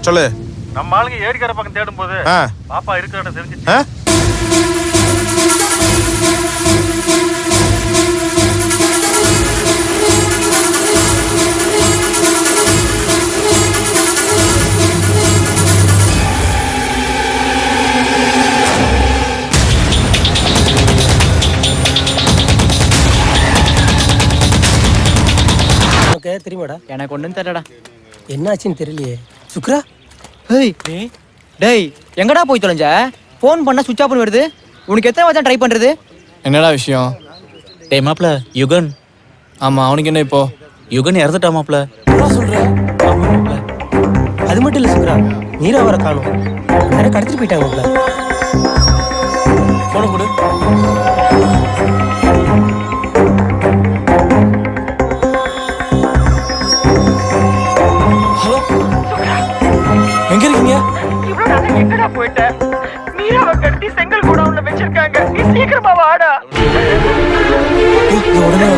சொல்லு. நம்ம ஆளுங்க ஏரிக்கரை பக்கம் தேடும் போது பாப்பா இருக்கிற இடம் தெரிஞ்சிச்சு. தெரியுமாடா? எனக்கு ஒண்ணும் தெரியலடா. என்னாச்சுன்னு தெரியலையே. சுக்ரா, ஹேய் டேய், எங்கடா போய் தொலைஞ்ச? ஃபோன் பண்ணா சுவிட்ச் ஆஃப் வருது. உனக்கு எத்தனை வாட்டி ட்ரை பண்றது? என்னடா விஷயம்? டேய் மாப்ள, யுகன். ஆமா, அவனுக்கு என்ன இப்போ? யுகன் இறந்துட்டா மாப்ள. என்ன சொல்ற? அது மட்டும் இல்ல சுக்ரா, நீரா வர காணோம். வேற கடத்திட்டு போயிட்டாங்க மாப்ள. போன கொடு. எங்க இருக்கீங்க? இவ்வளவு நாள் எங்கடா போயிட்ட? மீராவை கட்டி செங்கல் குடவுன்ல வச்சிருக்காங்க. நீ சீக்கிரமா வாடா. உடனே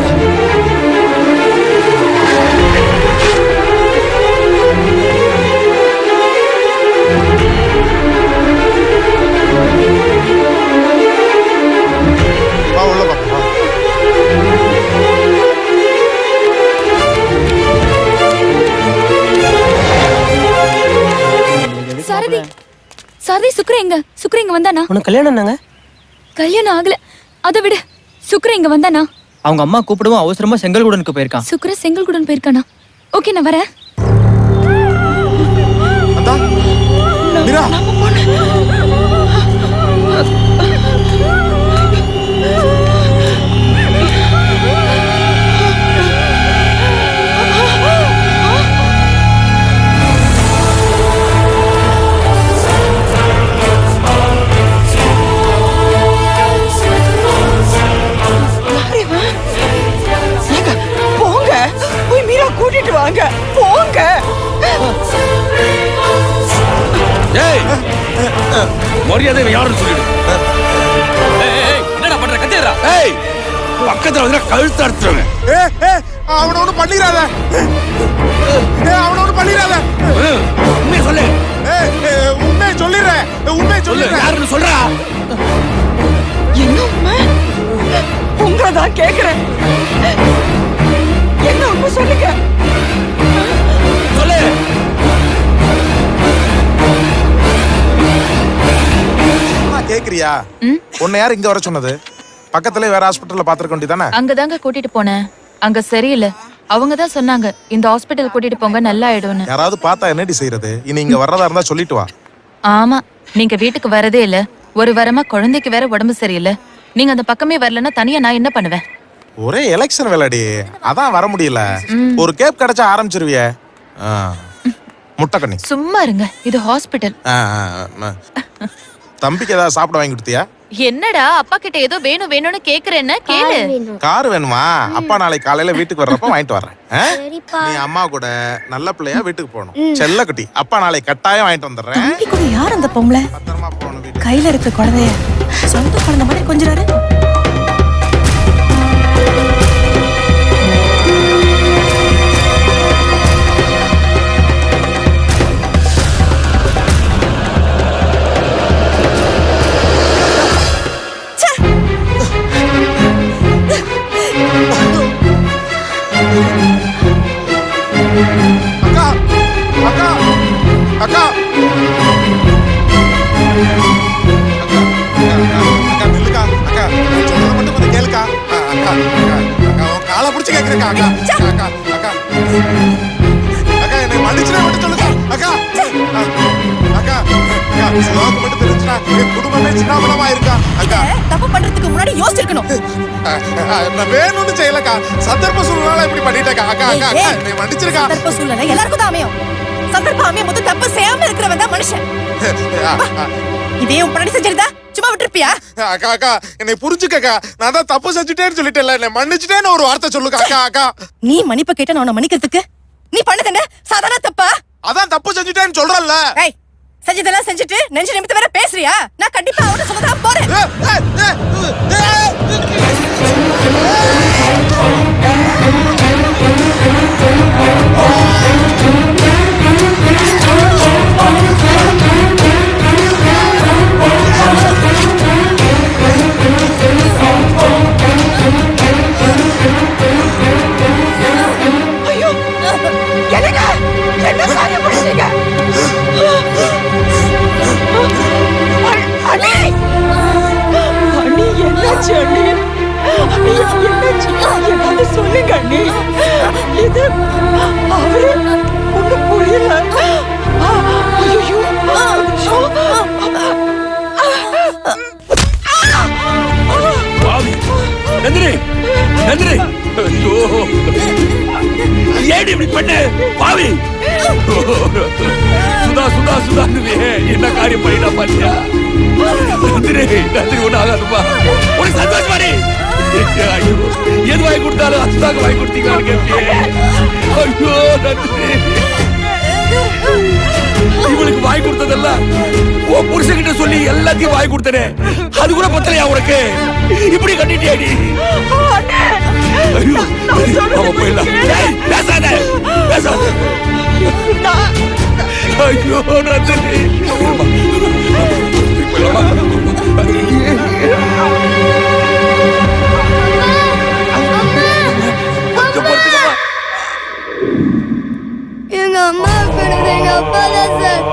சாரதி, சாரதி, சுக்ர எங்க வந்தானா? உனக்கு கல்யாணம் என்னங்க? கல்யாணம் ஆகல. அதை விட சுக்ர இங்க வந்தானா? அவங்க அம்மா கூப்பிடவும் அவசரமா செங்கல்குடனுக்கு போயிருக்கான். சுக்ர செங்கல்குடன் போயிருக்கானா? ஓகே, நான் வரேன். போங்க, போய் மீரா கூட்டிட்டு வாங்க. போங்க. ஏய், மரியாதை யாருன்னு சொல்லிடு. என்னடா பண்ற? கத்திடுறா. ஏய், பக்கத்துல வந்து கழுத்து அறுத்துறேன். அவனை ஒண்ணு பண்ணிடாத. அவனை ஒண்ணு பண்ணிடாத. உண்மையை சொல்லு. உண்மையை சொல்லிடுறேன். உண்மையை சொல்லிடுறேன். யாருன்னு சொல்றா? என்ன உண்மை? உங்களை தான் கேக்குறேன். என்ன உண்மை சொல்லுங்க. சொல்லு. கேக்குறியா? உன்னை யார் இங்க வர சொன்னது? பக்கத்துல வேற ஹாஸ்பிடல்ல பாத்துக்க வேண்டியதானே? அங்கதாங்க கூட்டிட்டு போனேன். அங்க சரியில்லை. அவங்க தான் சொன்னாங்க இந்த ஹாஸ்பிட்டல் கூட்டிட்டு போங்க, நல்லா ஆயிடும்னு. யாராவது பார்த்தா என்னடி செய்யறது? இனி இங்க வர்றதா இருந்தா சொல்லிட்டு வா. ஆமா, நீங்க வீட்டுக்கு வரதே இல்ல. ஒரு வாரமா குழந்தைக்கு வேற உடம்பு சரியில்லை. நீங்க அந்த பக்கமே வரலன்னா தனியா நான் என்ன பண்ணுவேன்? ஒரே எலெக்ஷன் வேலைடி, அதான் வர முடியல. ஒரு கேப் கிடைச்சா ஆரம்பிச்சிருவிய. முட்டைக்கண்ணி சும்மா இருங்க, இது ஹாஸ்பிட்டல். தம்பிக்கு ஏதாவது சாப்பிட வாங்கி கொடுத்தியா? என்னடா அப்பா கிட்ட ஏதோ வேணும் வேணும்னு கேக்குறேன்னா கேளு. கார் வேணுமா? அப்பா நாளைக்கு காலையில வீட்டுக்கு வர்றப்ப வாங்கிட்டு வர்றேன். நீ அம்மா கூட நல்ல பிள்ளையா வீட்டுக்கு போகணும். செல்ல குட்டி, அப்பா நாளைக்கு கட்டாயம் வாங்கிட்டு வந்துடுறேன். தம்பி கூட யார் அந்த பொம்பளை? கையில இருக்க குழந்தைய சொந்த குழந்தை மாதிரி கொஞ்சிறாரு. அக்கா, அக்கா, அக்கா, நில்லுக்கா. அக்கா, நான் சொல்றத மட்டும் கொஞ்சம் கேளுக்கா. அக்கா, அக்கா, உன் காலை பிடிச்சு கேக்குறேக்கா. அக்கா, அக்கா, அக்கா, அக்கா, என்னை மன்னிச்சுனே மட்டும் சொல்லுக்கா. அக்கா, அக்கா, அக்கா, சிவாவுக்கு மட்டும் தெரிஞ்சுனா என் குடும்பமே சின்னாபலமா இருக்கா. அக்கா, தப்பு பண்றதுக்கு முன்னாடி யோசிச்சிருக்கணும். நான் வேணும்னு செய்யலக்கா, சந்தர்ப்ப சூழ்நிலை இப்படி பண்ணிட்டேக்கா. அக்கா, அக்கா, அக்கா, என்னை மன்னிச்சிருக்கா. சந்தர்ப்ப சூழ்நிலை எல்லாருக்கும் தான் அமையும். சந்தர்ப்பம் அமையும் போது தப்பு செய்யாம இருக்கிறவன் தான் மனுஷன். இதே உன் பண்ணி செஞ்சிருந்தா சும்மா விட்டுருப்பியா? அக்கா, அக்கா, என்னை புரிஞ்சுக்கக்கா. நான் தான் தப்பு செஞ்சுட்டேன்னு சொல்லிட்டேன்ல, என்னை மன்னிச்சுட்டேன்னு ஒரு வார்த்தை சொல்லுக்கா. அக்கா, அக்கா, நீ மன்னிப்பு கேட்ட நான் உன்னை மன்னிக்கிறதுக்கு நீ பண்ணது என்ன சாதாரண தப்பா? அதான் தப்பு செஞ்சுட்டேன்னு சொல்றேன்ல. செஞ்சதெல்லாம் செஞ்சுட்டு நெஞ்சு நிமித்து வேற பேசுறியா? நான் கண்டிப்பா அவனை சொல்லதான் போறேன். நீ இது அவரு ஒண்ணும் புரியல. ஐயோ நந்தினி நந்தினி ஐயோ ஏடி இப்படி பண்ண பாவி சுதா சுதா சுதா என்ன காரியம் பண்ணிட்டா பாத்தியா நந்தினி நந்தினி ஒண்ணு ஆகாதுப்பா ஒரு சந்தோஷமாடி ஐயோ எது வாங்கி கொடுத்தாலும் அசுதாக்கு வாங்கி கொடுத்தீங்களான்னு கேட்பியே ஐயோ நந்தினி இவளுக்கு வாங்கி கொடுத்ததெல்லாம் உன் புருஷன்கிட்ட சொல்லி எல்லாத்தையும் வாங்கி கொடுத்தனே அது கூட பத்தலையா உனக்கு இப்படி கட்டிட்டியாடி ஐயோ அவ போயிடலாம் பேசாத பேசாத ஐயோ நந்தினி எங்க அம்மா இருக்கிறது எங்க அப்பா தான் சார்.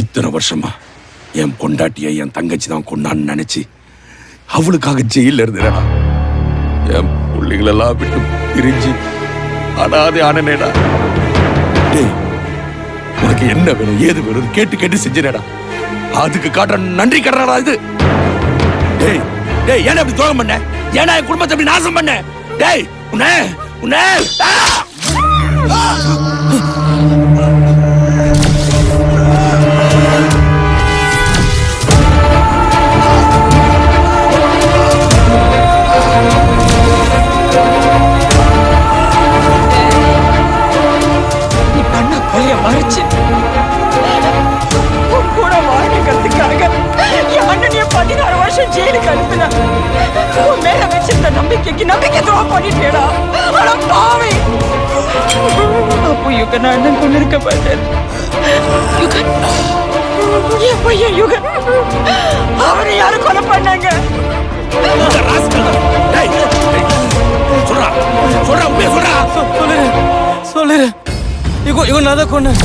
இத்தனை வருஷமா என் பொண்டாட்டியை என் தங்கச்சி தான் கொண்டான்னு நினைச்சு அவளுக்காக ஜெயில இருந்தேடா. என் பிள்ளைகளெல்லாம் விட்டு பிரிஞ்சு அனாதை ஆனேடா. டேய் உனக்கு என்ன வேணும் ஏது வேணும் கேட்டு கேட்டு செஞ்சேடா. அதுக்கு காட்டுற நன்றி கடனடா இது. டேய் டேய் ஏன்னா அப்படி துரோகம் பண்ண? ஏன்னா என் குடும்பத்தை அப்படி நாசம் பண்ண? டேய் உன்னை உன்னை மறைச்சு உன் கூட வாழ்ந்துக்கிறதுக்காக என் அண்ணனைய 16 வருஷம் ஜெயிலுக்கு அனுப்பினா உன் மேல வச்சிருந்த நம்பிக்கை துரோகம் பண்ணிட்டேடா. ஆனா பாவி அப்போ யுகன் அண்ணன் கொண்டு இருக்க மாட்டேன். யுகன் என் பையன் யுகன் அவரை யாரும் கொலை பண்ணாங்க. சொல்லு இவ நான் தான் கொன்னேன்.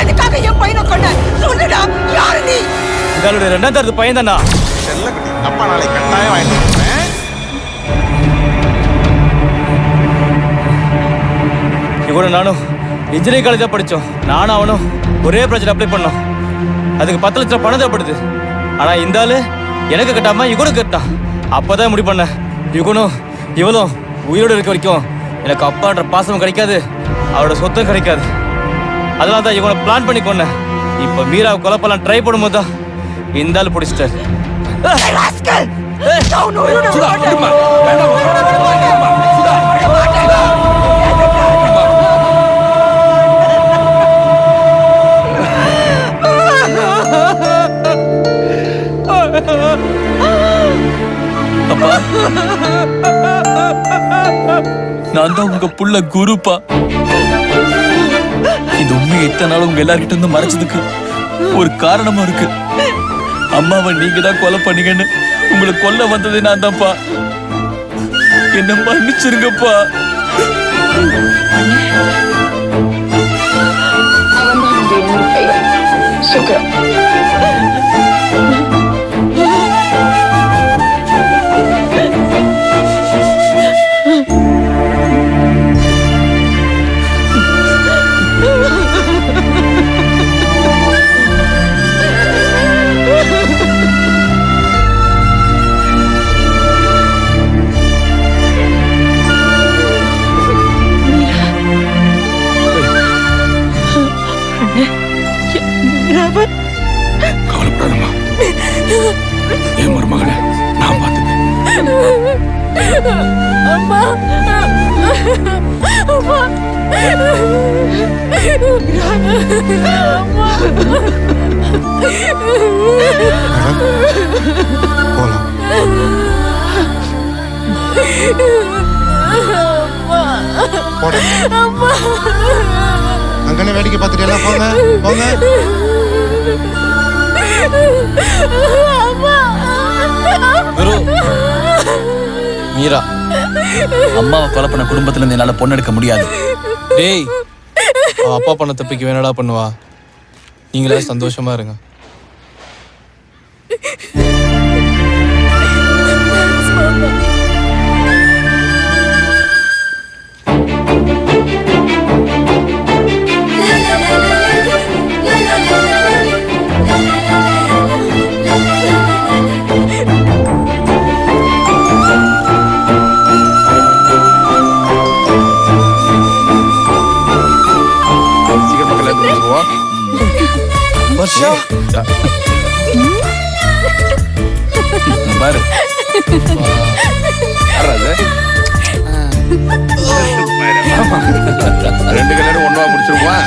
எதுக்காக என் பையனை கொண்ட சொல்லுடா. யாரு நீ? உங்களுடைய 2வது பையன் தானா? செல்லக்குட்டி அப்பா நாளைக்கு கட்டாயம் வாங்கிட்டு வரேன். இவட நானும் இன்ஜினியரிங் காலேஜ் தான் படித்தோம். நானும் அவனும் ஒரே ப்ராஜெக்ட் அப்ளை பண்ணோம். அதுக்கு 10 லட்சம் பணம் தேவைப்படுது. ஆனா இந்த ஆளு எனக்கு கட்டாம இவனுக்கு கட்டான். அப்பதான் முடிவு பண்ண இவனும் இவளும் உயிரோடு இருக்க வரைக்கும் எனக்கு அப்பான்ற பாசமும் கிடைக்காது, அவரோட சொத்தும் கிடைக்காது. அதனால தான் இவனை பிளான் பண்ணி கொன்னேன். இப்ப மீராவை கொலை பண்ணலாம் ட்ரை பண்ணும்போது தான் இந்த ஆள் பிடிச்சிட்டாரு. அப்பா நான் தான் உங்க புள்ள குருப்பா. இந்த உண்மையை இத்தனை நாள் உங்க எல்லார்கிட்ட இருந்து மறைச்சதுக்கு ஒரு காரணமா இருக்கு. அம்மாவை நீங்க தான் கொலை பண்ணீங்கன்னு உங்களை கொல்ல வந்ததே நான் தான்ப்பா. என்ன மன்னிச்சிருங்கப்பா. கவலைப்படாதம்மா, என் மருமகளை நான் பார்த்துட்டேன். அம்மா அம்மா அங்கனே வேடிக்கை பார்த்துட்டு எல்லாம் போங்க போங்க. குரு மீரா அம்மாவை கொலை பண்ண குடும்பத்துல இருந்து என்னால பொண்ணு எடுக்க முடியாது. டேய் அவ அப்பா பண்ண தப்பிக்கு வேணடா பண்ணுவா. நீங்களே சந்தோஷமா இருங்க. சீக்கிரமா கல்யாணம் பண்ணுவோம். பாரு யாரா அது? ரெண்டு கல்யாணம் ஒண்ணா முடிச்சிருவோம்.